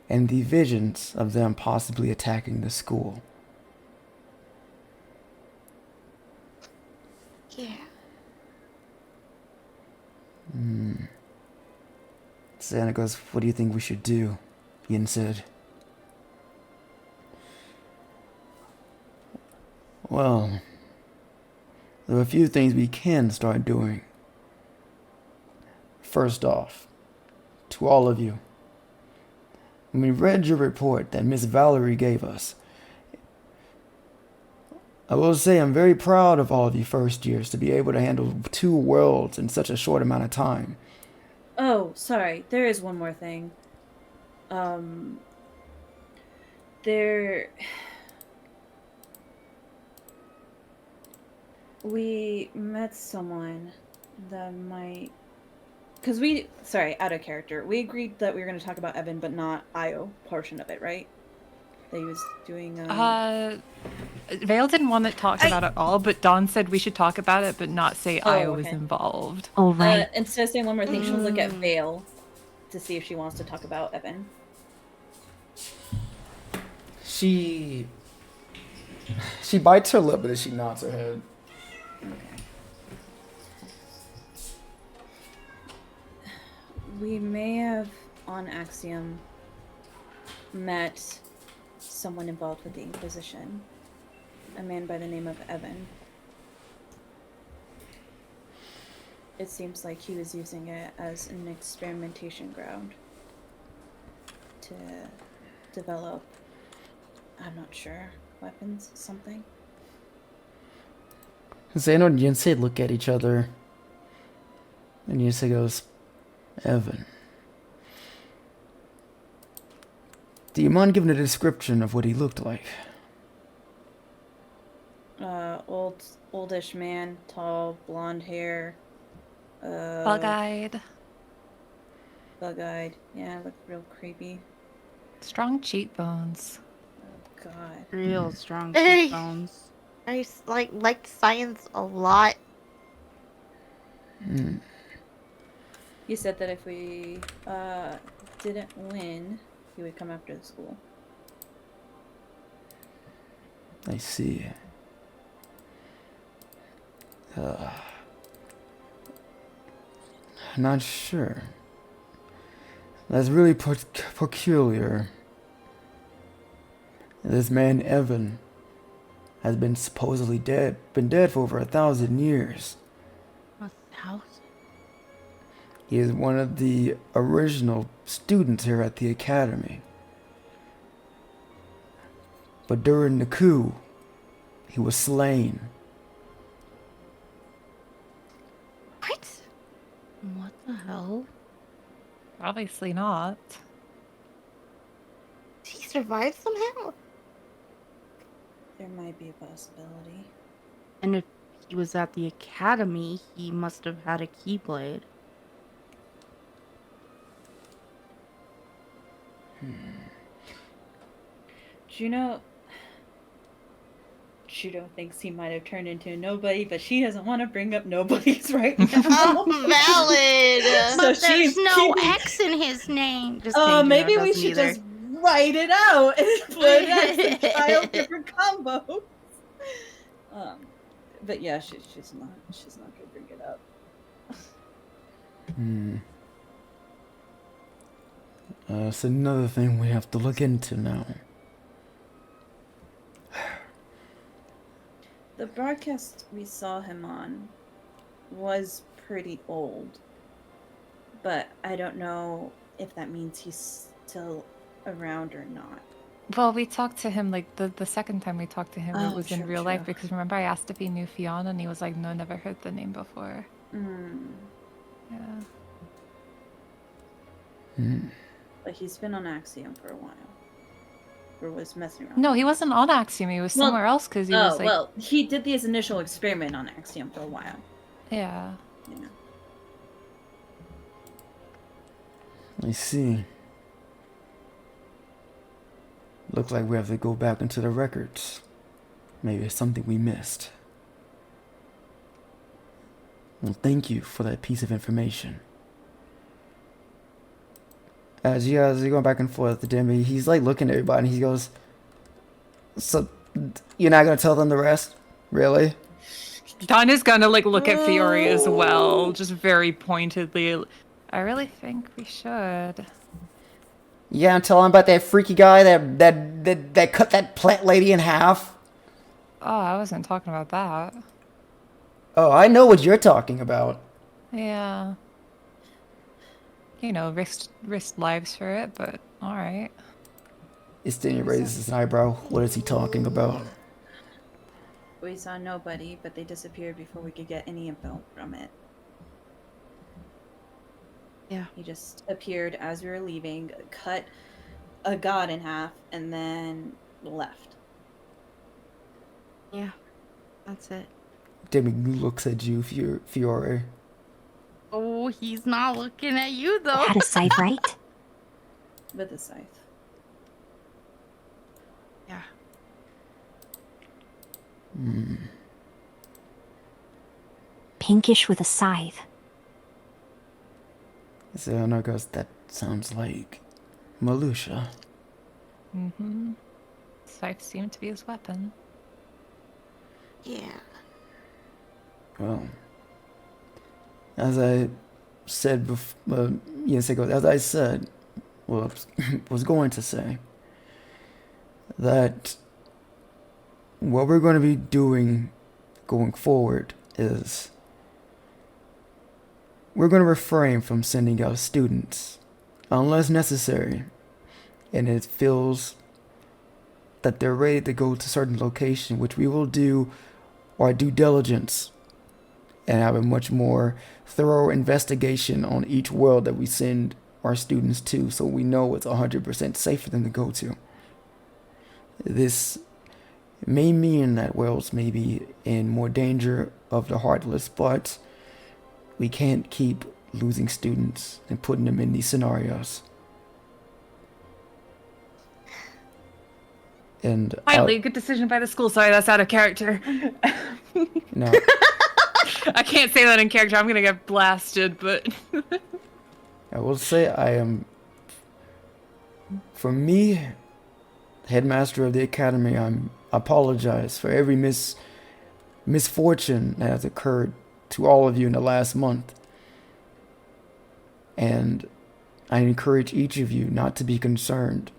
and the visions of them possibly attacking the school. Yeah. Santa goes, what do you think we should do? Yin said. Well, there are a few things we can start doing. First off, to all of you, when we read your report that Miss Valerie gave us, I will say I'm very proud of all of you first years to be able to handle 2 worlds in such a short amount of time. Oh, sorry. There is one more thing. We met someone that might... Sorry, out of character. We agreed that we were going to talk about Evan, but not Io portion of it, right? That he was doing... Vale didn't want to talk about it all, but Dawn said we should talk about it, but not say Io was okay. involved. Oh, right. Instead of saying one more thing, she'll look at Vale to see if she wants to talk about Evan. She bites her lip, but then she nods her head. We may have, on Axiom, met someone involved with the Inquisition. A man by the name of Evan. It seems like he was using it as an experimentation ground to develop, I'm not sure, weapons, something. Xano and Yinsei look at each other, and Yinsei goes, Evan, do you mind giving a description of what he looked like? Oldish man, tall, blonde hair. Bug-eyed. Bug-eyed. Yeah, looked real creepy. Strong cheekbones. Oh, God. Real strong Very- bones. I liked science a lot. He said that if we didn't win, he would come after the school. I see. not sure. That's really peculiar. This man, Evan, has been supposedly dead. Been dead for over 1,000 years. 1,000? He is one of the original students here at the academy. But during the coup, he was slain. What? What the hell? Obviously not. Did he survive somehow? There might be a possibility. And if he was at the academy, he must have had a keyblade. Juno thinks he might have turned into a nobody, but she doesn't want to bring up nobodies right now. Oh, valid. So But there's no she- X in his name. Just Oh, kidding, maybe Juno we doesn't should either. just write it out and put it as a child different combo. But yeah, she's not gonna bring it up. It's another thing we have to look into now. The broadcast we saw him on was pretty old, but I don't know if that means he's still around or not. Well, we talked to him like the second time we talked to him, it Oh, was in true, real life true. because remember I asked if he knew Fiona and he was like, no, never heard the name before. Yeah. But he's been on Axiom for a while. Or was messing around. No, he wasn't on Axiom. He was Well- somewhere else because he was like, well, he did his initial experiment on Axiom for a while. yeah. Yeah. I see. Looks like we have to go back into the records. Maybe it's something we missed. Well, thank you for that piece of information. As you guys are going back and forth to Demi, he's like looking at everybody and he goes, "So, you're not gonna tell them the rest? Really?" Don is gonna like look at Fiori as well, just very pointedly. I really think we should. Yeah, and tell them about that freaky guy that cut that plant lady in half. Oh, I wasn't talking about that. Oh, I know what you're talking about. Yeah. You know, risked lives for it, but all right. Istenia raises an eyebrow. What is he talking about? We saw nobody, but they disappeared before we could get any info from it. Yeah. He just appeared as we were leaving, cut a god in half, and then left. Yeah. That's it. Demi looks at you, Fiore. Oh, he's not looking at you though. Had a scythe, right? With a scythe. Yeah. Pinkish with a scythe. Xiana goes, that sounds like Malusha. Mm-hmm. Scythe seemed to be his weapon. Yeah. Well, as I said before, as I said, well, was going to say, that what we're going to be doing going forward is we're going to refrain from sending out students unless necessary and it feels that they're ready to go to certain location, which we will do our due diligence and have a much more thorough investigation on each world that we send our students to, so we know it's 100% safe for them to go to. This may mean that worlds may be in more danger of the Heartless, but we can't keep losing students and putting them in these scenarios. And Finally, good decision by the school. Sorry, that's out of character. no, I can't say that in character. I'm gonna get blasted, but I will say I am, for me, headmaster of the academy, I apologize for every misfortune that has occurred to all of you in the last month. And I encourage each of you not to be concerned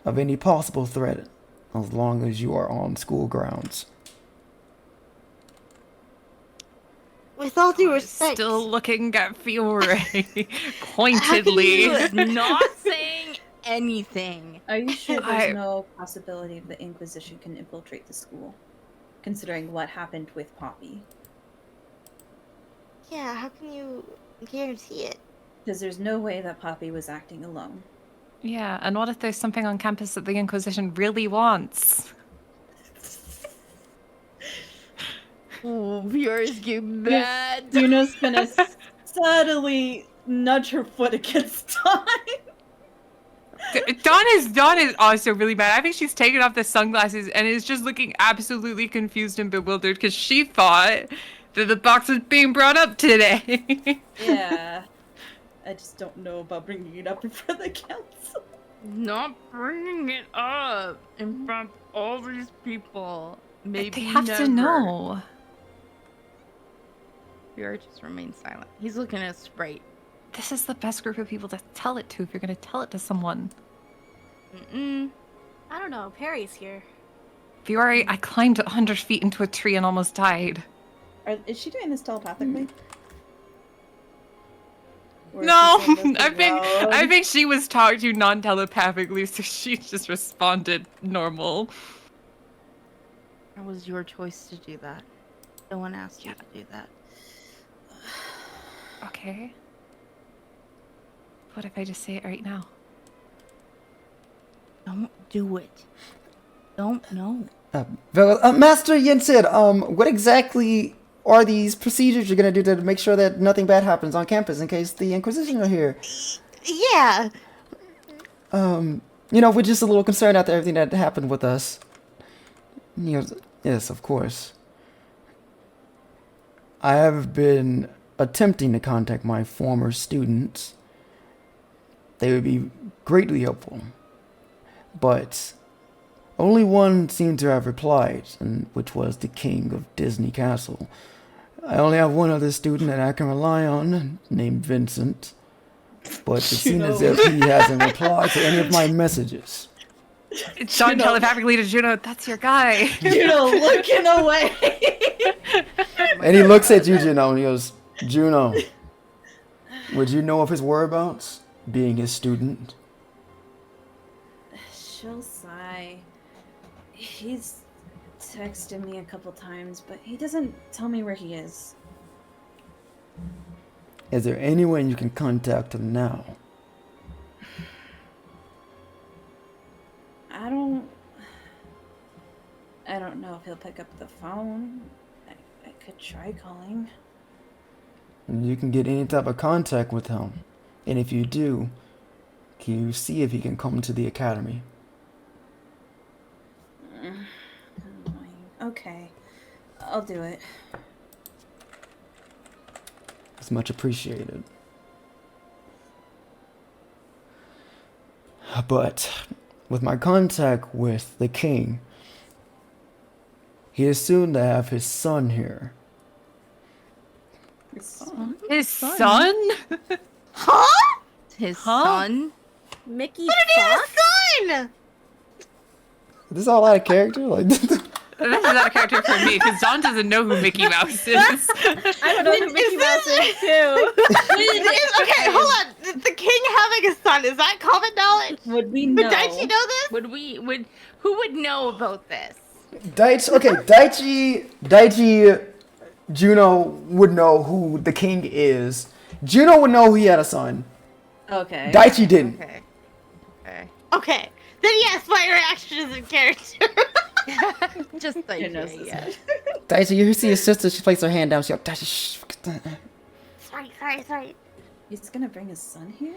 of any possible threat as long as you are on school grounds. With all due respect, Still looking at Fiore pointedly. He's not saying anything. Are you sure I- there's no possibility the Inquisition can infiltrate the school, considering what happened with Poppy? yeah, how can you guarantee it? Because there's no way that Poppy was acting alone. Yeah, and what if there's something on campus that the Inquisition really wants? Oh, Fiore's getting mad. Juno's gonna subtly nudge her foot against Dawn. Dawn is also really bad. I think she's taken off the sunglasses and is just looking absolutely confused and bewildered because she thought that the box was being brought up today. Yeah. I just don't know about bringing it up in front of the council. Not bringing it up in front of all these people. Maybe They have never. to know. Fiore just remains silent. He's looking at Sprite. This is the best group of people to tell it to if you're going to tell it to someone. Mm-mm. I don't know. Perry's here. Fiore, I climbed 100 feet into a tree and almost died. Is she doing this telepathically? Or is No, she saying this I think she was talked to non-telepathically, so she just responded normal. It was your choice to do that. No one asked you to do that. Okay. What if I just say it right now? Don't do it. Don't know. Master Yensid, what exactly are these procedures you're going to do to make sure that nothing bad happens on campus in case the Inquisition are here? Yeah. We're just a little concerned after everything that happened with us. Yes, of course. I have been attempting to contact my former students. They would be greatly helpful. But only one seemed to have replied, which was the King of Disney Castle. I only have one other student that I can rely on, named Vincent. But it seems as if he hasn't replied to any of my messages. It's Dawn telepathically to Juno, that's your guy. Juno looking away. And he looks at you, Juno, and he goes, Juno, would you know of his whereabouts, being his student? She'll sigh. He's texted me a couple times, but he doesn't tell me where he is. Is there anyone you can contact him now? I don't know if he'll pick up the phone. I could try calling. You can get any type of contact with him. And if you do, can you see if he can come to the academy? Okay. I'll do it. It's much appreciated. But with my contact with the king, he is soon to have his son here. His son? Huh? His Huh? son? Mickey What did he have Fox? a son? Is this all out of character? Like, This is not a character for me, because Dawn doesn't know who Mickey Mouse is. I don't know who Mickey Mouse is too. Okay, hold on. The king having a son, is that common knowledge? Would we Would know? Daichi know this? Who would know about this? Daichi, Juno would know who the king is. Juno would know he had a son. Okay. Daichi didn't. Okay. Then yes, my reaction is in character. Just like yeah. Daichi, you see his sister, she places her hand down, she goes, Daichi, shh. Sorry. He's gonna bring his son here?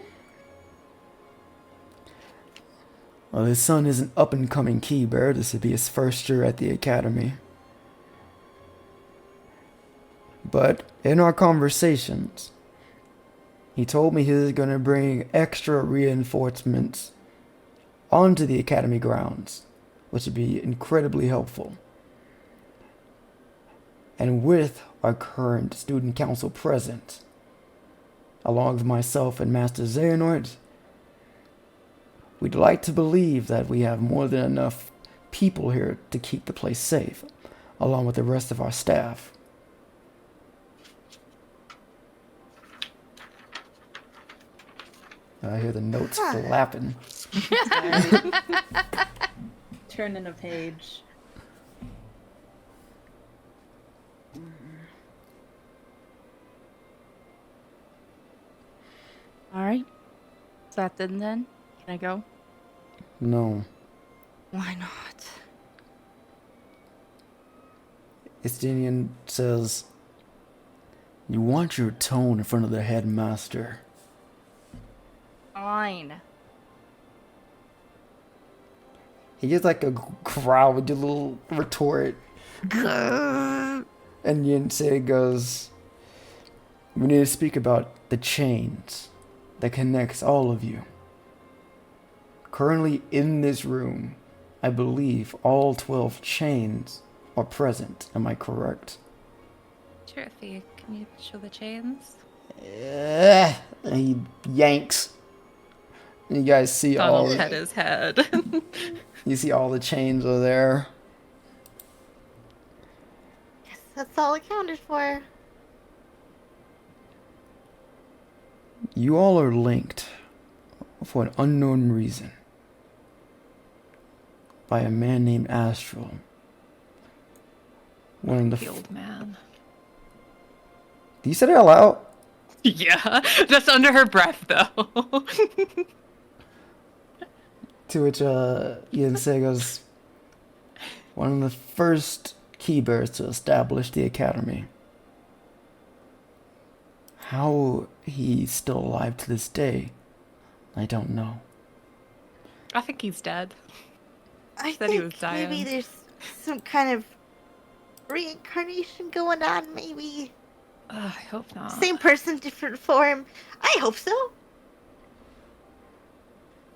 Well, his son is an up-and-coming keybearer. This would be his first year at the academy. But in our conversations, he told me he was going to bring extra reinforcements onto the academy grounds, which would be incredibly helpful. And with our current student council present, along with myself and Master Xehanort, we'd like to believe that we have more than enough people here to keep the place safe, along with the rest of our staff. I hear the notes flapping. Turning a page. All right. Is that then? Can I go? No. Why not? Estinian says, "You want your tone in front of the headmaster." Fine. He gets like a growl with a little retort. And Yinse goes, "We need to speak about the chains that connects all of you. Currently in this room, I believe all 12 chains are present. Am I correct?" Trophy, can you show the chains? And he yanks. And you guys see all Donald had his head. you see all the chains are there. Yes, that's all accounted for. You all are linked for an unknown reason by a man named Astral. One of The old man. You said it out loud? Yeah, just under her breath, though. To which Yinse goes, "One of the first keybearers to establish the academy. How he's still alive to this day, I don't know." I think he's dead. I Said he think was dying. maybe there's some kind of reincarnation going on, maybe. I hope not. Same person, different form. I hope so.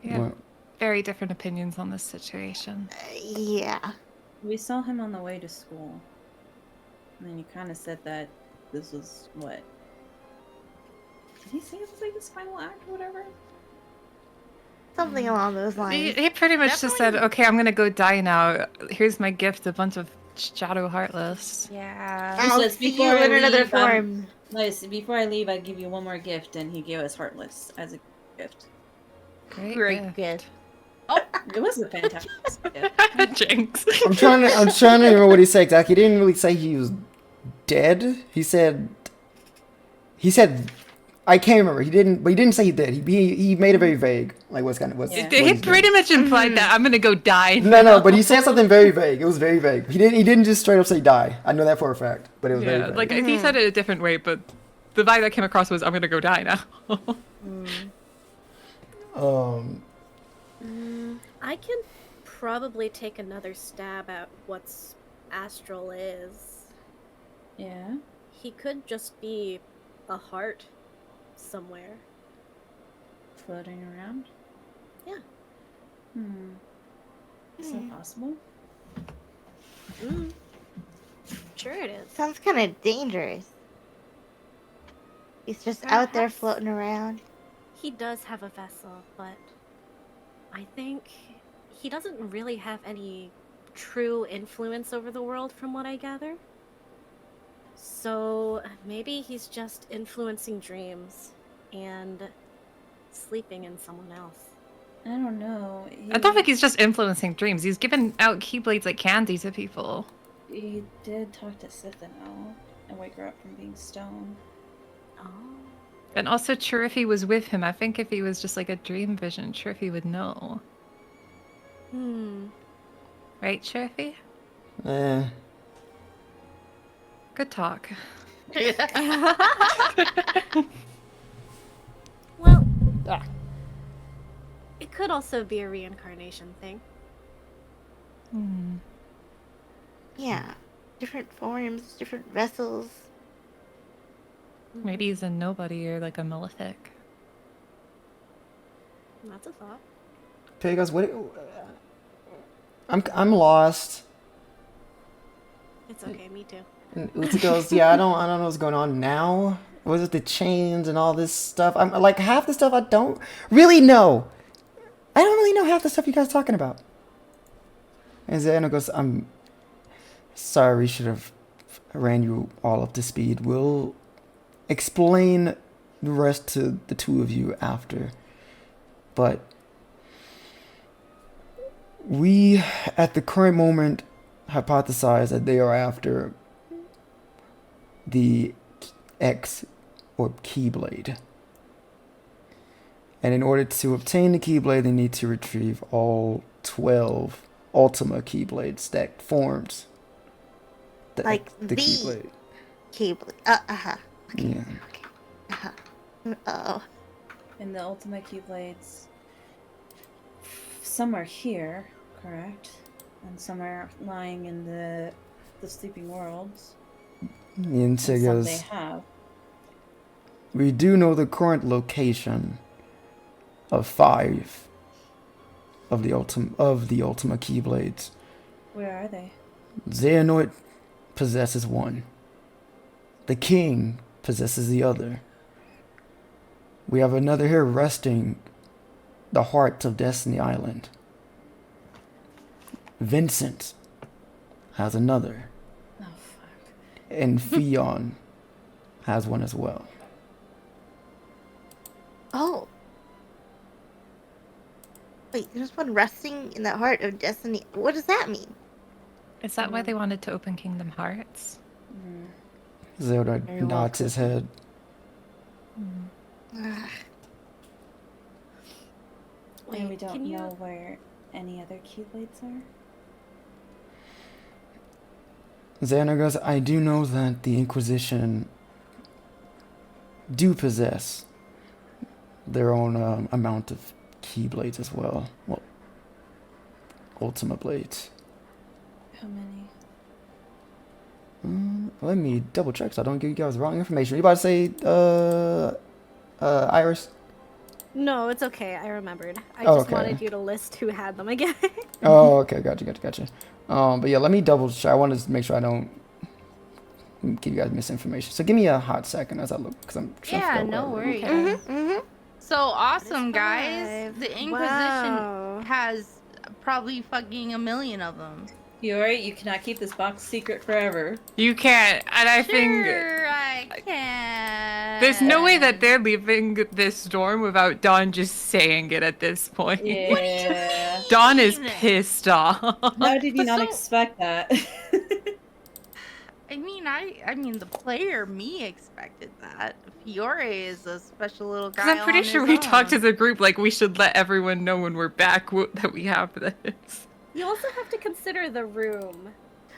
Yeah, Well, very different opinions on this situation. Yeah. We saw him on the way to school. And then you kind of said that this was what? Did he say it was like his final act or whatever? Something along those lines. He pretty much just said, "Okay, I'm gonna go die now. Here's my gift, a bunch of Shadow Heartless." Yeah. I'll says, see "Before you I in another leave, form. Nice. Before I leave, I give you one more gift, and he gave us Heartless as a gift. Great gift. It was a fantastic gift. Jinx. I'm trying to remember what he said exactly. He didn't really say he was dead. He said I can't remember. He didn't say he did. He made it very vague. Like what's kind of what's. Yeah. what He he's doing. pretty much implied that I'm gonna go die. No, but he said something very vague. It was very vague. He didn't just straight up say die. I know that for a fact, but it was very Yeah, vague. like he said it a different way, but the vibe that came across was, "I'm gonna go die now." I can probably take another stab at what's Astral is. Yeah. He could just be a heart somewhere. Floating around. Yeah. Is that possible? Sure it is. Sounds kind of dangerous. He's just out there Perhaps. floating around. He does have a vessel, but I think he doesn't really have any true influence over the world from what I gather. So maybe he's just influencing dreams and sleeping in someone else. I don't know. I don't think he's just influencing dreams. He's giving out keyblades like candy to people. He did talk to Sithano and wake her up from being stoned. Oh. And also, Chirifi was with him. I think if he was just like a dream vision, Chirifi would know. Right, Chirifi? Good talk. Well, it could also be a reincarnation thing. Yeah. Different forms, different vessels. Maybe he's a nobody or like a malefic. That's a thought. Pig goes, "What? I'm lost." It's okay, me too. And Uzi goes, "Yeah, I don't know what's going on now. was it the chains and all this stuff? I'm like half the stuff I don't really know. I don't really know half the stuff you guys are talking about. And Xiana goes, I'm sorry, we should have ran you all up to speed. We'll explain the rest to the two of you after. But we, at the current moment, hypothesize that they are after the X or Keyblade. And in order to obtain the Keyblade, they need to retrieve all 12 Ultima Keyblade stacked forms. Like the Keyblade. Keyblade. Okay. Yeah. Okay. Oh. And the Ultima Keyblades, some are here, correct? And some are lying in the sleeping worlds. And Some they goes, have. we do know the current location of 5 of the Ultima Keyblades. Where are they? Xehanort possesses one. The king possesses the other. We have another here resting the heart of Destiny Island. Vincent has another. Oh, fuck. And Fion has one as well. Oh. Wait, there's one resting in the heart of Destiny. What does that mean? Is that why they wanted to open Kingdom Hearts? Zelda Very nods his head. Ugh. And we don't can you- know where any other Keyblades are? Xehanort goes, I do know that the Inquisition do possess their own amount of Keyblades as well. Well, Ultima Blades. How many? Let me double check so I don't give you guys wrong information. You about to say, Iris? No, it's okay. I remembered. I Oh, just okay. wanted you to list who had them again. Oh, okay, gotcha. But yeah, let me double check. I want to make sure I don't give you guys misinformation. So give me a hot second as I look, because I'm trying to Yeah, figure out no where- worries. Mm-hmm. So awesome, guys. 5. The Inquisition Wow. has probably fucking 1 million of them. Fiore, you cannot keep this box secret forever. You can't, and I think Sure, I can. there's no way that they're leaving this dorm without Dawn just saying it at this point. Yeah. Dawn is mean? pissed off. How did you not So- expect that? I mean, the player me expected that. Fiore is a special little guy. Because I'm pretty on sure his we talked own. as a group like we should let everyone know when we're back that we have this. You also have to consider the room.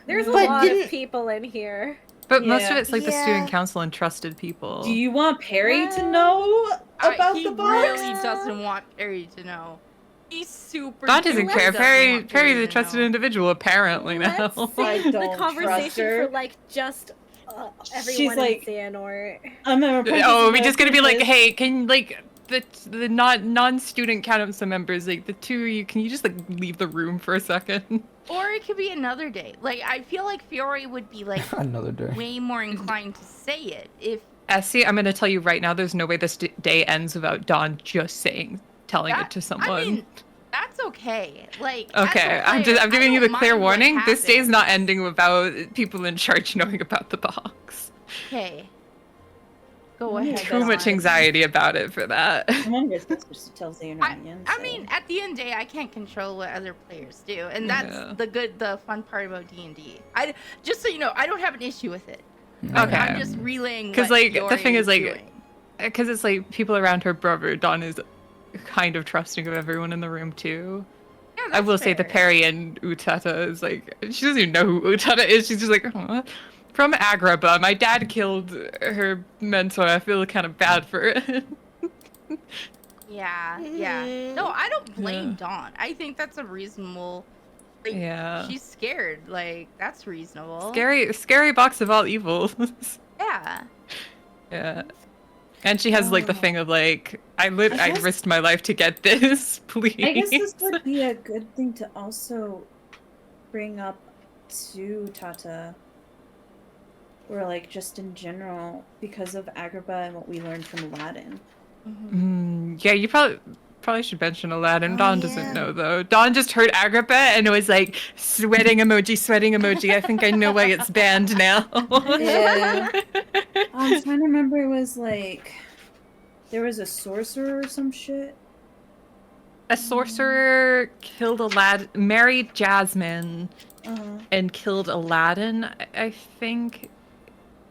There's a But lot didn't- of people in here. But most of Yeah. it's like the student Yeah. council and trusted people. Do you want Perry to know about he the box? really doesn't want Perry to know. He's super. Dawn doesn't duper care. doesn't want Perry's a to trusted know. individual apparently now. Let's I save the don't trust conversation her. for like just She's everyone like- in Xehanort. I'm a Oh, we're just gonna be like, hey. hey, can like the non-student council members, like the two of you, can you just like leave the room for a second? Or it could be another day. Like I feel like Fiore would be like Another day. way more inclined to say it if Essie, I'm gonna tell you right now, there's no way this day ends without Dawn just telling that- it to someone. I mean, that's okay. Like Okay, as a player, I'm giving I you the don't clear mind what warning. This day's happens. not ending without people in charge knowing about the box. Okay. Go ahead. Too much Dawn. anxiety about it for that. Someone was supposed to tell Xehanort. I mean, at the end of the day, I can't control what other players do, and that's Yeah. the fun part about D&D. I just so you know, I don't have an issue with it. Okay. I'm just relaying. Because what like the Fiore thing is like, doing. because it's like people around her brother, Dawn is kind of trusting of everyone in the room too. Yeah, I that's will say the fair. Perry and Utata is like, she doesn't even know who Utata is. She's just like, huh? From Agrabah. My dad killed her mentor. I feel kind of bad for it. Yeah. Mhm. No, I don't blame Yeah. Dawn. I think that's a reasonable. Like, Yeah. She's scared. Like that's reasonable. Scary box of all evils. Yeah. Yeah. And she has like the thing of like, I guess- risked my life to get this, please. I guess this would be a good thing to also bring up to Tata. or like just in general because of Agrippa and what we learned from Aladdin. Yeah, you probably should mention Aladdin. Oh, Dawn yeah. doesn't know though. Dawn just heard Agrippa and it was like sweating emoji. I think I know why it's banned now. Yeah. I'm trying to remember. It was like there was a sorcerer or some shit. A sorcerer killed Aladdin, married Jasmine, and killed Aladdin, I think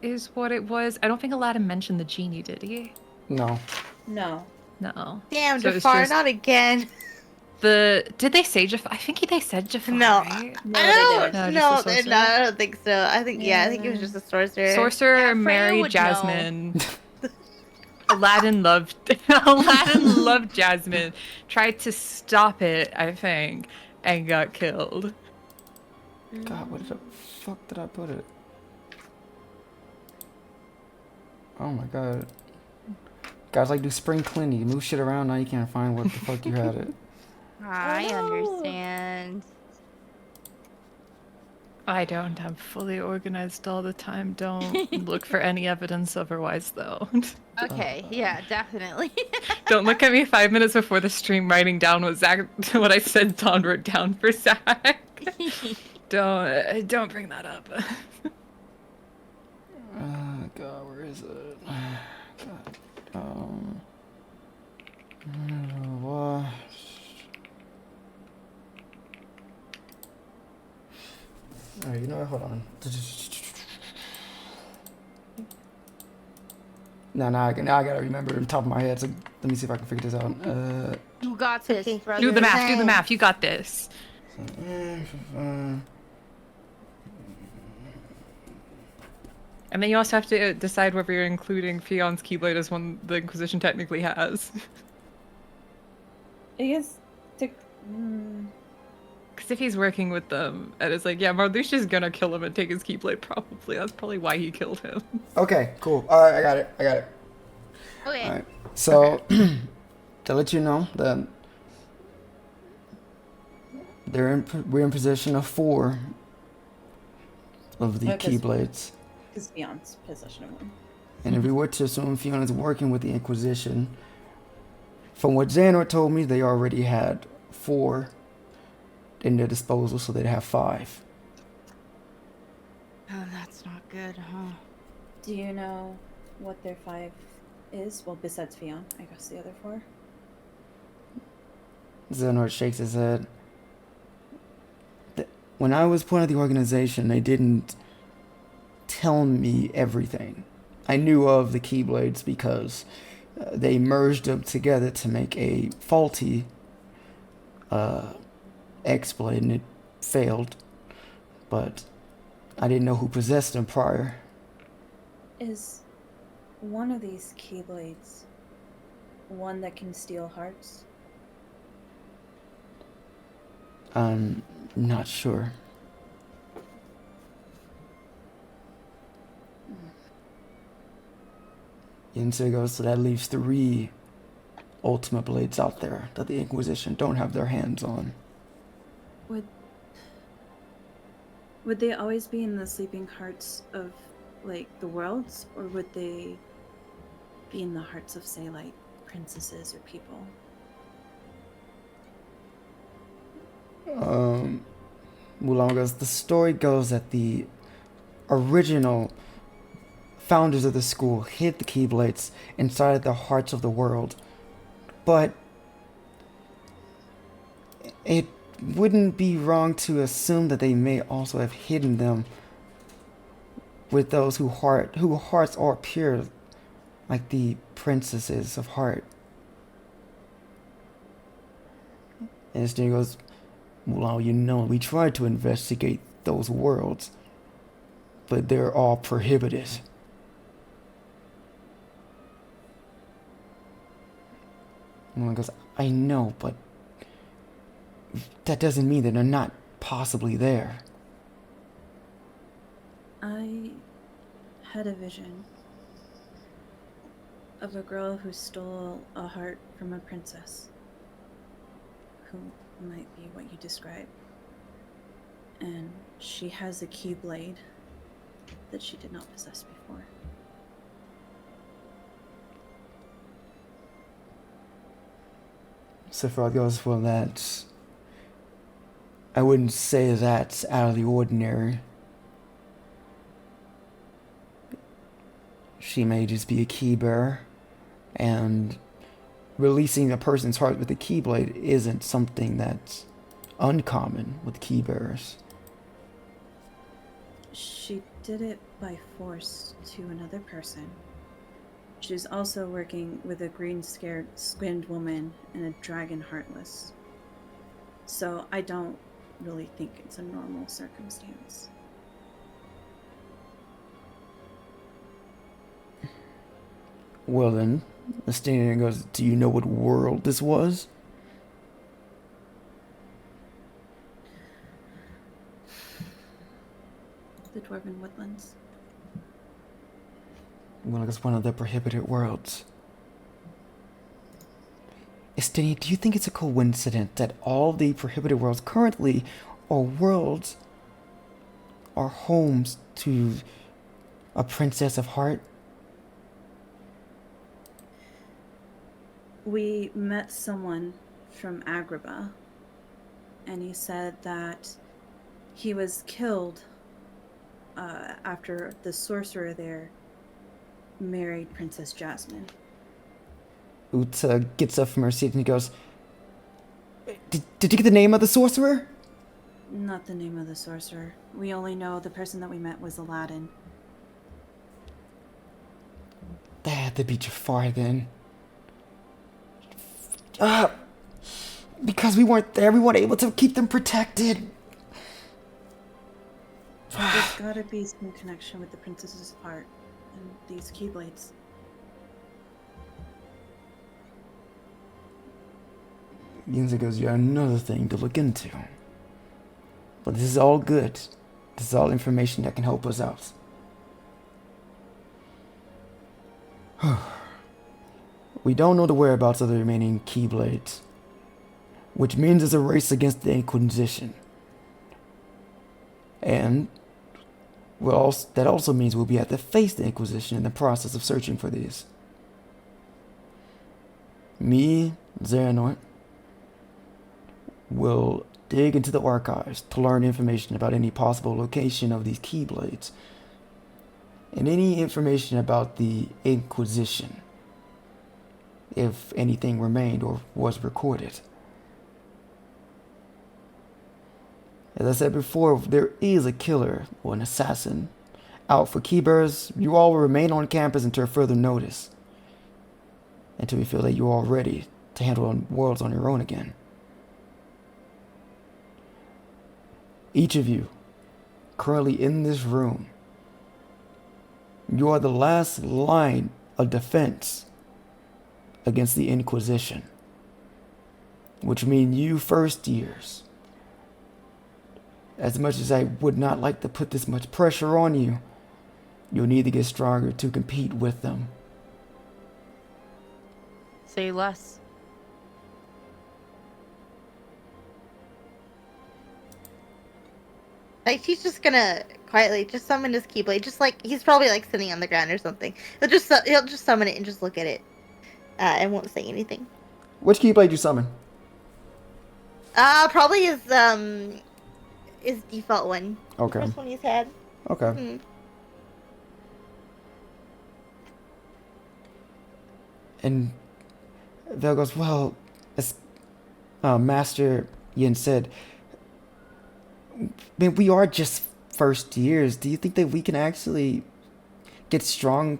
is what it was. I don't think Aladdin mentioned the genie, did he? No. No. No. Damn, So it's Jafar, just- not again. Did they say Jafar? I think they said Jafar, No, right? No, I they don't. didn't. No, No, just a sorcerer? no, I don't think so. I think I think it was just a sorcerer. Sorcerer Yeah, Freya married would know. Jasmine. Aladdin loved Jasmine. Tried to stop it, I think, and got killed. God, where the fuck did I put it? Oh my god. Guys like do spring cleaning. You move shit around, now you can't find what the fuck you had it. I Oh. understand. I don't. I'm fully organized all the time. Don't look for any evidence otherwise, though. Okay, yeah, definitely. Don't look at me 5 minutes before the stream writing down what I said Dawn wrote down for Zach. Don't bring that up. God, where is it? God. What? Alright, you know what? Hold on. Now I gotta remember on top of my head. So let me see if I can figure this out. You got this, Okay. brother. Do the math. You got this. And then you also have to decide whether you're including Fion's Keyblade as one the Inquisition technically has. I guess. Because if he's working with them, and it's like, yeah, Marluxia's gonna kill him and take his Keyblade, probably. That's probably why he killed him. Okay, cool. Alright, I got it. Okay. Alright. So, to let you know that we're in possession of 4 of the Okay. Keyblades. Is Beyond's possession of one. And if we were to assume Fiona's working with the Inquisition, from what Xanor told me, they already had 4 in their disposal, so they'd have 5. Oh, that's not good, huh? Do you know what their 5 is? Well, besides Fion, I guess the other 4. Xanor shakes his head. When I was part of the organization, they didn't tell me everything. I knew of the Keyblades because they merged them together to make a faulty X-Blade, and it failed. But I didn't know who possessed them prior. Is one of these Keyblades one that can steal hearts? I'm not sure. Yinse goes, so that leaves 3 Ultimate Blades out there that the Inquisition don't have their hands on. Would they always be in the sleeping hearts of, like, the worlds? Or would they be in the hearts of, say, like, princesses or people? Mulan goes, the story goes that the original founders of the school hid the Keyblades inside the hearts of the world. But it wouldn't be wrong to assume that they may also have hidden them with those whose hearts are pure, like the princesses of heart. And Sting goes, Mulan, you know, we tried to investigate those worlds, but they're all prohibited. Mulan goes, I know, but that doesn't mean that they're not possibly there. I had a vision of a girl who stole a heart from a princess, who might be what you describe. And she has a Keyblade that she did not possess before. Sephiroth goes, well, that's... I wouldn't say that's out of the ordinary. She may just be a key bearer, and releasing a person's heart with a keyblade isn't something that's uncommon with key bearers. She did it by force to another person. She's also working with a green-skinned woman and a dragon heartless. So I don't really think it's a normal circumstance. Well then, Estinian goes, do you know what world this was? The Dwarven Woodlands. Well, it's one of the prohibited worlds. Estinian, do you think it's a coincidence that all the prohibited worlds currently are worlds are homes to a princess of heart? We met someone from Agrabah, and he said that he was killed after the sorcerer there married Princess Jasmine. Uta gets up from her seat and he goes, Did you get the name of the sorcerer? Not the name of the sorcerer. We only know the person that we met was Aladdin. That had to be Jafar then. Because we weren't there, we weren't able to keep them protected. There's gotta be some connection with the princess's heart and these keyblades. Yinza goes, yeah, another thing to look into. But this is all good. This is all information that can help us out. We don't know the whereabouts of the remaining keyblades, which means it's a race against the Inquisition. And well, that also means we'll be have to face the Inquisition in the process of searching for these. Me, Xehanort, will dig into the archives to learn information about any possible location of these keyblades and any information about the Inquisition, if anything remained or was recorded. As I said before, if there is a killer or an assassin out for keybearers, you all will remain on campus until further notice, until we feel that you are all ready to handle worlds on your own again. Each of you, currently in this room, you are the last line of defense against the Inquisition, which means you first years. As much as I would not like to put this much pressure on you, you'll need to get stronger to compete with them. Say less. Like, he's just gonna quietly just summon his keyblade, just like he's probably like sitting on the ground or something. He'll just summon it and just look at it, and won't say anything. Which keyblade you summon? Probably his default one. Okay. The first one he's had. Okay. Mm-hmm. And Vel goes, well, as Master Yin said, man, we are just first years. Do you think that we can actually get strong,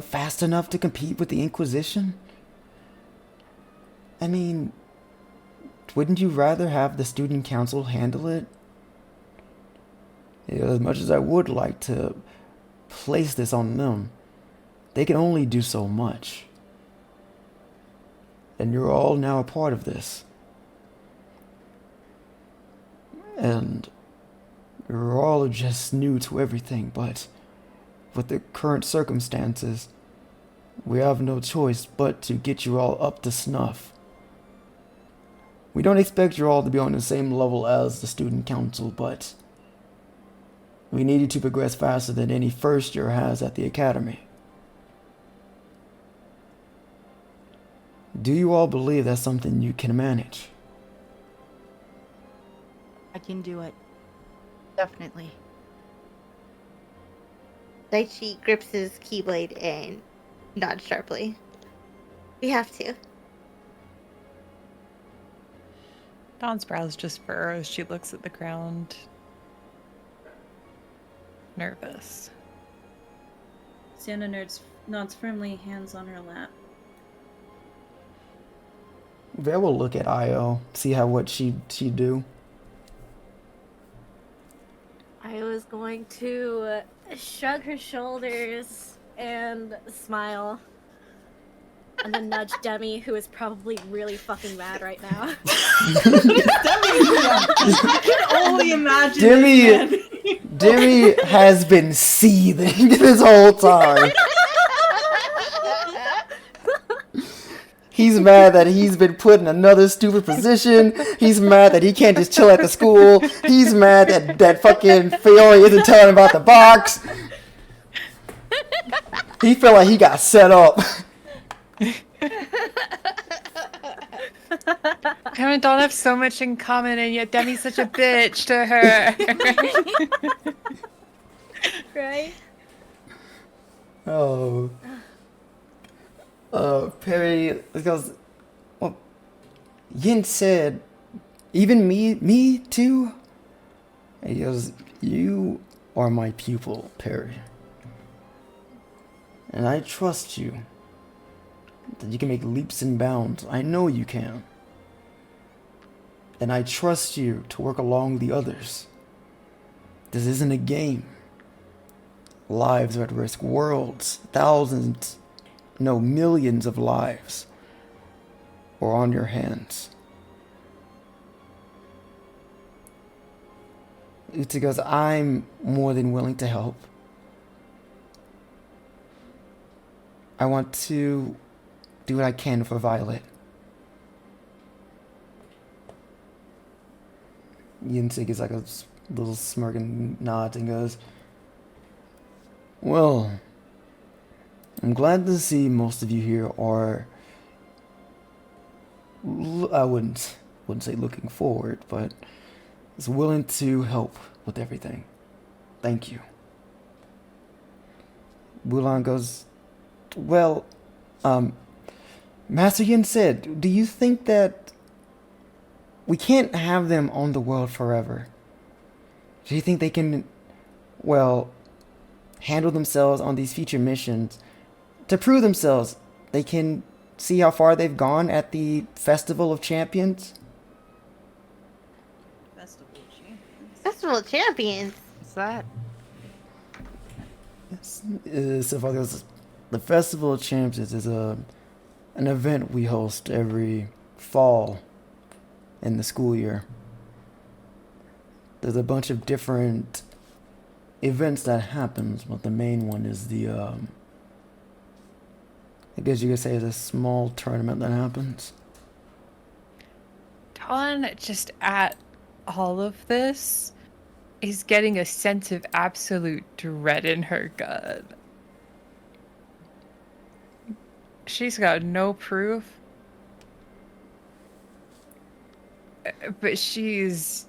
fast enough to compete with the Inquisition? I mean, wouldn't you rather have the student council handle it? As much as I would like to place this on them, they can only do so much. And you're all now a part of this. And you're all just new to everything, but with the current circumstances, we have no choice but to get you all up to snuff. We don't expect you all to be on the same level as the student council, but We need you to progress faster than any first year has at the academy. Do you all believe that's something you can manage? I can do it. Definitely. Daichi grips his keyblade and nods sharply. We have to. Dawn's brows just furrow as she looks at the ground. Nervous. Xiana nods firmly, hands on her lap. Vera will look at Io, see what she'd do. I was going to shrug her shoulders and smile. And then nudge Demi, who is probably really fucking mad right now. I can only imagine. Demi has been seething this whole time. He's mad that he's been put in another stupid position. He's mad that he can't just chill at the school. He's mad that fucking Fiore isn't telling him about the box. He felt like he got set up. Him and Dawn have so much in common, and yet Demi's such a bitch to her. Right? Oh. Perry goes, well, Yin said, even me too? And he goes, you are my pupil, Perry. And I trust you. That you can make leaps and bounds. I know you can. And I trust you to work along the others. This isn't a game. Lives are at risk. Worlds, thousands, no, millions of lives are on your hands. Uta goes, I'm more than willing to help. I want to do what I can for Violet. Yinsig is like a little smirking nod and goes, well, I'm glad to see most of you here are, I wouldn't say looking forward, but is willing to help with everything. Thank you. Wulan goes, well, Master Yin said, do you think that we can't have them on the world forever? Do you think they can, well, handle themselves on these future missions to prove themselves? They can see how far they've gone at the Festival of Champions? Festival of Champions? What's that? So far, the Festival of Champions is an event we host every fall in the school year. There's a bunch of different events that happens, but the main one is the I guess you could say it's a small tournament that happens. Dawn, just at all of this, is getting a sense of absolute dread in her gut. She's got no proof, but she's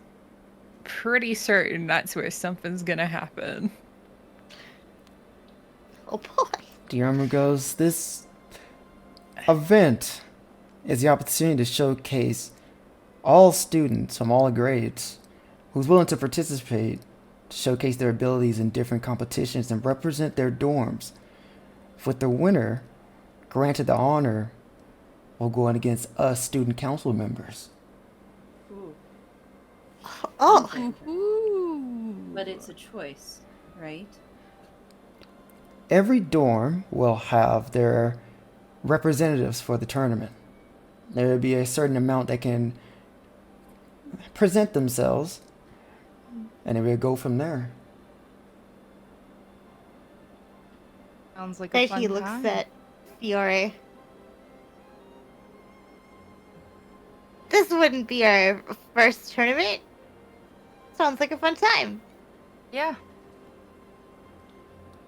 pretty certain that's where something's gonna happen. Oh boy. Diarma goes, this event is the opportunity to showcase all students from all grades who's willing to participate, to showcase their abilities in different competitions and represent their dorms. With the winner granted the honor of going against us student council members. Oh. But it's a choice, right? Every dorm will have their representatives for the tournament. There will be a certain amount that can present themselves, and it will go from there. Sounds like a Then he fun looks time. at Fiore. This wouldn't be our first tournament. Sounds like a fun time. Yeah,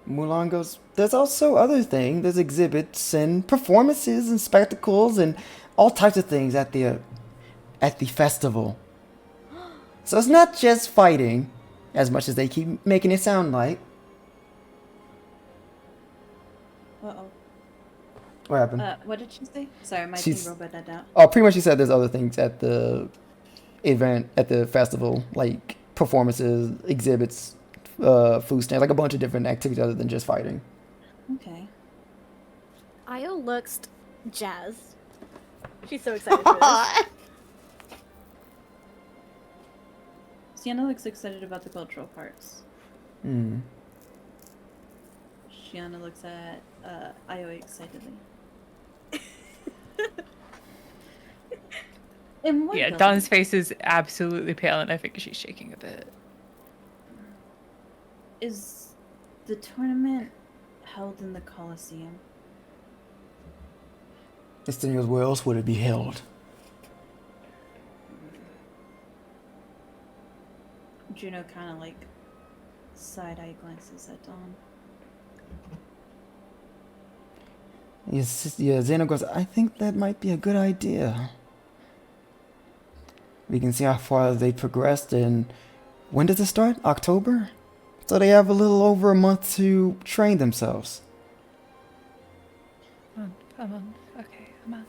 Mulan goes, there's also other things. There's exhibits and performances and spectacles and all types of things at the festival. So it's not just fighting, as much as they keep making it sound like. Uh-oh. What happened? What did she say? Sorry, my She's- team wrote that down. Oh, pretty much she said there's other things at the event, at the festival, like performances, exhibits, food stands, like a bunch of different activities other than just fighting. Okay. Io looks jazzed. She's so excited for this. Xiana looks excited about the cultural parts. Hmm. Xiana looks at Io excitedly. In what Yeah, building? Dawn's face is absolutely pale, and I think she's shaking a bit. Is the tournament held in the Coliseum? Estenios, where else would it be held? Juno kind of like side-eye glances at Dawn. Yes, yeah, Zeno goes, I think that might be a good idea. We can see how far they progressed, and when does it start? October? So they have a little over a month to train themselves. A month. Okay, a month.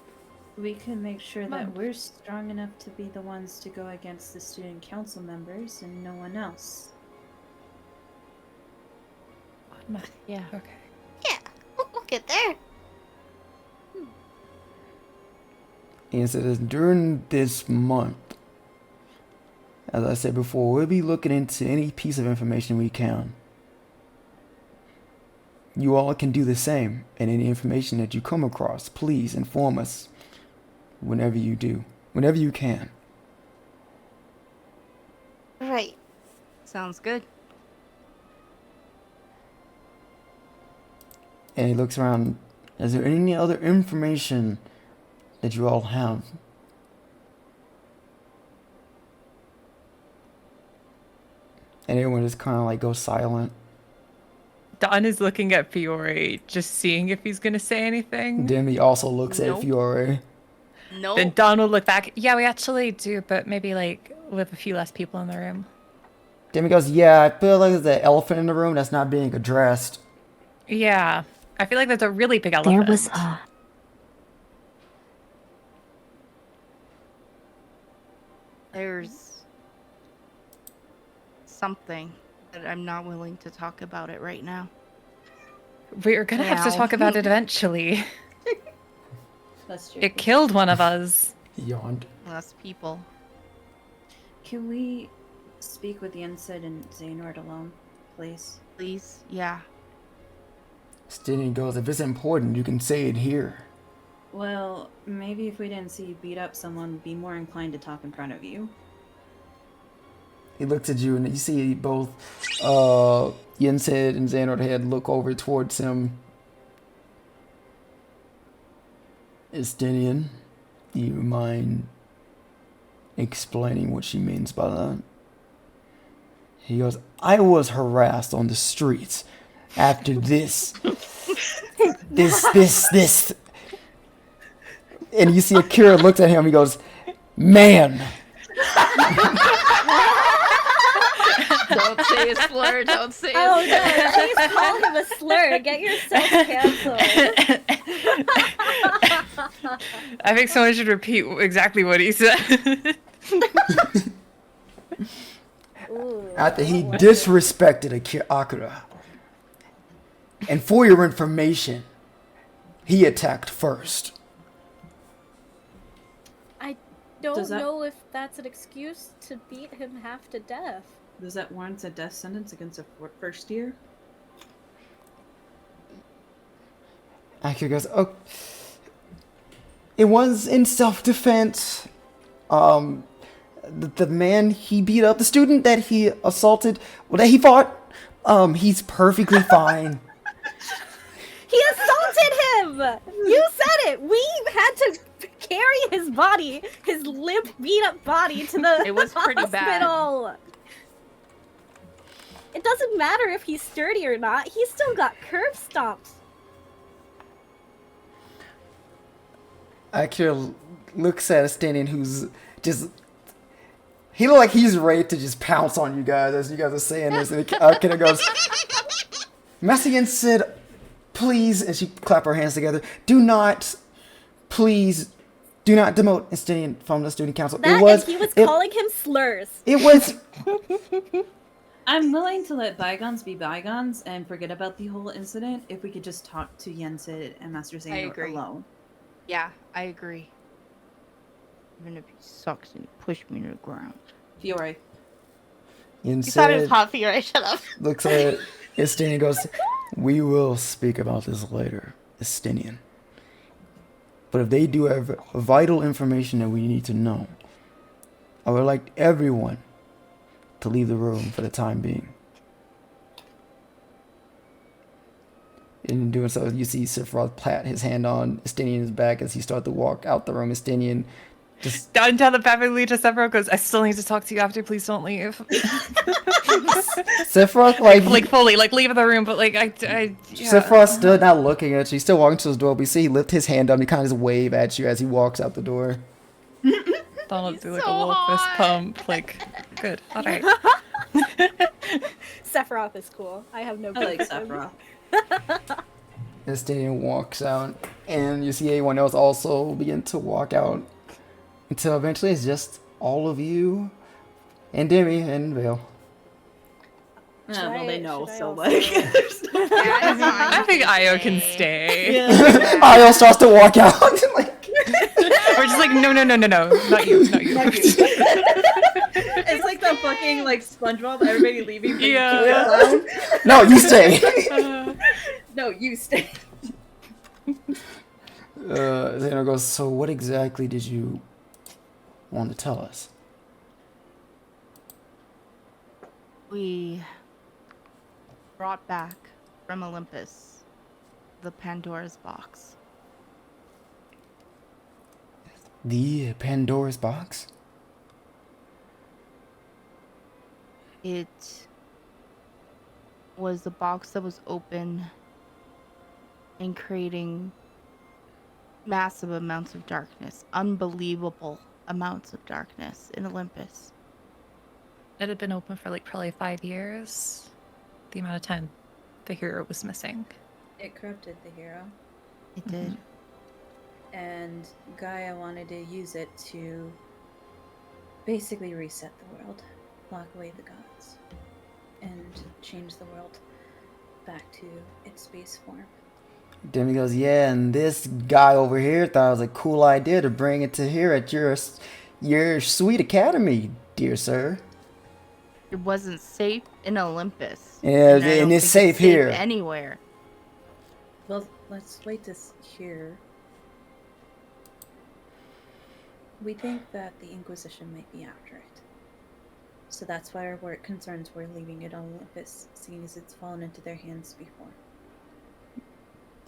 We can make sure that Month. we're strong enough to be the ones to go against the student council members and no one else. 1 month. Yeah. Okay. Yeah, we'll get there. And so during this month, as I said before, we'll be looking into any piece of information we can. You all can do the same, and any information that you come across, please inform us whenever you do, whenever you can. Right. Sounds good. And he looks around. Is there any other information that you all have? And everyone just kind of like goes silent. Dawn is looking at Fiore, just seeing if he's gonna say anything. Demi also looks Nope. at Fiore. Nope. Then Dawn will look back. Yeah, we actually do, but maybe like with a few less people in the room. Demi goes, yeah, I feel like there's an elephant in the room that's not being addressed. Yeah, I feel like there's a really big elephant. There was a... There's something that I'm not willing to talk about it right now. We're gonna have to Meow. talk about it eventually. That's true. It killed one of us. He yawned. Less people. Can we speak with Yensid and Xehanort alone, please? Please. Yeah. Stinian goes, if it's important, you can say it here. Well, maybe if we didn't see you beat up someone, we'd be more inclined to talk in front of you. He looks at you, and you see both Yensid and Xehanort head look over towards him. Estinian, do you mind explaining what she means by that? He goes, I was harassed on the streets after this. This. And you see Akira looks at him, he goes, man. Don't say a slur. Don't say a Oh slur. no, please call him a slur. Get yourself canceled. I think someone should repeat exactly what he said. Ooh, After he disrespected Akira. And for your information, he attacked first. I don't Does that- know if that's an excuse to beat him half to death. Does that warrant a death sentence against a first year? Akira goes, oh, it was in self-defense. The man he beat up, the student that he assaulted, well, that he fought, he's perfectly fine. He assaulted him! You said it! We had to carry his body, his limp, beat up body, to the It was pretty bad. hospital. It doesn't matter if he's sturdy or not. He's still got curb stomps. Akira looks at Estinian, who's just... He looks like he's ready to just pounce on you guys as you guys are saying this. And Akira goes, Messian said, please, and she clapped her hands together, please, do not demote Estinian from the student council. He was calling him slurs. It was... I'm willing to let bygones be bygones and forget about the whole incident if we could just talk to Yensid and Master Xander alone. Yeah, I agree. Even if he sucks and he pushed me to the ground. Fiore. You thought it was hot, Fiore. Shut up. Looks at Estinian and goes, we will speak about this later, Estinian. But if they do have vital information that we need to know, I would like everyone to leave the room for the time being. In doing so, you see Sephiroth pat his hand on Estinian's back as he starts to walk out the room. Estinian just... Down the perfectly to Sephiroth goes, I still need to talk to you after, please don't leave. Sephiroth, like fully, like leave the room, but like, yeah. Sephiroth stood not looking at you. He's still walking to his door, but you see he lift his hand up and he kind of just wave at you as he walks out the door. Donald do like a little fist pump, like, good, alright. Sephiroth is cool. I have no. I like Sephiroth. Estinian walks out, and you see everyone else also begin to walk out until eventually it's just all of you and Demi and Vale. Well, they know, so also- like. I think Io can stay. Io starts to walk out. Like, We're just like, no, not you. It's like the fucking like SpongeBob, everybody leaving. But Yeah. You keep it alone. no, you stay. No, you stay. Xander goes, so what exactly did you want to tell us? We brought back from Olympus the Pandora's box. The Pandora's box? It was the box that was open and creating massive amounts of darkness, unbelievable amounts of darkness in Olympus. It had been open for like probably 5 years. The amount of time the hero was missing. It corrupted the hero, It did. and Gaia wanted to use it to basically reset the world, lock away the gods, and change the world back to its base form. Demi goes, yeah, and this guy over here thought it was a cool idea to bring it to here at your sweet academy, dear sir. It wasn't safe in Olympus. Yeah, and I don't and it's think safe here. Anywhere. Well, let's wait to hear. We think that the Inquisition might be after it. So that's why we're concerned we're leaving it on Olympus, seeing as it's fallen into their hands before.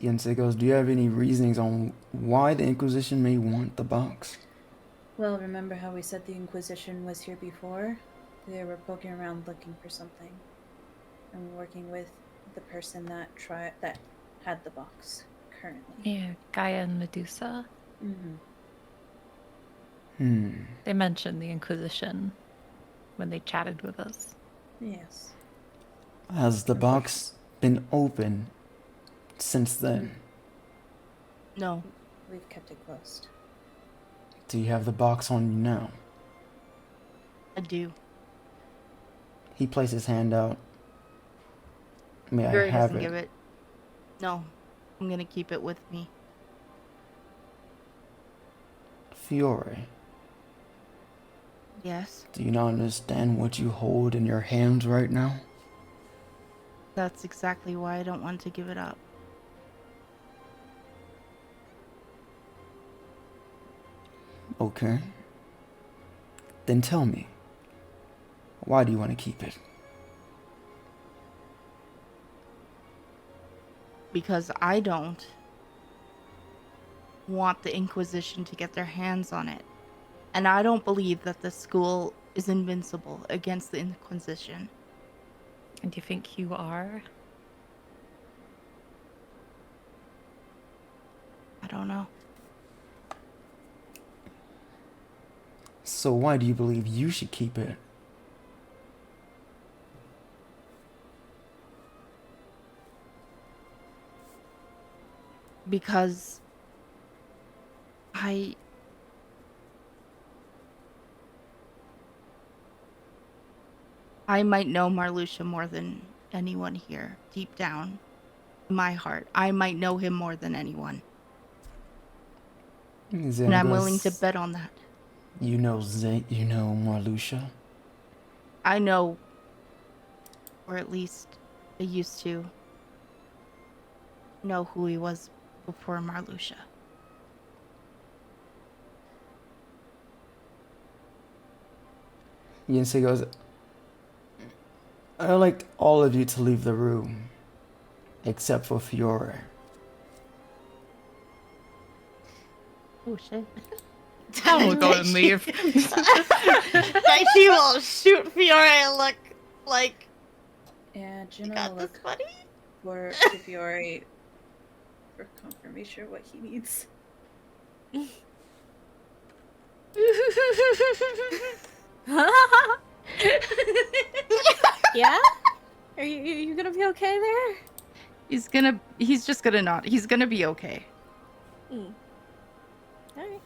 Yense goes, do you have any reasonings on why the Inquisition may want the box? Well, remember how we said the Inquisition was here before? They were poking around looking for something. And working with the person that had the box currently. Yeah, Gaia and Medusa. Mm-hmm. They mentioned the Inquisition when they chatted with us. Yes. Has the box been open since then? No. We've kept it closed. Do you have the box on you now? I do. He places his hand out. May I Fiori have doesn't it? give it. No. I'm gonna keep it with me. Fiore, Yes. do you not understand what you hold in your hands right now? That's exactly why I don't want to give it up. Okay. Then tell me, why do you want to keep it? Because I don't want the Inquisition to get their hands on it. And I don't believe that the school is invincible against the Inquisition. And you think you are? I don't know. So why do you believe you should keep it? Because I might know Marluxia more than anyone here, deep down in my heart. I might know him more than anyone. And I'm willing to bet on that. You know Marluxia? I know, or at least I used to know who he was before Marluxia. Yinse goes, I'd like all of you to leave the room, except for Fiore. Oh shit. We'll go and leave. Daichi will shoot Fiore a look like, Yeah, you Juno got will this, look buddy? for Fiore for confirmation what he needs. Yeah? Are you gonna be okay there? He's just gonna not. He's gonna be okay. Alright.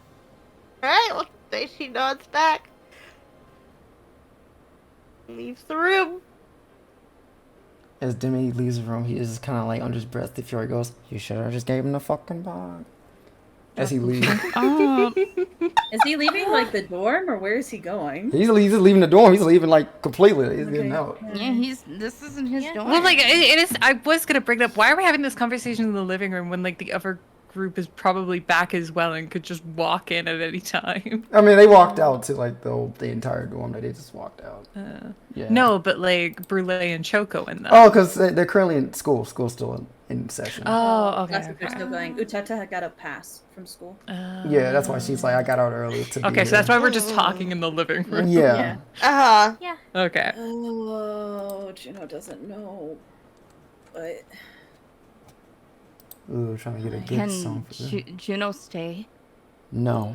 Alright, well, Daichi nods back. Leaves the room. As Demi leaves the room, he is kind of like under his breath. The Fiore goes, you should have just gave him the fucking bag. As he leaves. Is he leaving like the dorm or where is he going? He's just leaving the dorm. He's leaving like completely. He's getting Okay. out. Yeah, this isn't his dorm. Well, like, it is. I was gonna bring it up. Why are we having this conversation in the living room when, like, the other group is probably back as well and could just walk in at any time? I mean, they walked out to like the entire dorm. They just walked out. Yeah. No, but like Brule and Choco and them. Oh, because they're currently in school. School's still in session. Oh, okay. That's what they're still going. Utata got a pass from school. Yeah, that's why she's like, I got out early to be Okay, so that's here. why we're just talking in the living room. Yeah. Uh-huh. Okay. Oh, Juno doesn't know. But Ooh, trying to get a good Can song for them. Juno stay? No,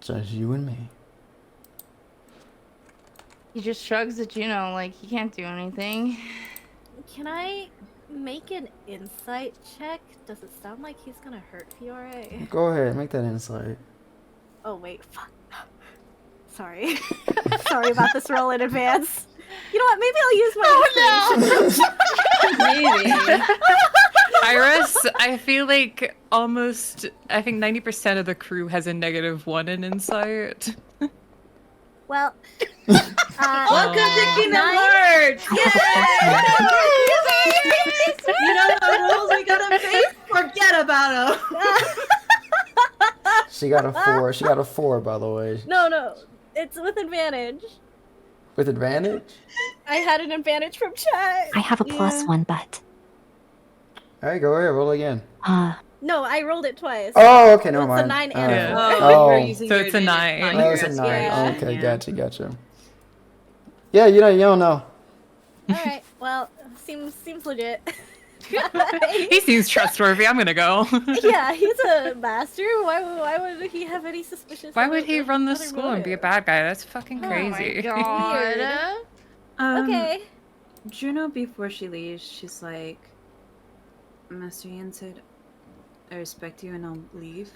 just you and me. He just shrugs at Juno like he can't do anything. Can I make an insight check? Does it sound like he's gonna hurt Fiore? Go ahead, make that insight. Oh wait, fuck. Sorry. Sorry about this roll in advance. You know what? Maybe I'll use my maybe. Iris, I feel like I think 90% of the crew has a -1 in insight. Well, Welcome to Kingdom Hearts! Yay! You know the rules we gotta face? Forget about them. She got a 4. She got a 4, by the way. No, it's with advantage. With advantage? I had an advantage from chat. I have a +1, but Alright, go ahead, roll again. No, I rolled it twice. Oh, okay, never Well, it's a mind. 9 and a Yeah. 4. Oh. So it's a 9. Oh, it's a 9. Yeah. Okay, Yeah. gotcha. Yeah, you don't know. Alright, well, seems legit. He seems trustworthy. I'm gonna go. Yeah, he's a master. Why would he have any suspicions? Why of would he other run the school and be a motive? bad guy? That's fucking crazy. God. Okay. Juno, before she leaves, she's like, Master Yan said, I respect you and I'll leave,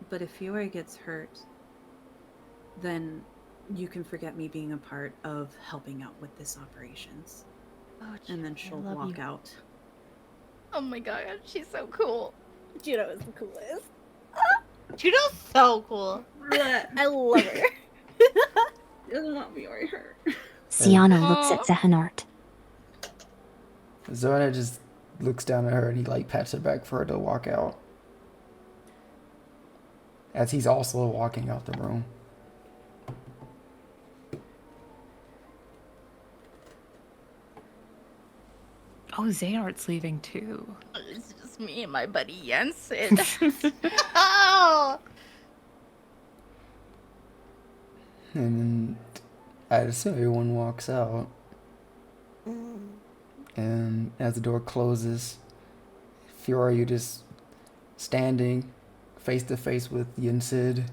but if Fiore gets hurt, then you can forget me being a part of helping out with this operations. Oh, And then I she'll love walk you. out. Oh my god, she's so cool. Juno is the coolest. Juno's so cool. I love her. Doesn't want Fiore hurt. Xiana looks at Zehanort. Zona just looks down at her and he like pats her back for her to walk out. As he's also walking out the room. Oh, Xehanort's leaving too. It's just me and my buddy Jensen. Oh! And then I assume everyone walks out. And as the door closes, Fiore, you're just standing face to face with Yensid.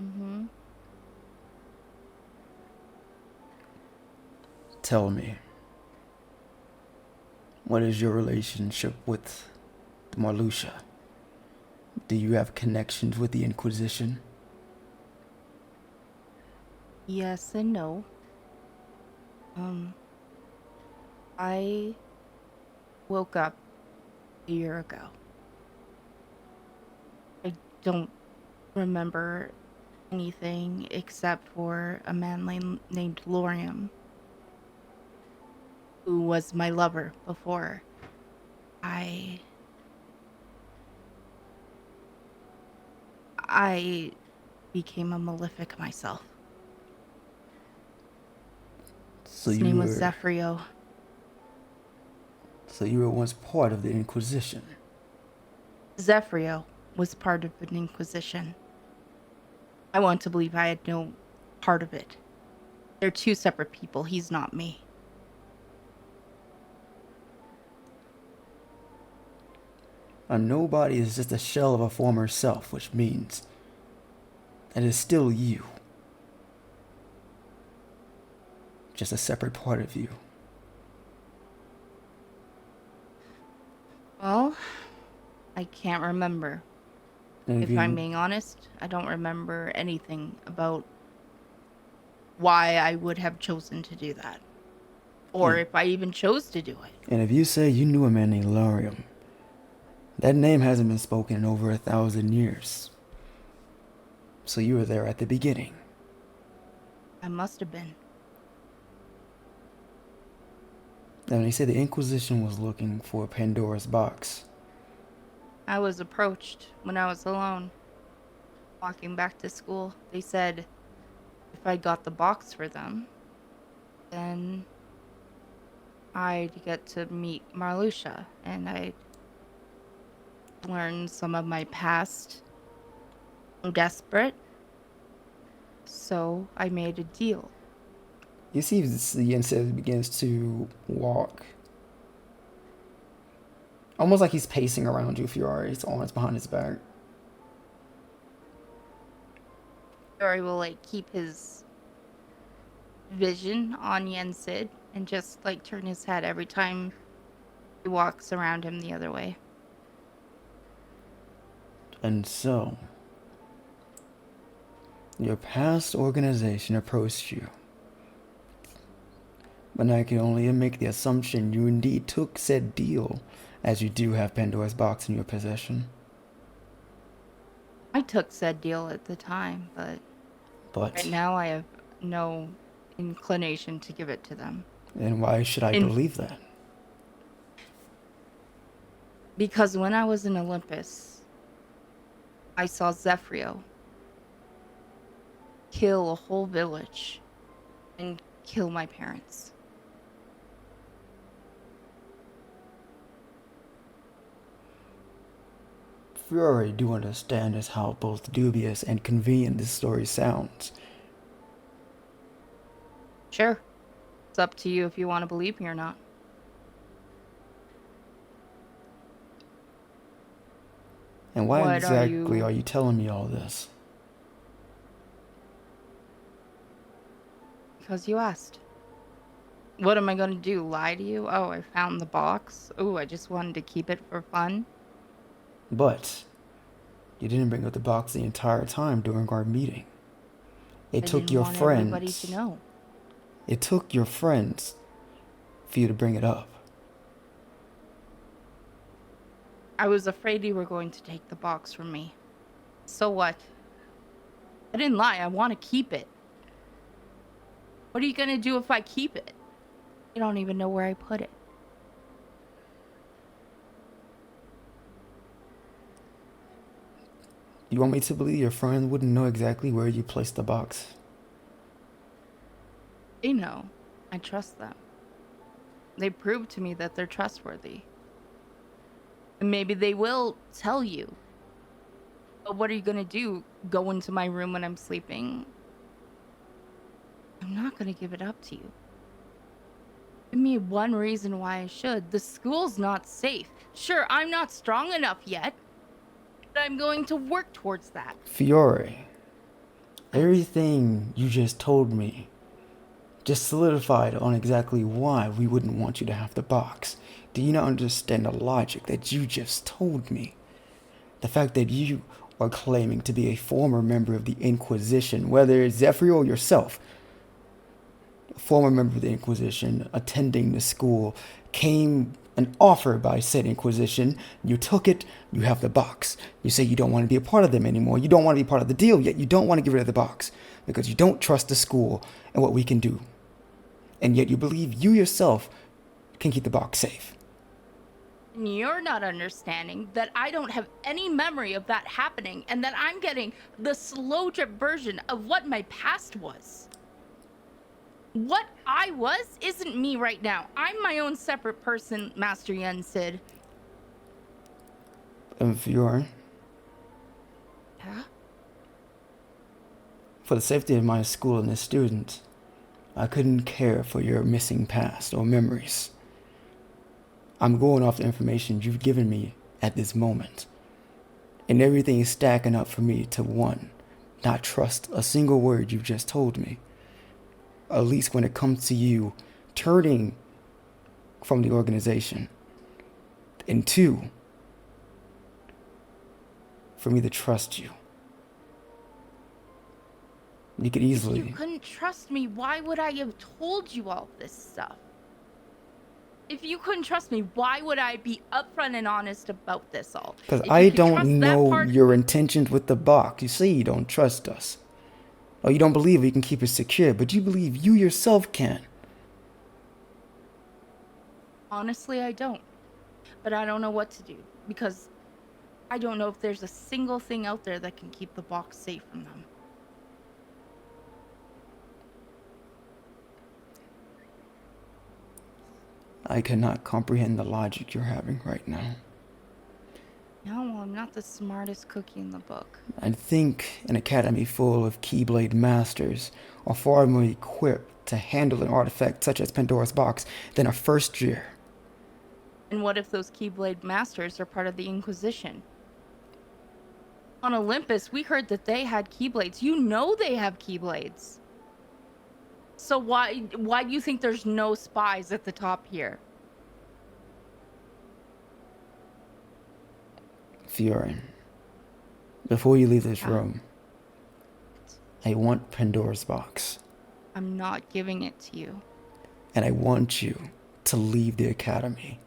Mm-hmm. Tell me, what is your relationship with the Marluxia? Do you have connections with the Inquisition? Yes and no. I woke up a year ago. I don't remember anything except for a man named Lorium, who was my lover before I became a Malefic myself. His name was Zephyrio. So you were once part of the Inquisition. Zephyrio was part of an Inquisition. I want to believe I had no part of it. They're two separate people. He's not me. A nobody is just a shell of a former self, which means that it's still you. Just a separate part of you. Well, I can't remember. And If I'm being honest, I don't remember anything about why I would have chosen to do that. Or if I even chose to do it. And if you say you knew a man named Lorium, that name hasn't been spoken in over 1,000 years. So you were there at the beginning. I must have been. Now, when you say the Inquisition was looking for Pandora's box, I was approached when I was alone, walking back to school. They said if I got the box for them, then I'd get to meet Marluxia, and I'd learn some of my past. I'm desperate, so I made a deal. you see the Yensid begins to walk. Almost like he's pacing around you, Fiore. His arms behind his back. Fiori will keep his vision on Yensid and just turn his head every time he walks around him the other way. And so, your past organization approached you. But I can only make the assumption you indeed took said deal, as you do have Pandora's box in your possession. I took said deal at the time, but right now I have no inclination to give it to them. And why should I believe that? Because when I was in Olympus, I saw Zephyrio kill a whole village and kill my parents. Fiore do understand as how both dubious and convenient this story sounds. Sure. It's up to you if you want to believe me or not. And why What exactly are you telling me all this? Because you asked. What am I going to do? Lie to you? Oh, I found the box. Oh, I just wanted to keep it for fun. But you didn't bring up the box the entire time during our meeting. It took your friends. Everybody to know. It took your friends for you to bring it up. I was afraid you were going to take the box from me. So what? I didn't lie. I want to keep it. What are you going to do if I keep it? You don't even know where I put it. You want me to believe your friend wouldn't know exactly where you placed the box? They know. I trust them. They proved to me that they're trustworthy. And maybe they will tell you. But what are you going to do? Go into my room when I'm sleeping? I'm not going to give it up to you. Give me one reason why I should. The school's not safe. Sure, I'm not strong enough yet, but I'm going to work towards that. Fiore, everything you just told me just solidified on exactly why we wouldn't want you to have the box. Do you not understand the logic that you just told me? The fact that you are claiming to be a former member of the Inquisition, whether it's Zephyr or yourself, a former member of the Inquisition attending the school, came an offer by said Inquisition, you took it, you have the box. You say you don't want to be a part of them anymore, you don't want to be part of the deal, yet you don't want to get rid of the box because you don't trust the school and what we can do. And yet you believe you yourself can keep the box safe. You're not understanding that I don't have any memory of that happening and that I'm getting the slow drip version of what my past was. What I was isn't me right now. I'm my own separate person, Master Yen Sid. Fiore, Yeah? for the safety of my school and the students, I couldn't care for your missing past or memories. I'm going off the information you've given me at this moment. And everything is stacking up for me to, one, not trust a single word you've just told me. At least when it comes to you turning from the organization. And two, for me to trust you. You could easily... If you couldn't trust me, why would I have told you all this stuff? If you couldn't trust me, why would I be upfront and honest about this all? Because I don't know your intentions with the box. You say you don't trust us. Or you don't believe we can keep it secure, but you believe you yourself can. Honestly, I don't. But I don't know what to do, because I don't know if there's a single thing out there that can keep the box safe from them. I cannot comprehend the logic you're having right now. No, I'm not the smartest cookie in the book. I think an academy full of Keyblade masters are far more equipped to handle an artifact such as Pandora's box than a first year. And what if those Keyblade masters are part of the Inquisition? On Olympus, we heard that they had Keyblades. You know they have Keyblades. So why do you think there's no spies at the top here? Fiore, before you leave this room, I want Pandora's box. I'm not giving it to you. And I want you to leave the academy.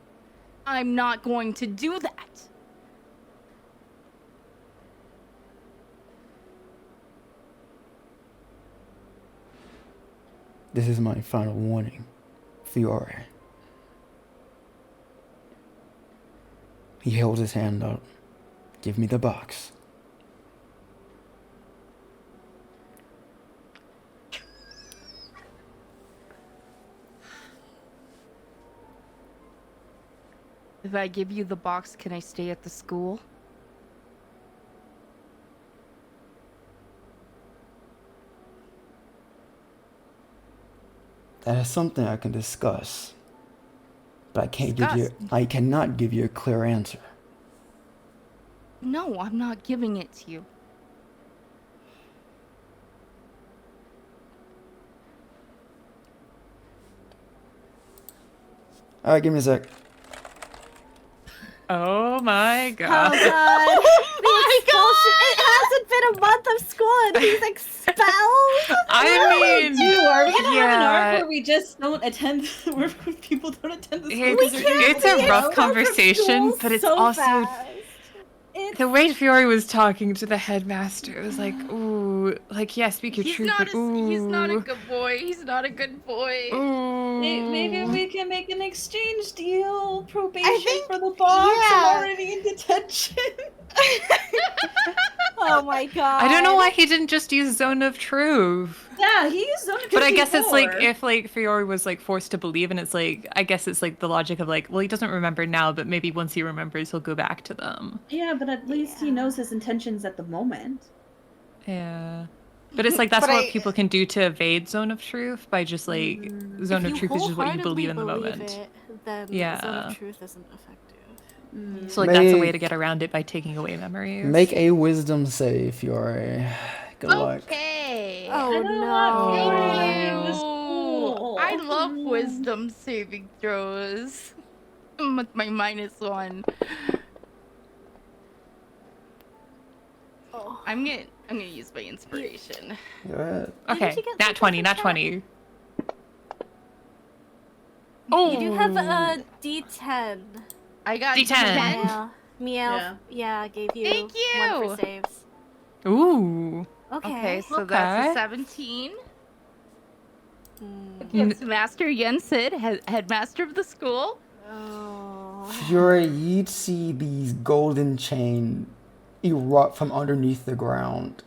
I'm not going to do that. This is my final warning, Fiore. He holds his hand out. Give me the box. If I give you the box, can I stay at the school? That is something I can discuss. But I cannot give you a clear answer. No, I'm not giving it to you. Alright, give me a sec. Oh my Oh god. god. The expulsion. It hasn't been a month of school and he's expelled. I mean, Are we gonna have an arc yeah. where we just don't attend, where people don't attend the school? It's a rough conversation, but it's so also fast. the way Fiori was talking to the headmaster. It was like, ooh, like yeah, speak your truth, but ooh, He's not a good boy. He's not a good boy. ooh. Maybe we can make an exchange deal. Probation think- for the box. yeah. I'm already in detention. Oh my god. I don't know why he didn't just use Zone of Truth. Yeah, he used Zone of But I Truth guess it's like before. if like Fiori was like forced to believe, and it's like I guess it's like the logic of like, well, he doesn't remember now, but maybe once he remembers, he'll go back to them. Yeah, but at least he knows his intentions at the moment. Yeah. But it's like that's But what I- people can do to evade zone of truth by just like zone of truth is just what you believe in the moment. It, then Yeah. zone of truth isn't effective. So like that's a way Make- to get around it by taking away memories. Make a wisdom save, Fiore. Good luck. Okay. Oh Thank no! you. I love wisdom saving throws. With my -1. Oh. I'm gonna use my inspiration. Go ahead. Okay, Did you get nat 20, nat 20. Oh, You do have a D10. I got D10. 10. Meow. Yeah, gave you Thank one you. for saves. Ooh. Okay, so Okay. that's a 17. Gives Master Yensid, headmaster of the school. Oh. Fiore, you'd see these golden chain erupt from underneath the ground.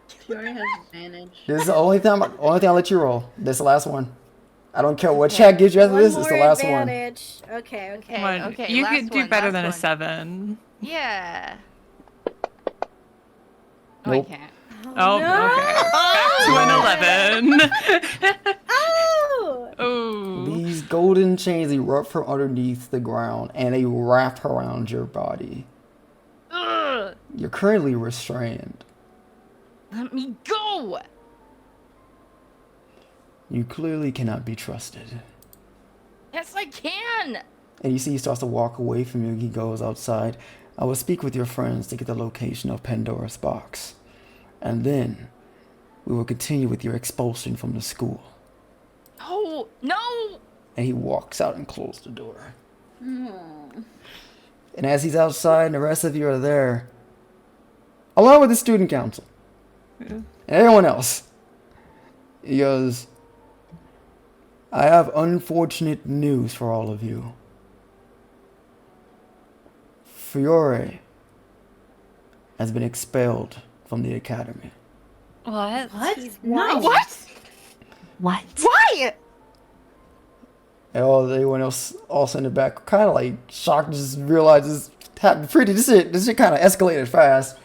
Fiore has advantage. This is the only thing I'll let you roll. This is the last one. I don't care what chat gives you after this, it's the last one. advantage. Okay. Okay, One. okay. You last could do one, better last than a one. 7. Yeah. Nope. I can't. Oh, okay. Back to an 11. Oh! Oh. These golden chains erupt from underneath the ground and they wrap around your body. Ugh, You're currently restrained. let me go. You clearly cannot be trusted. Yes, I can. And you see he starts to walk away from you. He goes outside. I will speak with your friends to get the location of Pandora's box. And then we will continue with your expulsion from the school. No, no. And he walks out and closes the door. And as he's outside and the rest of you are there, along with the student council and everyone else, he goes, I have unfortunate news for all of you. Fiore has been expelled from the academy. What? What? He's No. What? What? Why? And all everyone else also in the back kind of like shocked, just realizes happened pretty. This shit kind of escalated fast.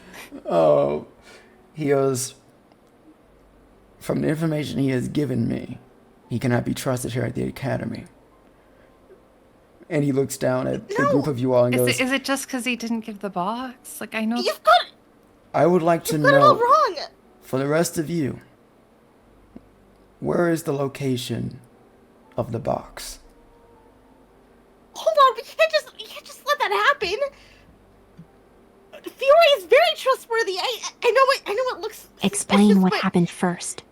He goes, from the information he has given me, he cannot be trusted here at the academy. And he looks down at the group of you all and goes, Is it just because he didn't give the box? Like, I know. You've got I would like to it all know, wrong. for the rest of you, where is the location of the box? Hold on, we can't just let that happen. Fiore is very trustworthy. I know it looks Explain suspicious, what but happened first.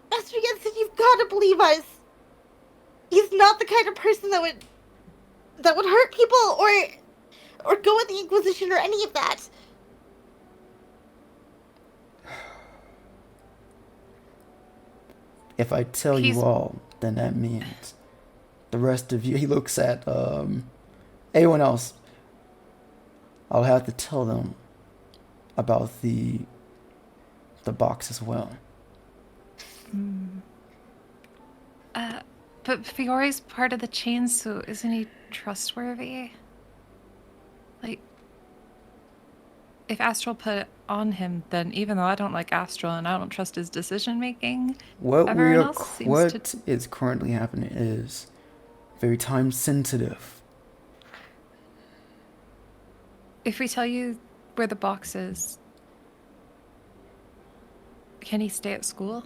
Master Jensen, you've got to believe us. He's not the kind of person that would hurt people or go with the Inquisition or any of that. If I tell He's- you all, then that means the rest of you. He looks at anyone else. I'll have to tell them about the box as well. But Fiore's part of the chain, so isn't he trustworthy? Like, if Astral put it on him, then even though I don't like Astral and I don't trust his decision making, What everyone else seems is currently happening is very time sensitive. if we tell you where the box is, can he stay at school?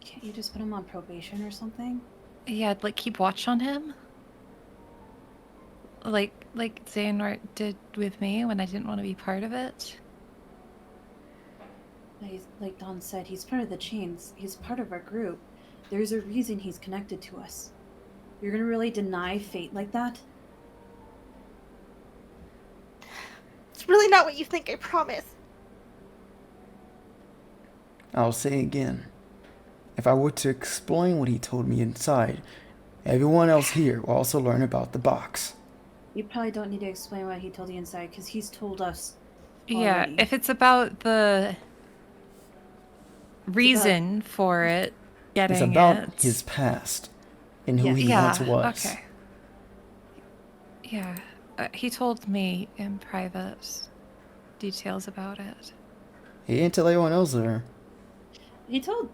Can't you just put him on probation or something? Yeah, like keep watch on him. Like Xehanort did with me when I didn't want to be part of it. Like Don said, he's part of the chains. He's part of our group. There's a reason he's connected to us. You're gonna really deny fate like that? It's really not what you think, I promise. I'll say again. If I were to explain what he told me inside, everyone else here will also learn about the box. You probably don't need to explain what he told you inside, because he's told us. Yeah, already. if it's about the reason for it, getting It's about it. his past and who he yeah, once was. okay. Yeah, He told me in private details about it. He didn't tell everyone else there. He told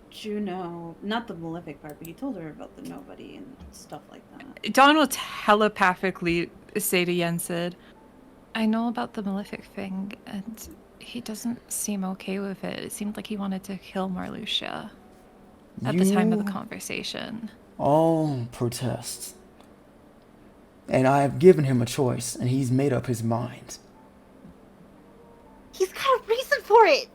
Juno, not the Malefic part, but he told her about the nobody and stuff like that. Dawn will telepathically say to Yensid, I know about the Malefic thing, and he doesn't seem okay with it. It seemed like he wanted to kill Marluxia at the time of the conversation. All protest. And I have given him a choice, and he's made up his mind. He's got a reason for it.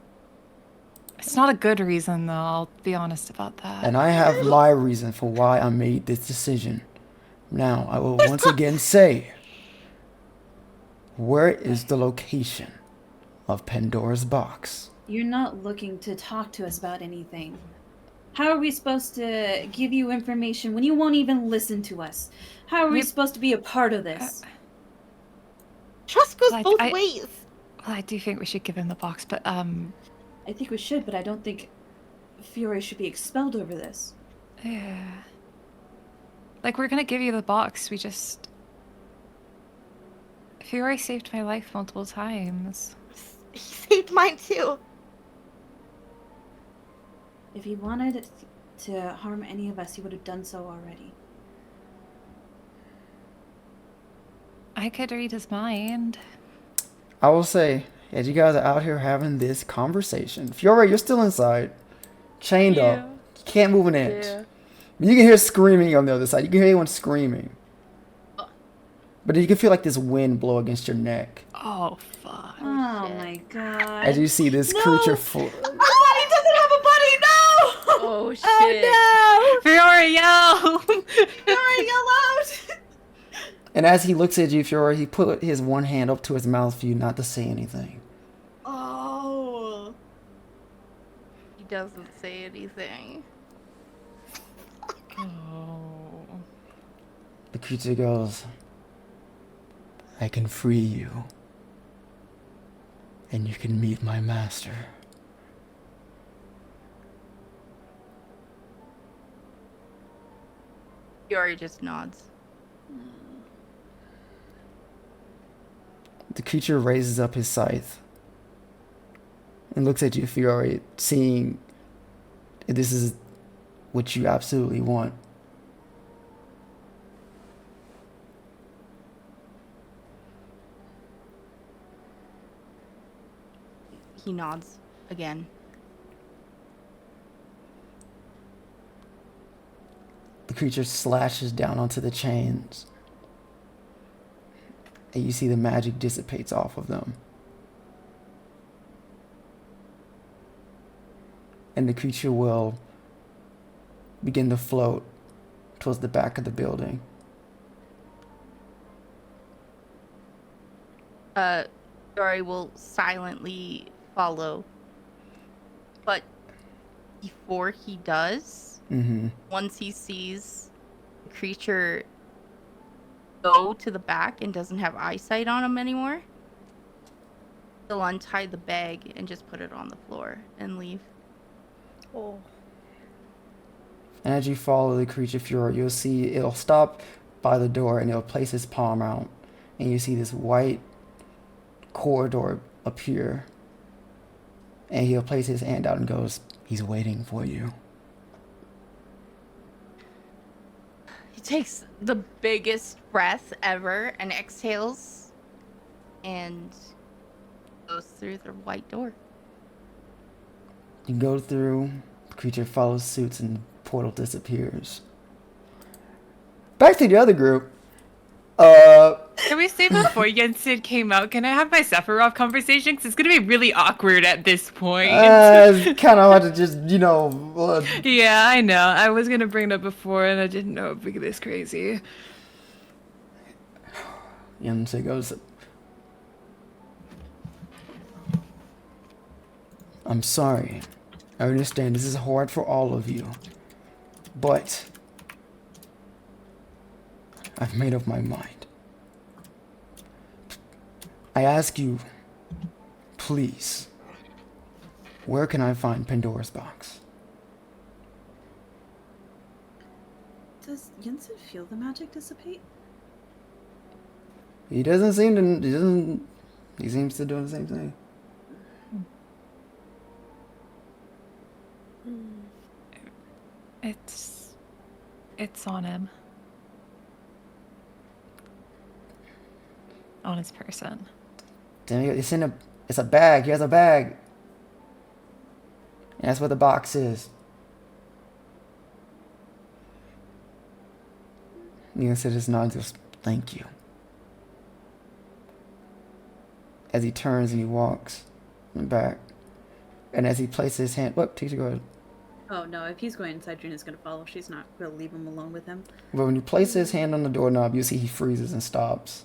It's not a good reason, though, I'll be honest about that. And I have my reason for why I made this decision. Now, I will once again say, where is the location of Pandora's box? You're not looking to talk to us about anything. How are we supposed to give you information when you won't even listen to us? How are we supposed to be a part of this? Trust goes both ways. Well, I do think we should give him the box, but, I think we should, but I don't think Fiore should be expelled over this. yeah. Like, we're gonna give you the box, we just... Fiore saved my life multiple times. He saved mine too. If he wanted to harm any of us, he would have done so already. I could read his mind. I will say, as you guys are out here having this conversation, Fiore, you're still inside, chained up. You can't move an inch. Yeah. You can hear screaming on the other side. You can hear anyone screaming. But you can feel like this wind blow against your neck. Oh, fuck. Oh my god. As you see this creature My body doesn't have a buddy, no! Oh shit. Oh Fiore, yell! no! Fiore, yell out! And as he looks at you, Fiore, he put his one hand up to his mouth for you not to say anything. Oh. He doesn't say anything. Oh. The creature goes, I can free you. And you can meet my master. Fiori just nods. The creature raises up his scythe and looks at you, Fiore, seeing if this is what you absolutely want. He nods again. The creature slashes down onto the chains. And you see the magic dissipates off of them. And the creature will begin to float towards the back of the building. Fiori will silently follow. But before he does, once he sees the creature go to the back and doesn't have eyesight on him anymore, he'll untie the bag and just put it on the floor and leave. Oh. And as you follow the creature, Fiore, you'll see it'll stop by the door and it'll place its palm out. And you see this white corridor appear. And he'll place his hand out and goes, he's waiting for you. He takes the biggest breath ever and exhales and goes through the white door. You go through, the creature follows suit, and the portal disappears. Back to the other group. Can we say before Yensid came out, can I have my Sephiroth conversation? Because it's going to be really awkward at this point. It's kind of hard to just, Yeah, I know. I was going to bring it up before, and I didn't know it'd be this crazy. Yensid goes, I'm sorry. I understand this is hard for all of you. But I've made up my mind. I ask you, please, where can I find Pandora's box? Does Yensid feel the magic dissipate? He doesn't seem to. He doesn't. He seems to do the same thing. It's on him. On his person. Damn, it's a bag. He has a bag. And that's what the box is. Negan said his nod just thank you. As he turns and he walks back. And as he places his hand, whoop, teacher, go ahead. Oh no, if he's going inside, Juno's gonna follow. She's not gonna leave him alone with him. But when you place his hand on the doorknob, you see he freezes and stops.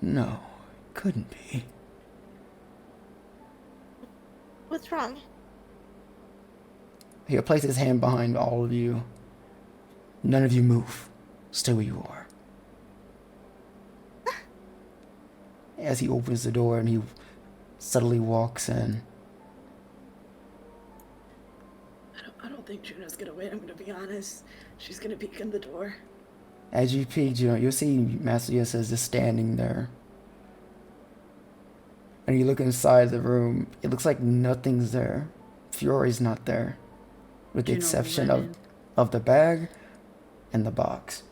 No, it couldn't be. What's wrong? He'll place his hand behind all of you. None of you move. Stay where you are. As he opens the door and he subtly walks in. I don't think Juno's gonna win, I'm gonna be honest. She's gonna peek in the door. As you peek, you'll see Master Yoda is just standing there. And you look inside the room, it looks like nothing's there. Fiori's not there. With the Juno exception went in. of the bag and the box.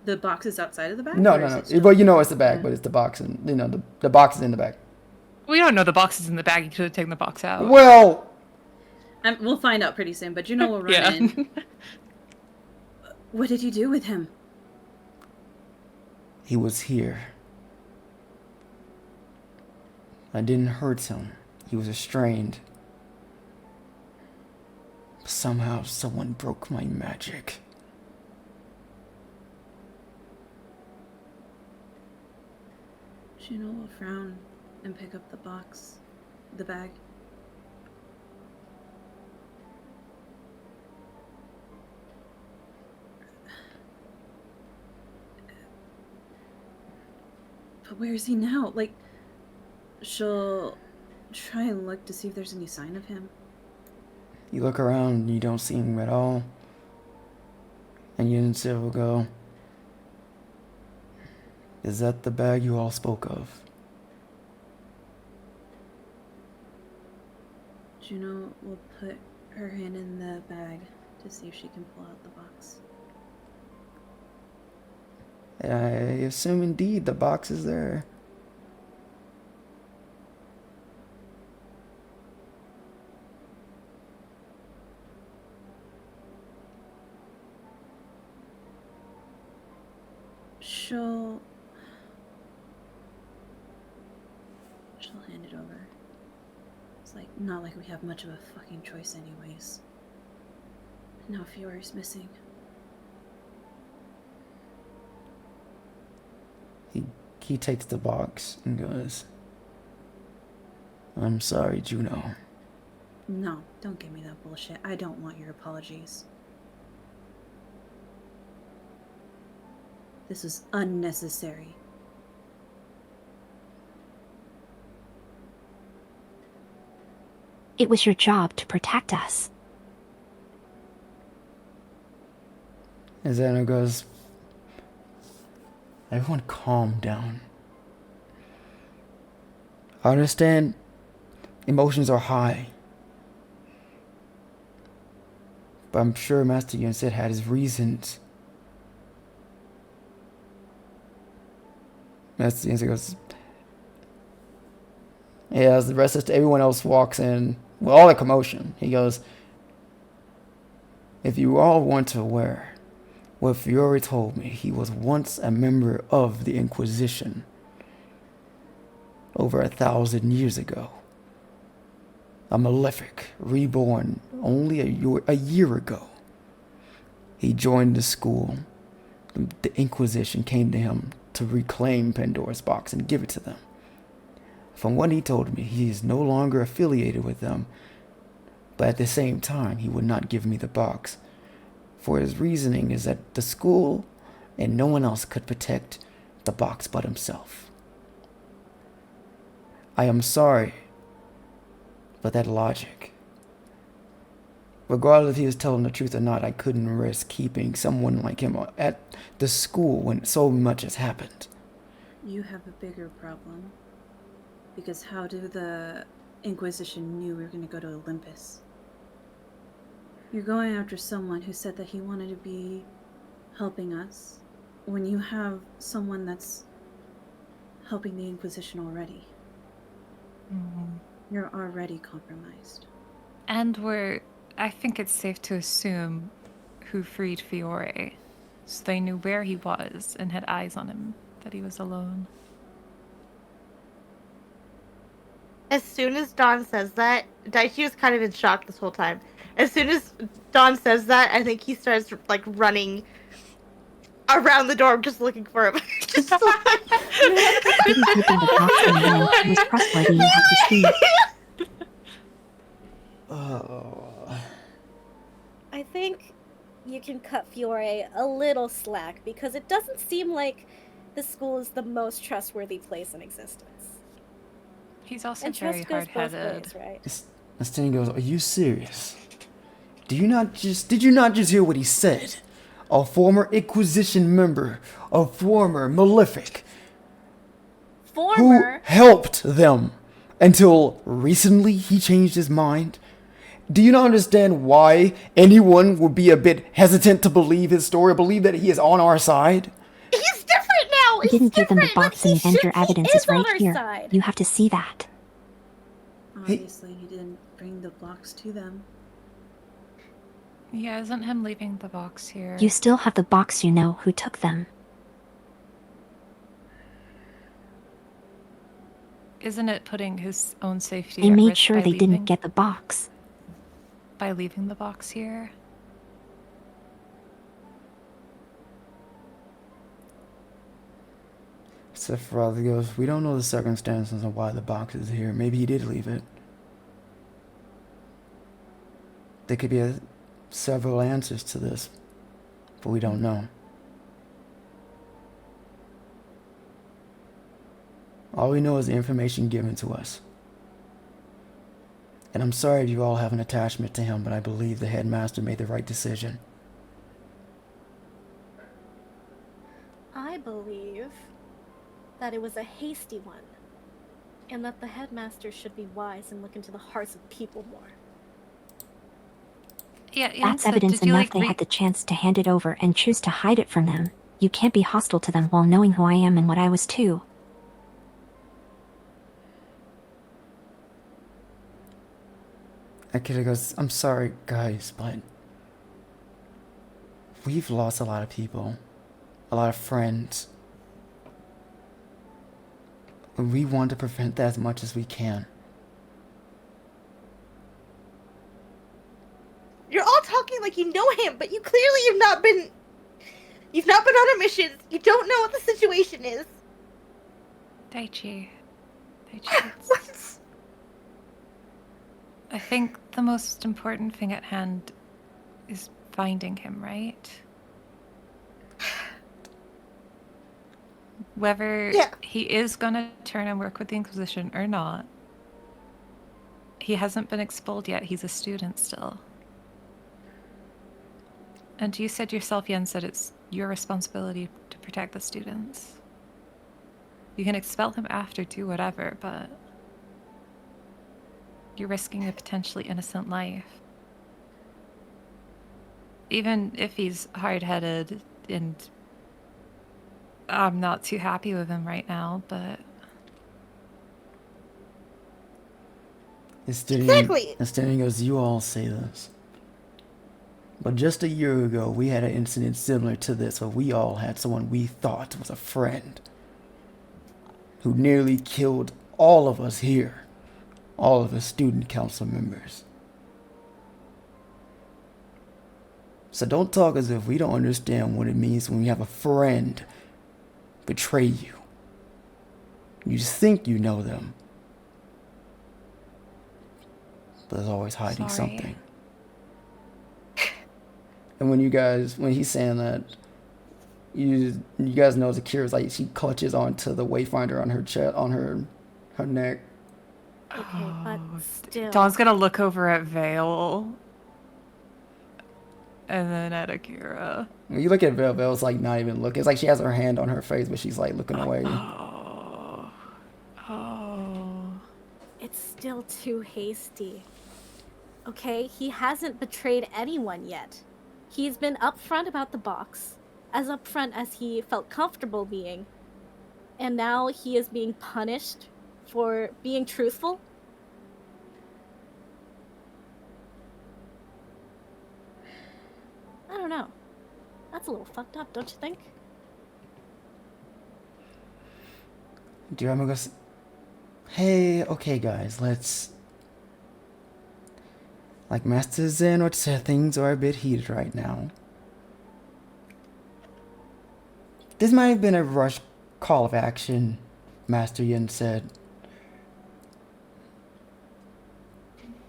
The box is outside of the bag? No. Or is it still- Well, you know it's the bag, but it's the box, and the box is in the bag. We don't know the box is in the bag. You could have taken the box out. Well, we'll find out pretty soon, but Juno will run Yeah. in. What did you do with him? he was here. I didn't hurt him. He was restrained. Somehow, someone broke my magic. Juno will frown and pick up the box, the bag. But where is he now? Like, she'll try and look to see if there's any sign of him. You look around and you don't see him at all. And you and Sid will go, is that the bag you all spoke of? Juno will put her hand in the bag to see if she can pull out the box. I assume indeed the box is there. She'll hand it over. It's like, not like we have much of a fucking choice anyways. Now Fiori's missing. He takes the box and goes, I'm sorry, Juno. No, don't give me that bullshit. I don't want your apologies. This is unnecessary. It was your job to protect us. And Xana goes, everyone calm down. I understand emotions are high. But I'm sure Master Yunset had his reasons. Master Yunset goes, yeah, as the rest of everyone else walks in, with all the commotion, he goes, if you all weren't aware, what Fiore told me, he was once a member of the Inquisition. Over 1,000 years ago. A Malefic, reborn only a year ago. He joined the school. The Inquisition came to him to reclaim Pandora's box and give it to them. From what he told me, he is no longer affiliated with them, but at the same time, he would not give me the box. For his reasoning is that the school and no one else could protect the box but himself. I am sorry, but that logic Regardless if he was telling the truth or not, I couldn't risk keeping someone like him at the school when so much has happened. You have a bigger problem. Because how do the Inquisition knew we were going to go to Olympus? You're going after someone who said that he wanted to be helping us when you have someone that's helping the Inquisition already. You're already compromised. And I think it's safe to assume who freed Fiore. So they knew where he was and had eyes on him, that he was alone. As soon as Dawn says that, Daichi was kind of in shock this whole time. As soon as Dawn says that, I think he starts like running around the door, just looking for him. Just like... Didn't open the box and then he was trustworthy, you have to see. I think you can cut Fiore a little slack because it doesn't seem like the school is the most trustworthy place in existence. He's also And very trust goes both hard-headed. ways, right? Mustang goes, "Are you serious? Did you not just hear what he said? A former Inquisition member, a former Malefic, who Former? helped them until recently he changed his mind. Do you not understand why anyone would be a bit hesitant to believe his story, believe that he is on our side? He's different now. You didn't give them the box and your evidence is right here. Side. You have to see that. Obviously, he didn't bring the blocks to them. Yeah, isn't him leaving the box here? You still have the box, you know who took them. Isn't it putting his own safety They at made risk sure by they leaving, didn't get the box. by leaving the box here? Sephiroth goes, "We don't know the circumstances of why the box is here. Maybe he did leave it. There could be several answers to this, but we don't know. All we know is the information given to us. And I'm sorry if you all have an attachment to him, but I believe the headmaster made the right decision." I believe that it was a hasty one, and that the headmaster should be wise and look into the hearts of people more. Yeah, That's Yansa, evidence did you, enough they had the chance to hand it over and choose to hide it from them. You can't be hostile to them while knowing who I am and what I was too. Akira goes, "I'm sorry, guys, but we've lost a lot of people, a lot of friends. We want to prevent that as much as we can." You're all talking like you know him, but you clearly have not been. You've not been on a mission. You don't know what the situation is. Daichi. What? I think the most important thing at hand is finding him, right? Whether he is gonna turn and work with the Inquisition or not, he hasn't been expelled yet. He's a student still. And you said yourself, Jens, that it's your responsibility to protect the students. You can expel him after, do whatever, but you're risking a potentially innocent life. Even if he's hard-headed, and I'm not too happy with him right now, but... Exactly. Stanley goes, "You all say this, but just a year ago, we had an incident similar to this where we all had someone we thought was a friend who nearly killed all of us here, all of us student council members. So don't talk as if we don't understand what it means when you have a friend betray you. You think you know them, but there's always hiding something." And when he's saying that, you guys know Akira's like, she clutches onto the wayfinder on her chest, on her neck. Okay, but still. Dawn's gonna look over at Vale. and then at Akira. When you look at Vel's like not even looking. It's like she has her hand on her face, but she's like looking away. Oh. It's still too hasty. Okay, he hasn't betrayed anyone yet. He's been upfront about the box, as upfront as he felt comfortable being. And now he is being punished for being truthful? I don't know. That's a little fucked up, don't you think? Do you remember? Hey, okay, guys, let's. Like Master Zen would say, things are a bit heated right now. This might have been a rush call of action, Master Yin said.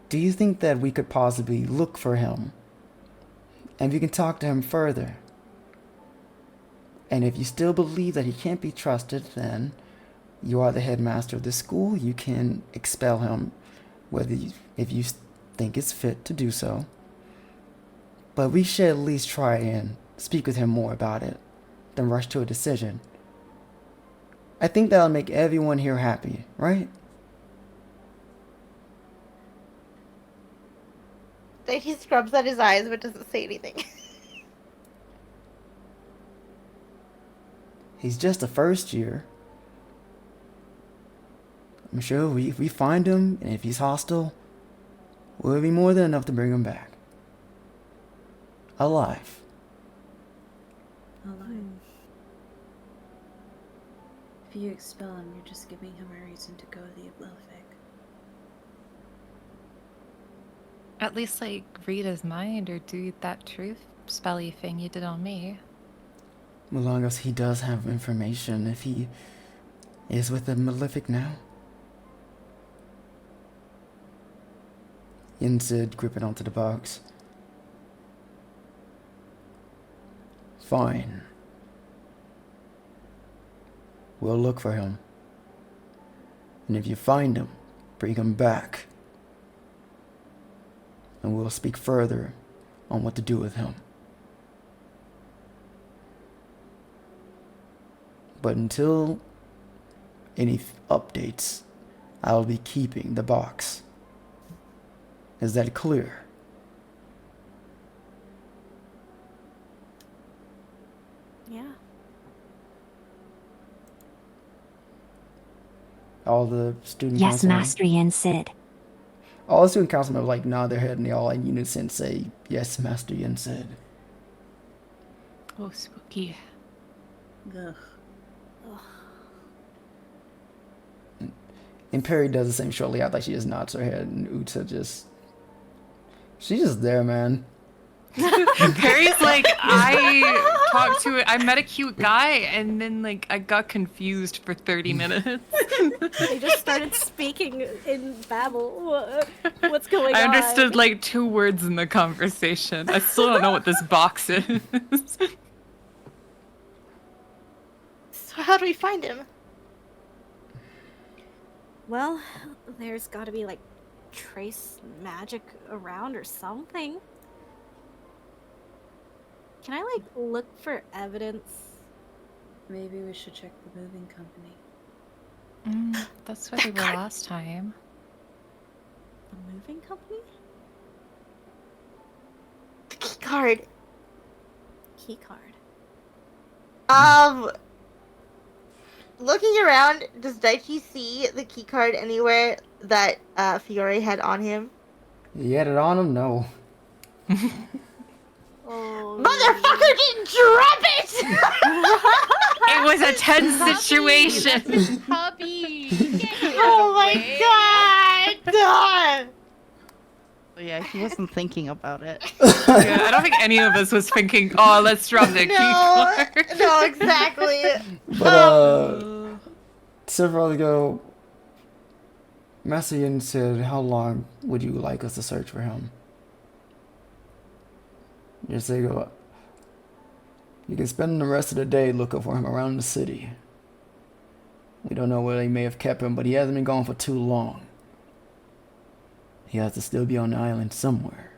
Do you think that we could possibly look for him? And we can talk to him further. And if you still believe that he can't be trusted, then you are the headmaster of the school. You can expel him, if you think it's fit to do so. But we should at least try and speak with him more about it, than rush to a decision. I think that'll make everyone here happy, right? He scrubs at his eyes but doesn't say anything. He's just a first year. I'm sure if we find him, and if he's hostile, we'll be more than enough to bring him back. Alive. If you expel him, you're just giving him a reason to go the Malefic. At least, like, read his mind or do that truth spelly thing you did on me. As long as he does have information, if he is with the Malefic now. Yin said, gripping onto the box. Fine. We'll look for him. And if you find him, bring him back. And we'll speak further on what to do with him. But until any updates, I'll be keeping the box. Is that clear? Yeah. All the student Yes, councilmen- Master Yin said. All the student councilmen like nod their head and they all in unison say, yes, Master Yin said. Oh, spooky. Ugh. And Perry does the same shortly after, like she just nods her head, and Uta just... She's just there, man. Perry's like, I met a cute guy, and then, like, I got confused for 30 minutes. They just started speaking in babble. What's going on? I understood, like, 2 words in the conversation. I still don't know what this box is. So how do we find him? Well, there's gotta be, like, trace magic around or something. Can I, like, look for evidence? Maybe we should check the moving company. That's where they were last time. The moving company? The key card. Key card. Looking around, does Daichi see the key card anywhere that Fiore had on him? You had it on him? No. Oh, Motherfucker didn't drop it! It was a tense situation. Puppy. Oh my god! Yeah, he wasn't thinking about it. Yeah, I don't think any of us was thinking, oh, let's drop the key card. No, exactly. But, several ago, Master Yin said, how long would you like us to search for him? Just say, go. You can spend the rest of the day looking for him around the city. We don't know where they may have kept him, but he hasn't been gone for too long. He has to still be on the island somewhere.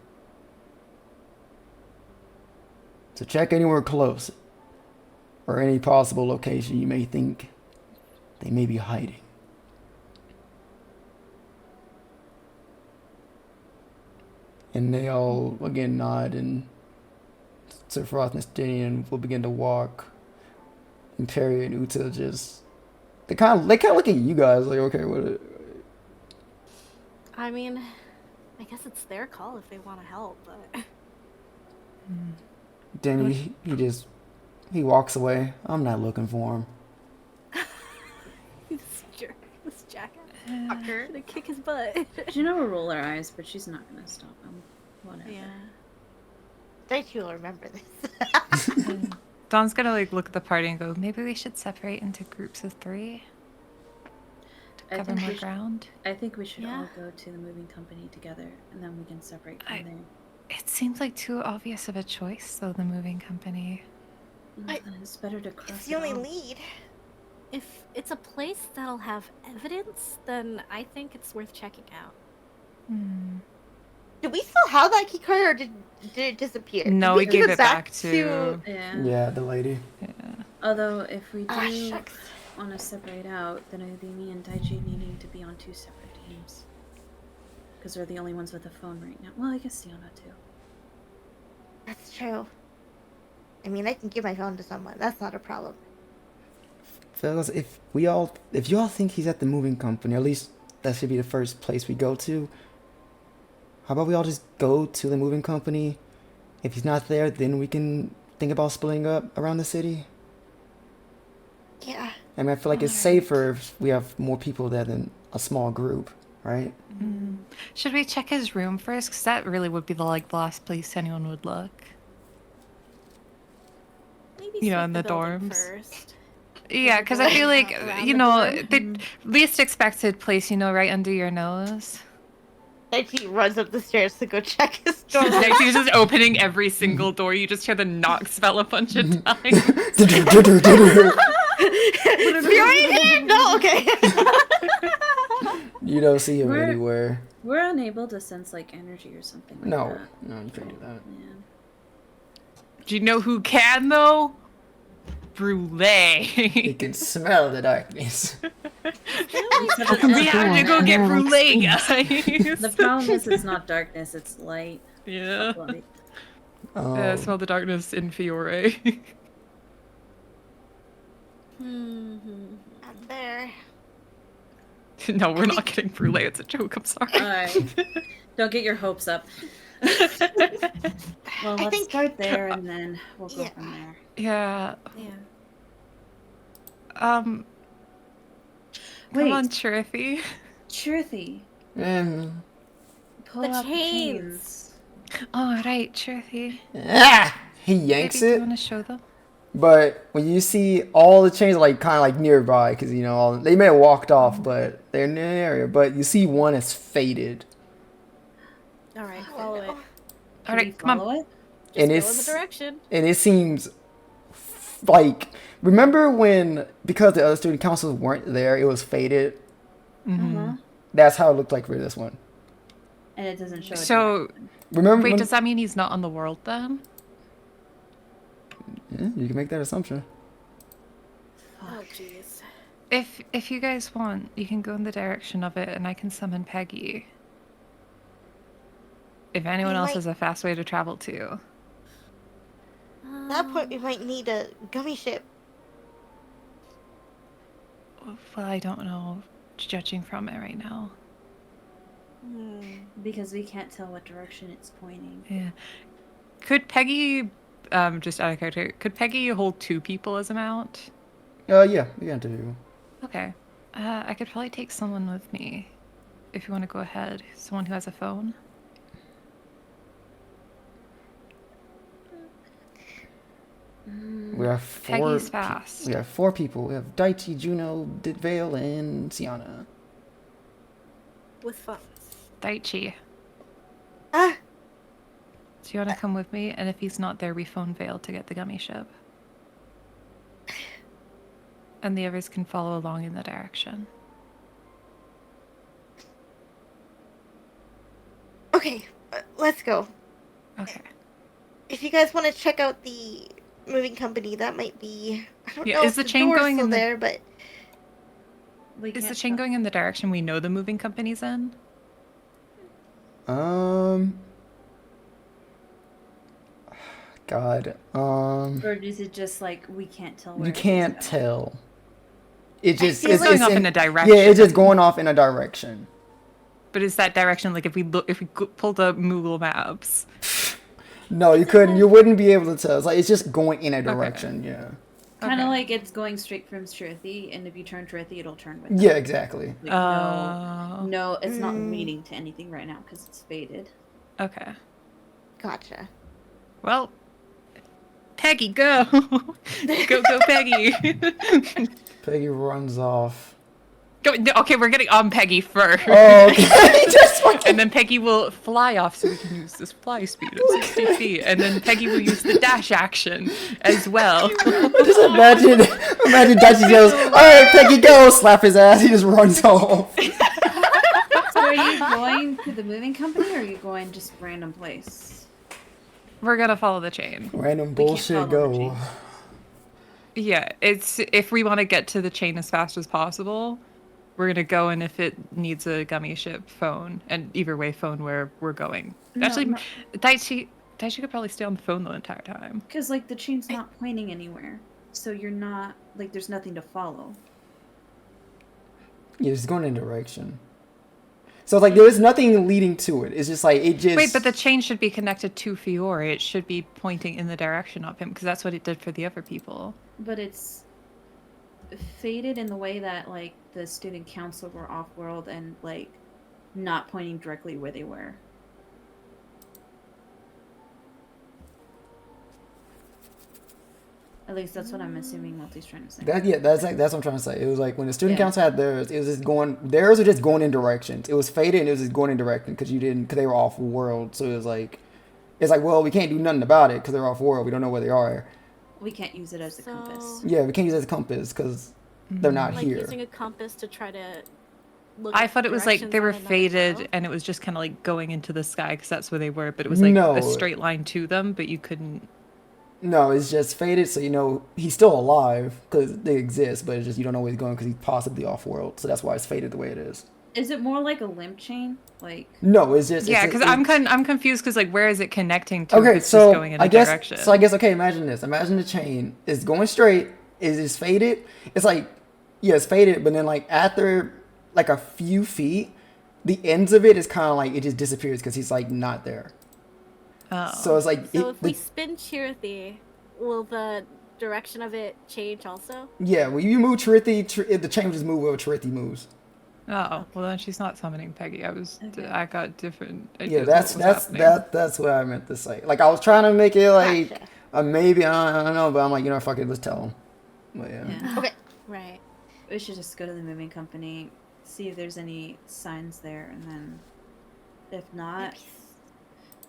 So check anywhere close, or any possible location you may think they may be hiding. And they all again nod, and Sephiroth and Stinian will begin to walk. And Perry and Uta just they kind of look at you guys like, okay, what? I mean, I guess it's their call if they want to help, but Then he walks away. I'm not looking for him. this jerk, this jackass, Fucker. gonna kick his butt. Juno will roll her eyes, but she's not gonna stop him. Whatever. Yeah. Daichi will remember this. Dawn's gonna like look at the party and go, maybe we should separate into groups of 3 to cover more ground. I think we should Yeah. all go to the moving company together, and then we can separate from there. It seems like too obvious of a choice, though, the moving company. It's better to cross It's the it only off. lead. If it's a place that'll have evidence, then I think it's worth checking out. Do we still have that key card, or did it disappear? No, Did we give gave it back to... Yeah. Yeah, the lady. Yeah. Although if we Ah, do shucks. want to separate out, then it'd be me and Daichi needing to be on 2 separate teams. Because we're the only ones with a phone right now. Well, I guess Xiana too. That's true. I mean, I can give my phone to someone. That's not a problem. Fellas, if you all think he's at the moving company, at least that should be the first place we go to. How about we all just go to the moving company? If he's not there, then we can think about splitting up around the city. Yeah. I mean, I feel like it's safer if we have more people there than a small group, right? Should we check his room first? Because that really would be the last place anyone would look. Maybe You know, sweep in the building dorms. first. Yeah, because I feel like, Around you the know, dorm. the least expected place, you know, right under your nose. Daichi runs up the stairs to go check his door. He's just opening every single door. You just hear the knock spell a bunch of times. Fiore did? No, okay. You don't see him Where- anywhere. We're unable to sense like energy or something like No, that. no, you can't do that. Yeah. Do you know who can, though? You Brulee. can smell the darkness. We have to go get Brulee, guys. The problem is it's not darkness, it's light. Yeah. Light. Yeah, I smell the darkness in Fiore. Not there. No, we're not getting Brulee. It's a joke. I'm sorry. Alright. Don't get your hopes up. Well, let's think- start there and then we'll go Yeah. from there. Yeah. Yeah. Come Wait. on, Chirthy. Chirthy, Mm. pull The out chains. All right, Chirthy. He yanks Maybe, do you it, want to show them? but when you see all the chains like kind of like nearby, because you know they may have walked off, but they're in the area. But you see one is faded, All right, follow it. All right, come on. Follow it? Just and go in it's the direction. and it seems like remember when because the other student councils weren't there, it was faded. Uh-huh. That's how it looked like for this one. And it doesn't show. a So, direction. Remember? wait, when- does that mean he's not on the world then? Yeah, you can make that assumption. Oh, jeez. If you guys want, you can go in the direction of it, and I can summon Peggy. If anyone else might- has a fast way to travel too. At that point, we might need a gummy ship. Well, I don't know, judging from it right now. Because we can't tell what direction it's pointing. Yeah. Could Peggy, just out of character, could Peggy hold 2 people as a mount? Yeah, we got to do. Okay. I could probably take someone with me. If you want to go ahead. Someone who has a phone. We have 4. Peggy's fast. We have 4 people. We have Daichi, Juno, Vale, and Xiana. With phones. Daichi. Ah, Do you want to come with me? And if he's not there, we phone Vale to get the gummy ship. And the others can follow along in the direction. okay, let's go. Okay. if you guys want to check out the moving company, that might be. I don't Yeah, know is if the the chain door's going still in the- there, but Is the chain going in the direction we know the moving company's in? God. Or is it just like we can't tell where You can't tell. It just It's going off in a direction. Yeah, it's just going off in a direction. But is that direction like if we pull the Google Maps? No, you couldn't. You wouldn't be able to tell. It's like it's just going in a direction. Yeah. Kind of like it's going straight from Shrithy, and if you turn Shrithy, it'll turn with it. Yeah, exactly. Like, no, it's not leading to anything right now because it's faded. Okay. gotcha. Well, Peggy, go. go, Peggy. Peggy runs off. Go, okay, we're getting on Peggy first. Oh, okay. Just fucking... And then Peggy will fly off so we can use this fly speed of 60 feet. And then Peggy will use the dash action as well. Just imagine Daichi goes, alright, Peggy, go! Slap his ass, he just runs off. So are you going to the moving company, or are you going just random place? We're gonna follow the chain. Random bullshit, go. Yeah, it's if we want to get to the chain as fast as possible, we're gonna go, and if it needs a gummy ship, phone, and either way, phone where we're going. No, Actually, no. Daichi could probably stay on the phone the entire time. Because like the chain's not pointing anywhere, so you're not like there's nothing to follow. Yeah, it's going in a direction. So like there is nothing leading to it. It's just like it just. Wait, but the chain should be connected to Fiore. It should be pointing in the direction of him because that's what it did for the other people. But it's faded in the way that like the student council were off-world and like not pointing directly where they were. At least that's what I'm assuming Multi's trying to say. That's what I'm trying to say. It was like when the student council had theirs, it was just going. Theirs were just going in directions. It was faded and it was just going in direction because they were off world. So it was like, it's like, well, we can't do nothing about it because they're off world. We don't know where they are. We can't use it as a compass. Yeah, we can't use it as a compass because they're not like here. using a compass to try to look I at thought it was like directions they were on another faded world. and it was just kind of like going into the sky because that's where they were, but it was like No. a straight line to them, but you couldn't. No, it's just faded, so you know he's still alive because they exist, but it's just you don't know where he's going because he's possibly off world. So that's why it's faded the way it is. Is it more like a limp chain? Like No, it's just Yeah, because I'm confused because like where is it connecting to? if Okay, it's so just going in a I guess direction. okay. Imagine this. Imagine the chain is going straight. Is faded. It's like it's faded, but then like after like a few feet, the ends of it is kind of like it just disappears because he's like not there. Oh. So it's like So if we spin Chirthy, will the direction of it change also? yeah, when you move Chirithi, the chain will just move where Chirithi moves. Oh, well then she's not summoning Peggy. I got different. Yeah, ideas what was happening. that's what I meant to say. Like I was trying to make it like Gotcha. a maybe. I don't know, but I'm like fuck it, let's tell him. But yeah. Okay. Right. we should just go to the moving company, see if there's any signs there, and then if not,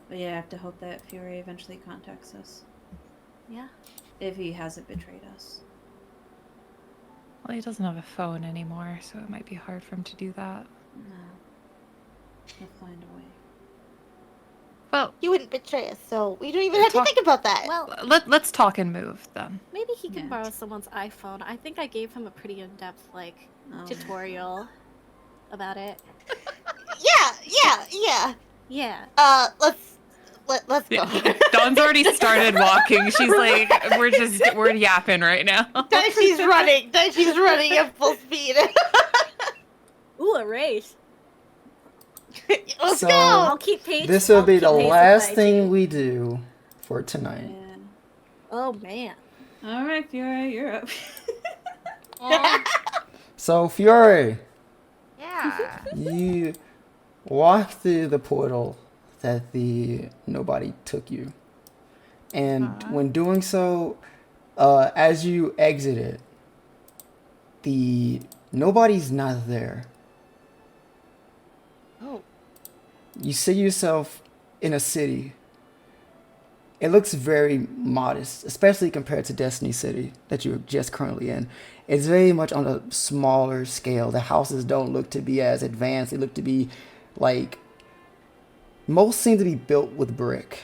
but yeah, I have to hope that Fiore eventually contacts us. Yeah. If he hasn't betrayed us. Well, he doesn't have a phone anymore, so it might be hard for him to do that. No. He'll find a way. Well, You wouldn't betray us, so we don't even have to think about that. Well, let's talk and move then. maybe he can Yeah. borrow someone's iPhone. I think I gave him a pretty in-depth like Oh. tutorial about it. Yeah. Yeah. Let's go. Dawn's already started walking. She's like, we're yapping right now. Daichi's running. Daichi's running at full speed. Ooh, a race. Let's So- go. I'll keep pace. This will I'll be keep the pace with last Daichi. thing we do for tonight. Yeah. Oh man. All right, Fiore, you're up. So Fiore, Yeah. you walk through the portal that the nobody took you, and when doing so, as you exit it, the nobody's not there. Oh. You see yourself in a city. It looks very modest, especially compared to Destiny City that you're just currently in. It's very much on a smaller scale. The houses don't look to be as advanced. They look to be like, most seem to be built with brick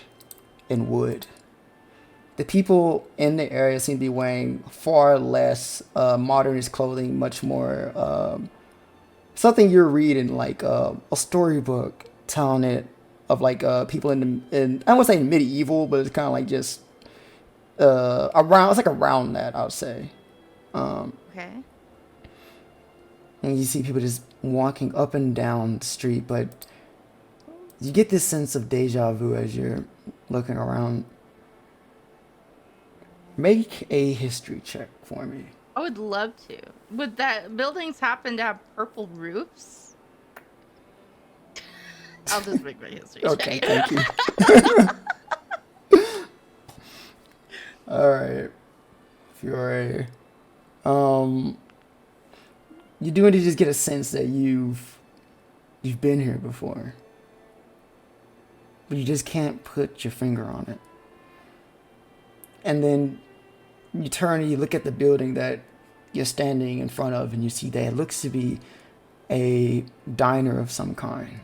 and wood. the people in the area seem to be wearing far less modernist clothing, much more something you're reading, like a storybook telling it of like people in I won't say medieval, but it's kind of like just around. It's like around that, I would say. Okay. And you see people just walking up and down the street, but you get this sense of deja vu as you're looking around. Make a history check for me. I would love to. Would that buildings happen to have purple roofs? I'll just make my history Okay, check. thank you. All right, Fiore. You do need to just get a sense that you've been here before, but you just can't put your finger on it. And then you turn and you look at the building that you're standing in front of, and you see that it looks to be a diner of some kind.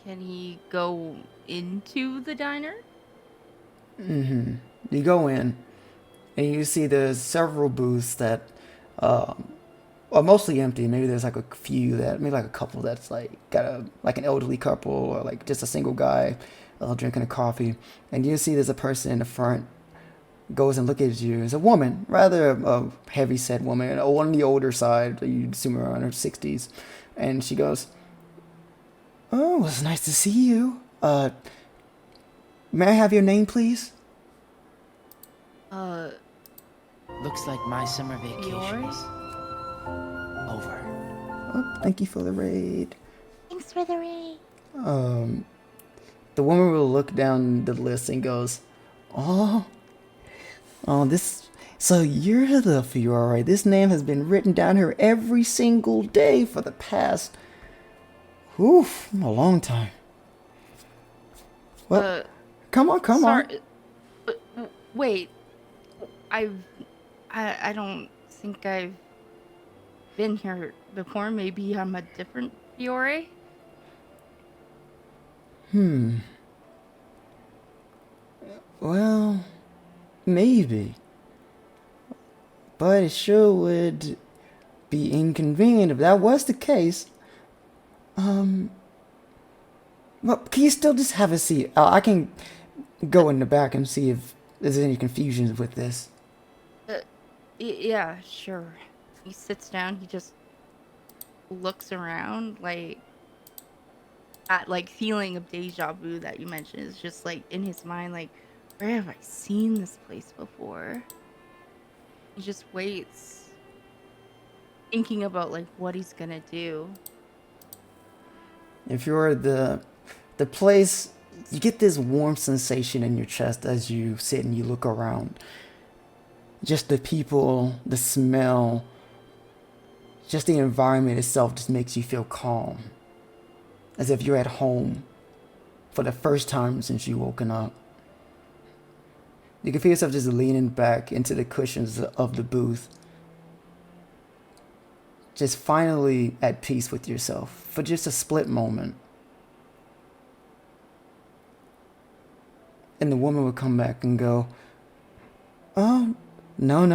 Can he go into the diner? Mm-hmm. You go in, and you see there's several booths that are mostly empty. Maybe there's like a few that, maybe like a couple that's like got like an elderly couple or like just a single guy drinking a coffee. And you see there's a person in the front goes and looks at you. It's a woman, rather a heavy-set woman, on the older side. You'd assume around her 60s, and she goes, "Oh, it's nice to see you. May I have your name, please?" Looks like my summer vacation Fiori? is over. Oh, thank you for the raid. Thanks for the raid. The woman will look down the list and goes, "Oh, this. So you're the Fiore. This name has been written down here every single day for the past, a long time. Well, come on. Wait. I don't think I've been here before. Maybe I'm a different Fiore? Well, maybe. But it sure would be inconvenient if that was the case. Well, can you still just have a seat? I can go in the back and see if there's any confusion with this. Yeah, sure. He sits down, he just looks around, like, that, like, feeling of deja vu that you mentioned is just, like, in his mind, like, where have I seen this place before? He just waits, thinking about, like, what he's gonna do. If you're the place, you get this warm sensation in your chest as you sit and you look around. Just the people, the smell, just the environment itself just makes you feel calm. As if you're at home for the first time since you've woken up. You can feel yourself just leaning back into the cushions of the booth. Just finally at peace with yourself for just a split moment. And the woman would come back and go, "Oh, no.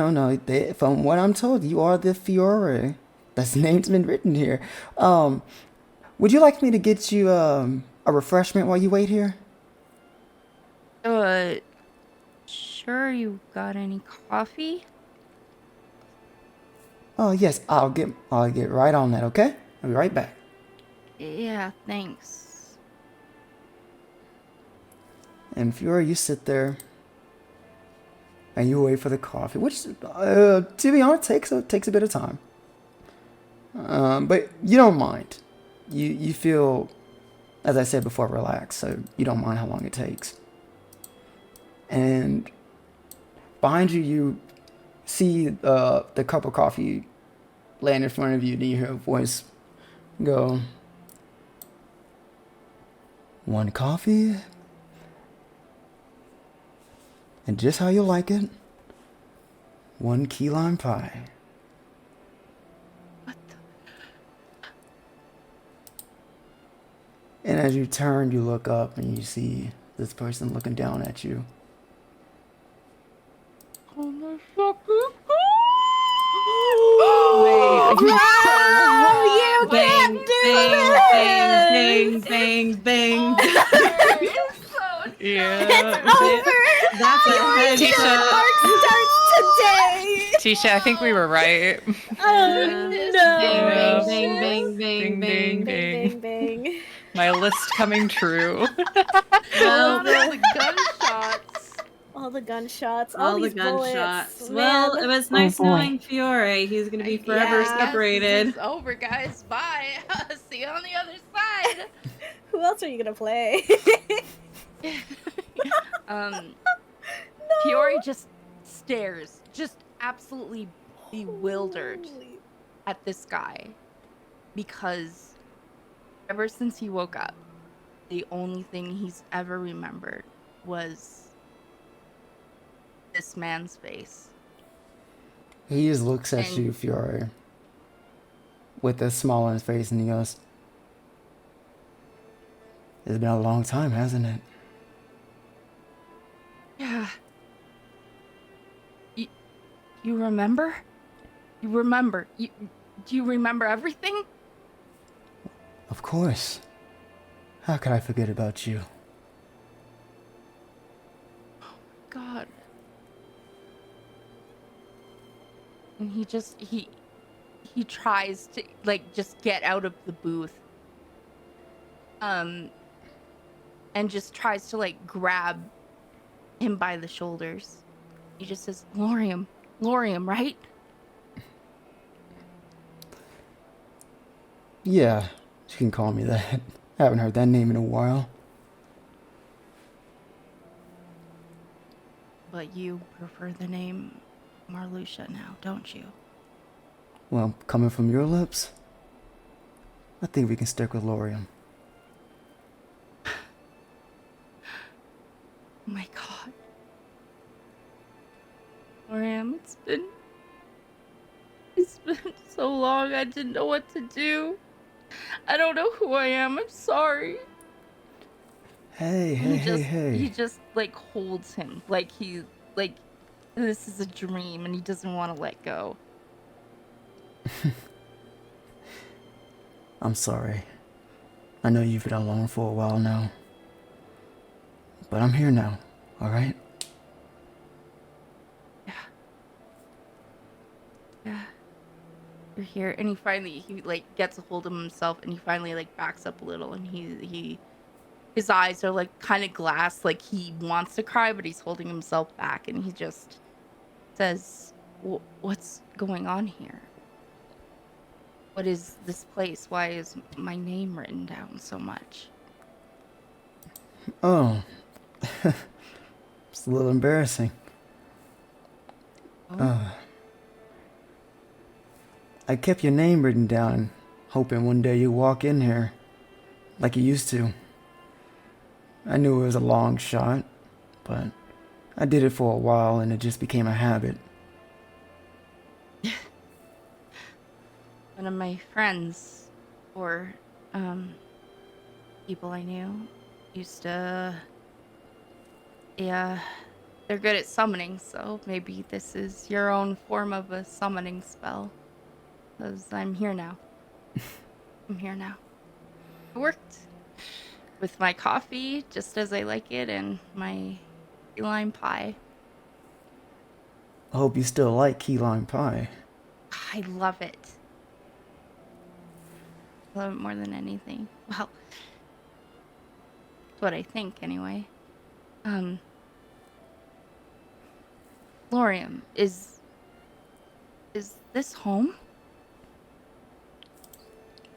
From what I'm told, you are the Fiore. That's name's been written here. Would you like me to get you a refreshment while you wait here?" Sure, you got any coffee? "Oh yes, I'll get right on that, okay? I'll be right back." Yeah, thanks. And Fiore, you sit there and you wait for the coffee, which, to be honest, takes a bit of time. But you don't mind. You feel, as I said before, relaxed, so you don't mind how long it takes. And behind you, you see the cup of coffee laying in front of you, and you hear a voice go, "One coffee? And just how you like it, one key lime pie." What And as you turn, you look up and you see this person looking down at you. Oh my fucking You can't do bang, bang. Yeah. It's over. That's a Tisha. headshot. Starts today. Tisha, I think we were right. Oh no. Bang, bang, bang, bang, bang. Bang, bang, bang. My list coming true. all the gunshots. All the gunshots. All the these bullets. gunshots. Man. Well, it was nice boy. knowing Fiore. He's gonna be forever Yeah, separated. It's over, guys. Bye. See you on the other side. Who else are you gonna play? Fiori just stares, just absolutely bewildered Holy- at this guy, because ever since he woke up, the only thing he's ever remembered was this man's face. He just looks at And- you, Fiore, with a smile on his face, and he goes, "It's been a long time, hasn't it?" Yeah. You remember? You remember? Do you remember everything? Of course. How could I forget about you? God. And he tries to like just get out of the booth. And just tries to like grab him by the shoulders. He just says, Lorium, right? Yeah, you can call me that. I haven't heard that name in a while. But you prefer the name Marluxia now, don't you? Well, coming from your lips, I think we can stick with Lorium. Oh my god. Lorium, it's been so long, I didn't know what to do. I don't know who I am, I'm sorry. Hey, He just like holds him like this is a dream and he doesn't want to let go. I'm sorry. I know you've been alone for a while now. But I'm here now, alright? Yeah. You're here. And he like gets a hold of himself and he finally like backs up a little and his eyes are like kind of glass, like he wants to cry, but he's holding himself back and he just says, what's going on here? What is this place? Why is my name written down so much? Oh. It's a little embarrassing. Oh. I kept your name written down, hoping one day you'd walk in here like you used to. I knew it was a long shot, but I did it for a while and it just became a habit. One of my friends, or people I knew, used to, yeah, they're good at summoning, so maybe this is your own form of a summoning spell. Because I'm here now. I'm here now. It worked. With my coffee, just as I like it, and my key lime pie. I hope you still like key lime pie. I love it. I love it more than anything. Well, that's what I think, anyway. Lorium, is this home?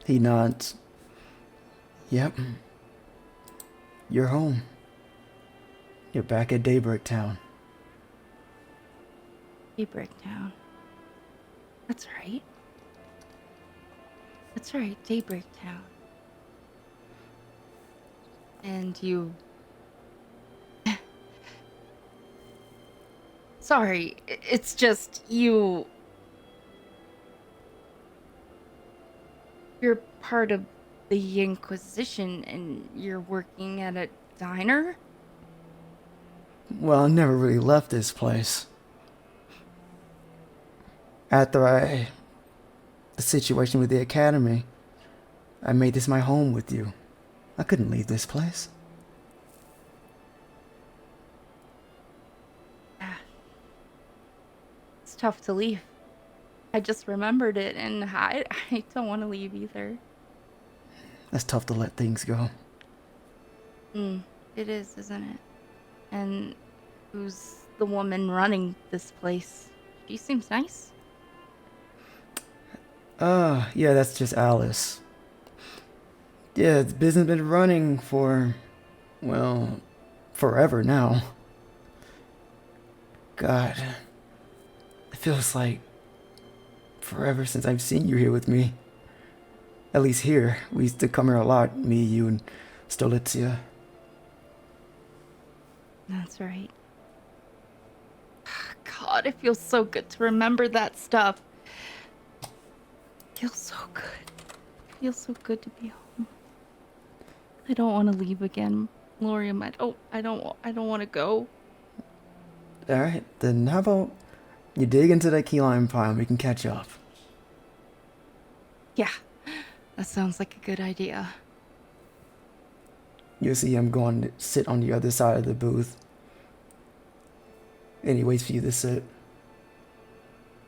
He nods. Yep. You're home. You're back at Daybreak Town. Daybreak Town. That's right. That's right, Daybreak Town. And you... Sorry, it's just you... You're part of the Inquisition and you're working at a diner? Well, I never really left this place. After the situation with the academy, I made this my home with you. I couldn't leave this place. It's tough to leave. I just remembered it, and I don't want to leave either. That's tough to let things go. It is, isn't it? And who's the woman running this place? She seems nice. Yeah, that's just Alice. Yeah, the business has been running for, well, forever now. God, it feels like forever since I've seen you here with me. At least here. We used to come here a lot, me, you, and Stolitzia. That's right. God, it feels so good to remember that stuff. Feels so good. Feels so good to be home. I don't want to leave again, Lorium. I don't want to go. Alright, then how about you dig into that key lime pile and we can catch up. Yeah, that sounds like a good idea. You'll see I'm going to sit on the other side of the booth. And he waits for you to sit.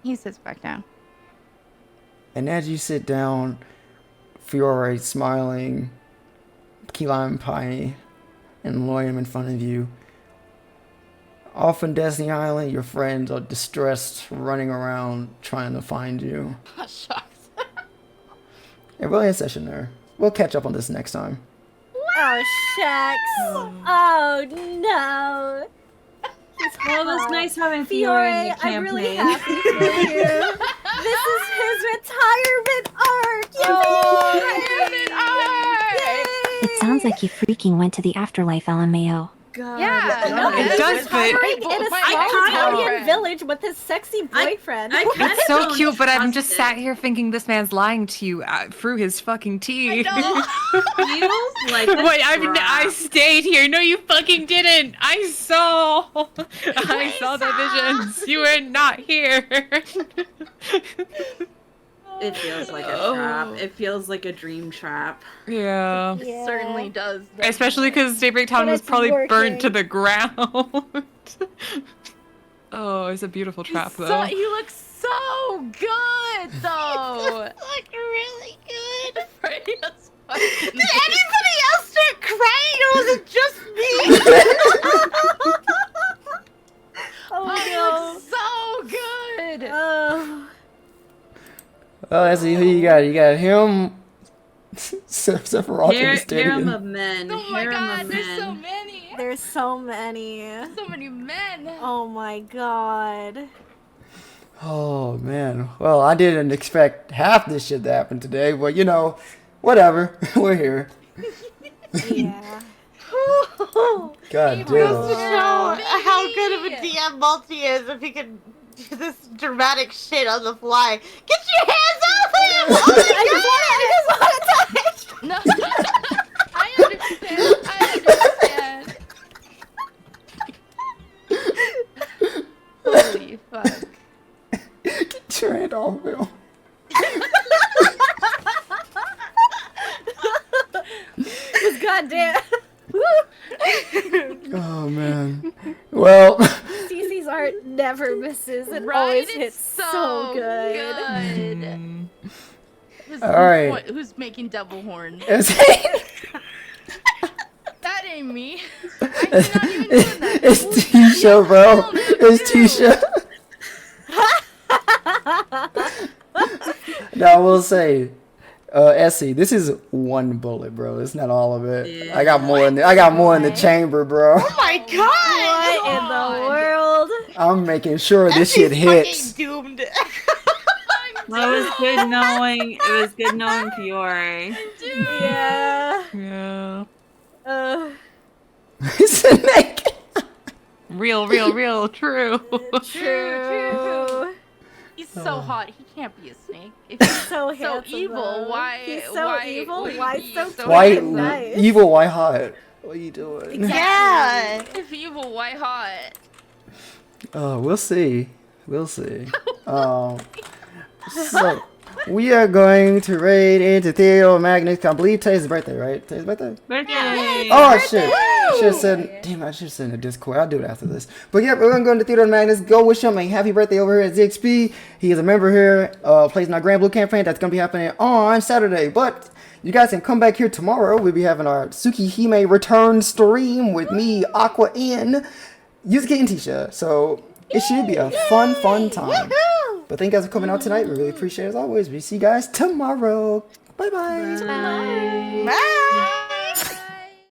He sits back down. And as you sit down, Fiore smiling, key lime pie, and Loyam in front of you. Off on Destiny Island, your friends are distressed, running around, trying to find you. Shucks. Yeah, we'll end session there. We'll catch up on this next time. Oh, shucks. Oh, no. Well, it was nice having Fiore, Fiore in the campaign. I'm really happy for you. This is his retirement arc. Retirement arc! Yay! It sounds like you freaking went to the afterlife, LMAO. God. Yeah, No, it he's does, but- retiring in a My small Italian girlfriend. village with his sexy boyfriend. I kinda It's so don't cute, but I'm trust just it. sat here thinking this man's lying to you through his fucking teeth. Feels like a Wait, I trap. stayed here. No, you fucking didn't. I saw the visions. You were not here. It feels like a trap. It feels like a dream trap. Yeah. It certainly does. Especially because Daybreak Town But was it's probably burnt to working. the ground. Oh, it's a beautiful trap, though. So, he looks so good, though. Like really good. Freya's fucking- Did anybody else start crying or was it just me? Oh, He no. looks so good. Oh. Oh, let's see who you got. You got him, Sephiroth, Harem and Stadium. of men. Oh my Harem god, of there's men. so many. There's so many. So many men. Oh my god. Oh, man. Well, I didn't expect half this shit to happen today, but you know, whatever. We're here. Yeah. God It goes to damn. show how good of a DM Multi is if he can do this dramatic shit on the fly. Get your hands off him! Oh my god! I just want to touch! No. I understand. Holy fuck. Get your hand off him. This goddamn. Oh, man. Well, Cece's art never misses. It Right? always It's hits so so good. Mm. Alright. Who's making double horn? it's That ain't me. I'm not even doing that. it's Tisha, bro. It's Tisha. Now, I will say, Essie, this is one bullet, bro. It's not all of it. Yeah. I got more in the. I got more in the chamber, bro. Oh my god! What in the world? I'm making sure this Essie's shit hits. fucking doomed. Well, it was good knowing. It was good knowing Fiore. Yeah. Yeah. It's a naked. Real, true. True. He's so hot. He can't be a snake. If he's So so handsome, evil, though. why? He's so evil, would he why be so Why fucking nice? evil? Why hot? What are you doing? Yeah. If evil, why hot? We'll see. We'll see. So we are going to raid into Theo Magnus. I believe today's his birthday, right? Today's birthday. Birthday! Oh shit! Should have said. Damn, I should have said in the Discord. I'll do it after this. But yeah, we're gonna go into Theodore Magnus. Go wish him a happy birthday over here at ZXP. He is a member here. Plays in our Grand Blue campaign. That's gonna be happening on Saturday. But you guys can come back here tomorrow. We'll be having our Tsukihime return stream with me, Aqua, and Yuzuki and Tisha. So it should be a fun time. But thank you guys for coming out tonight. We really appreciate it as always. We see you guys tomorrow. Bye-bye. Bye. Bye.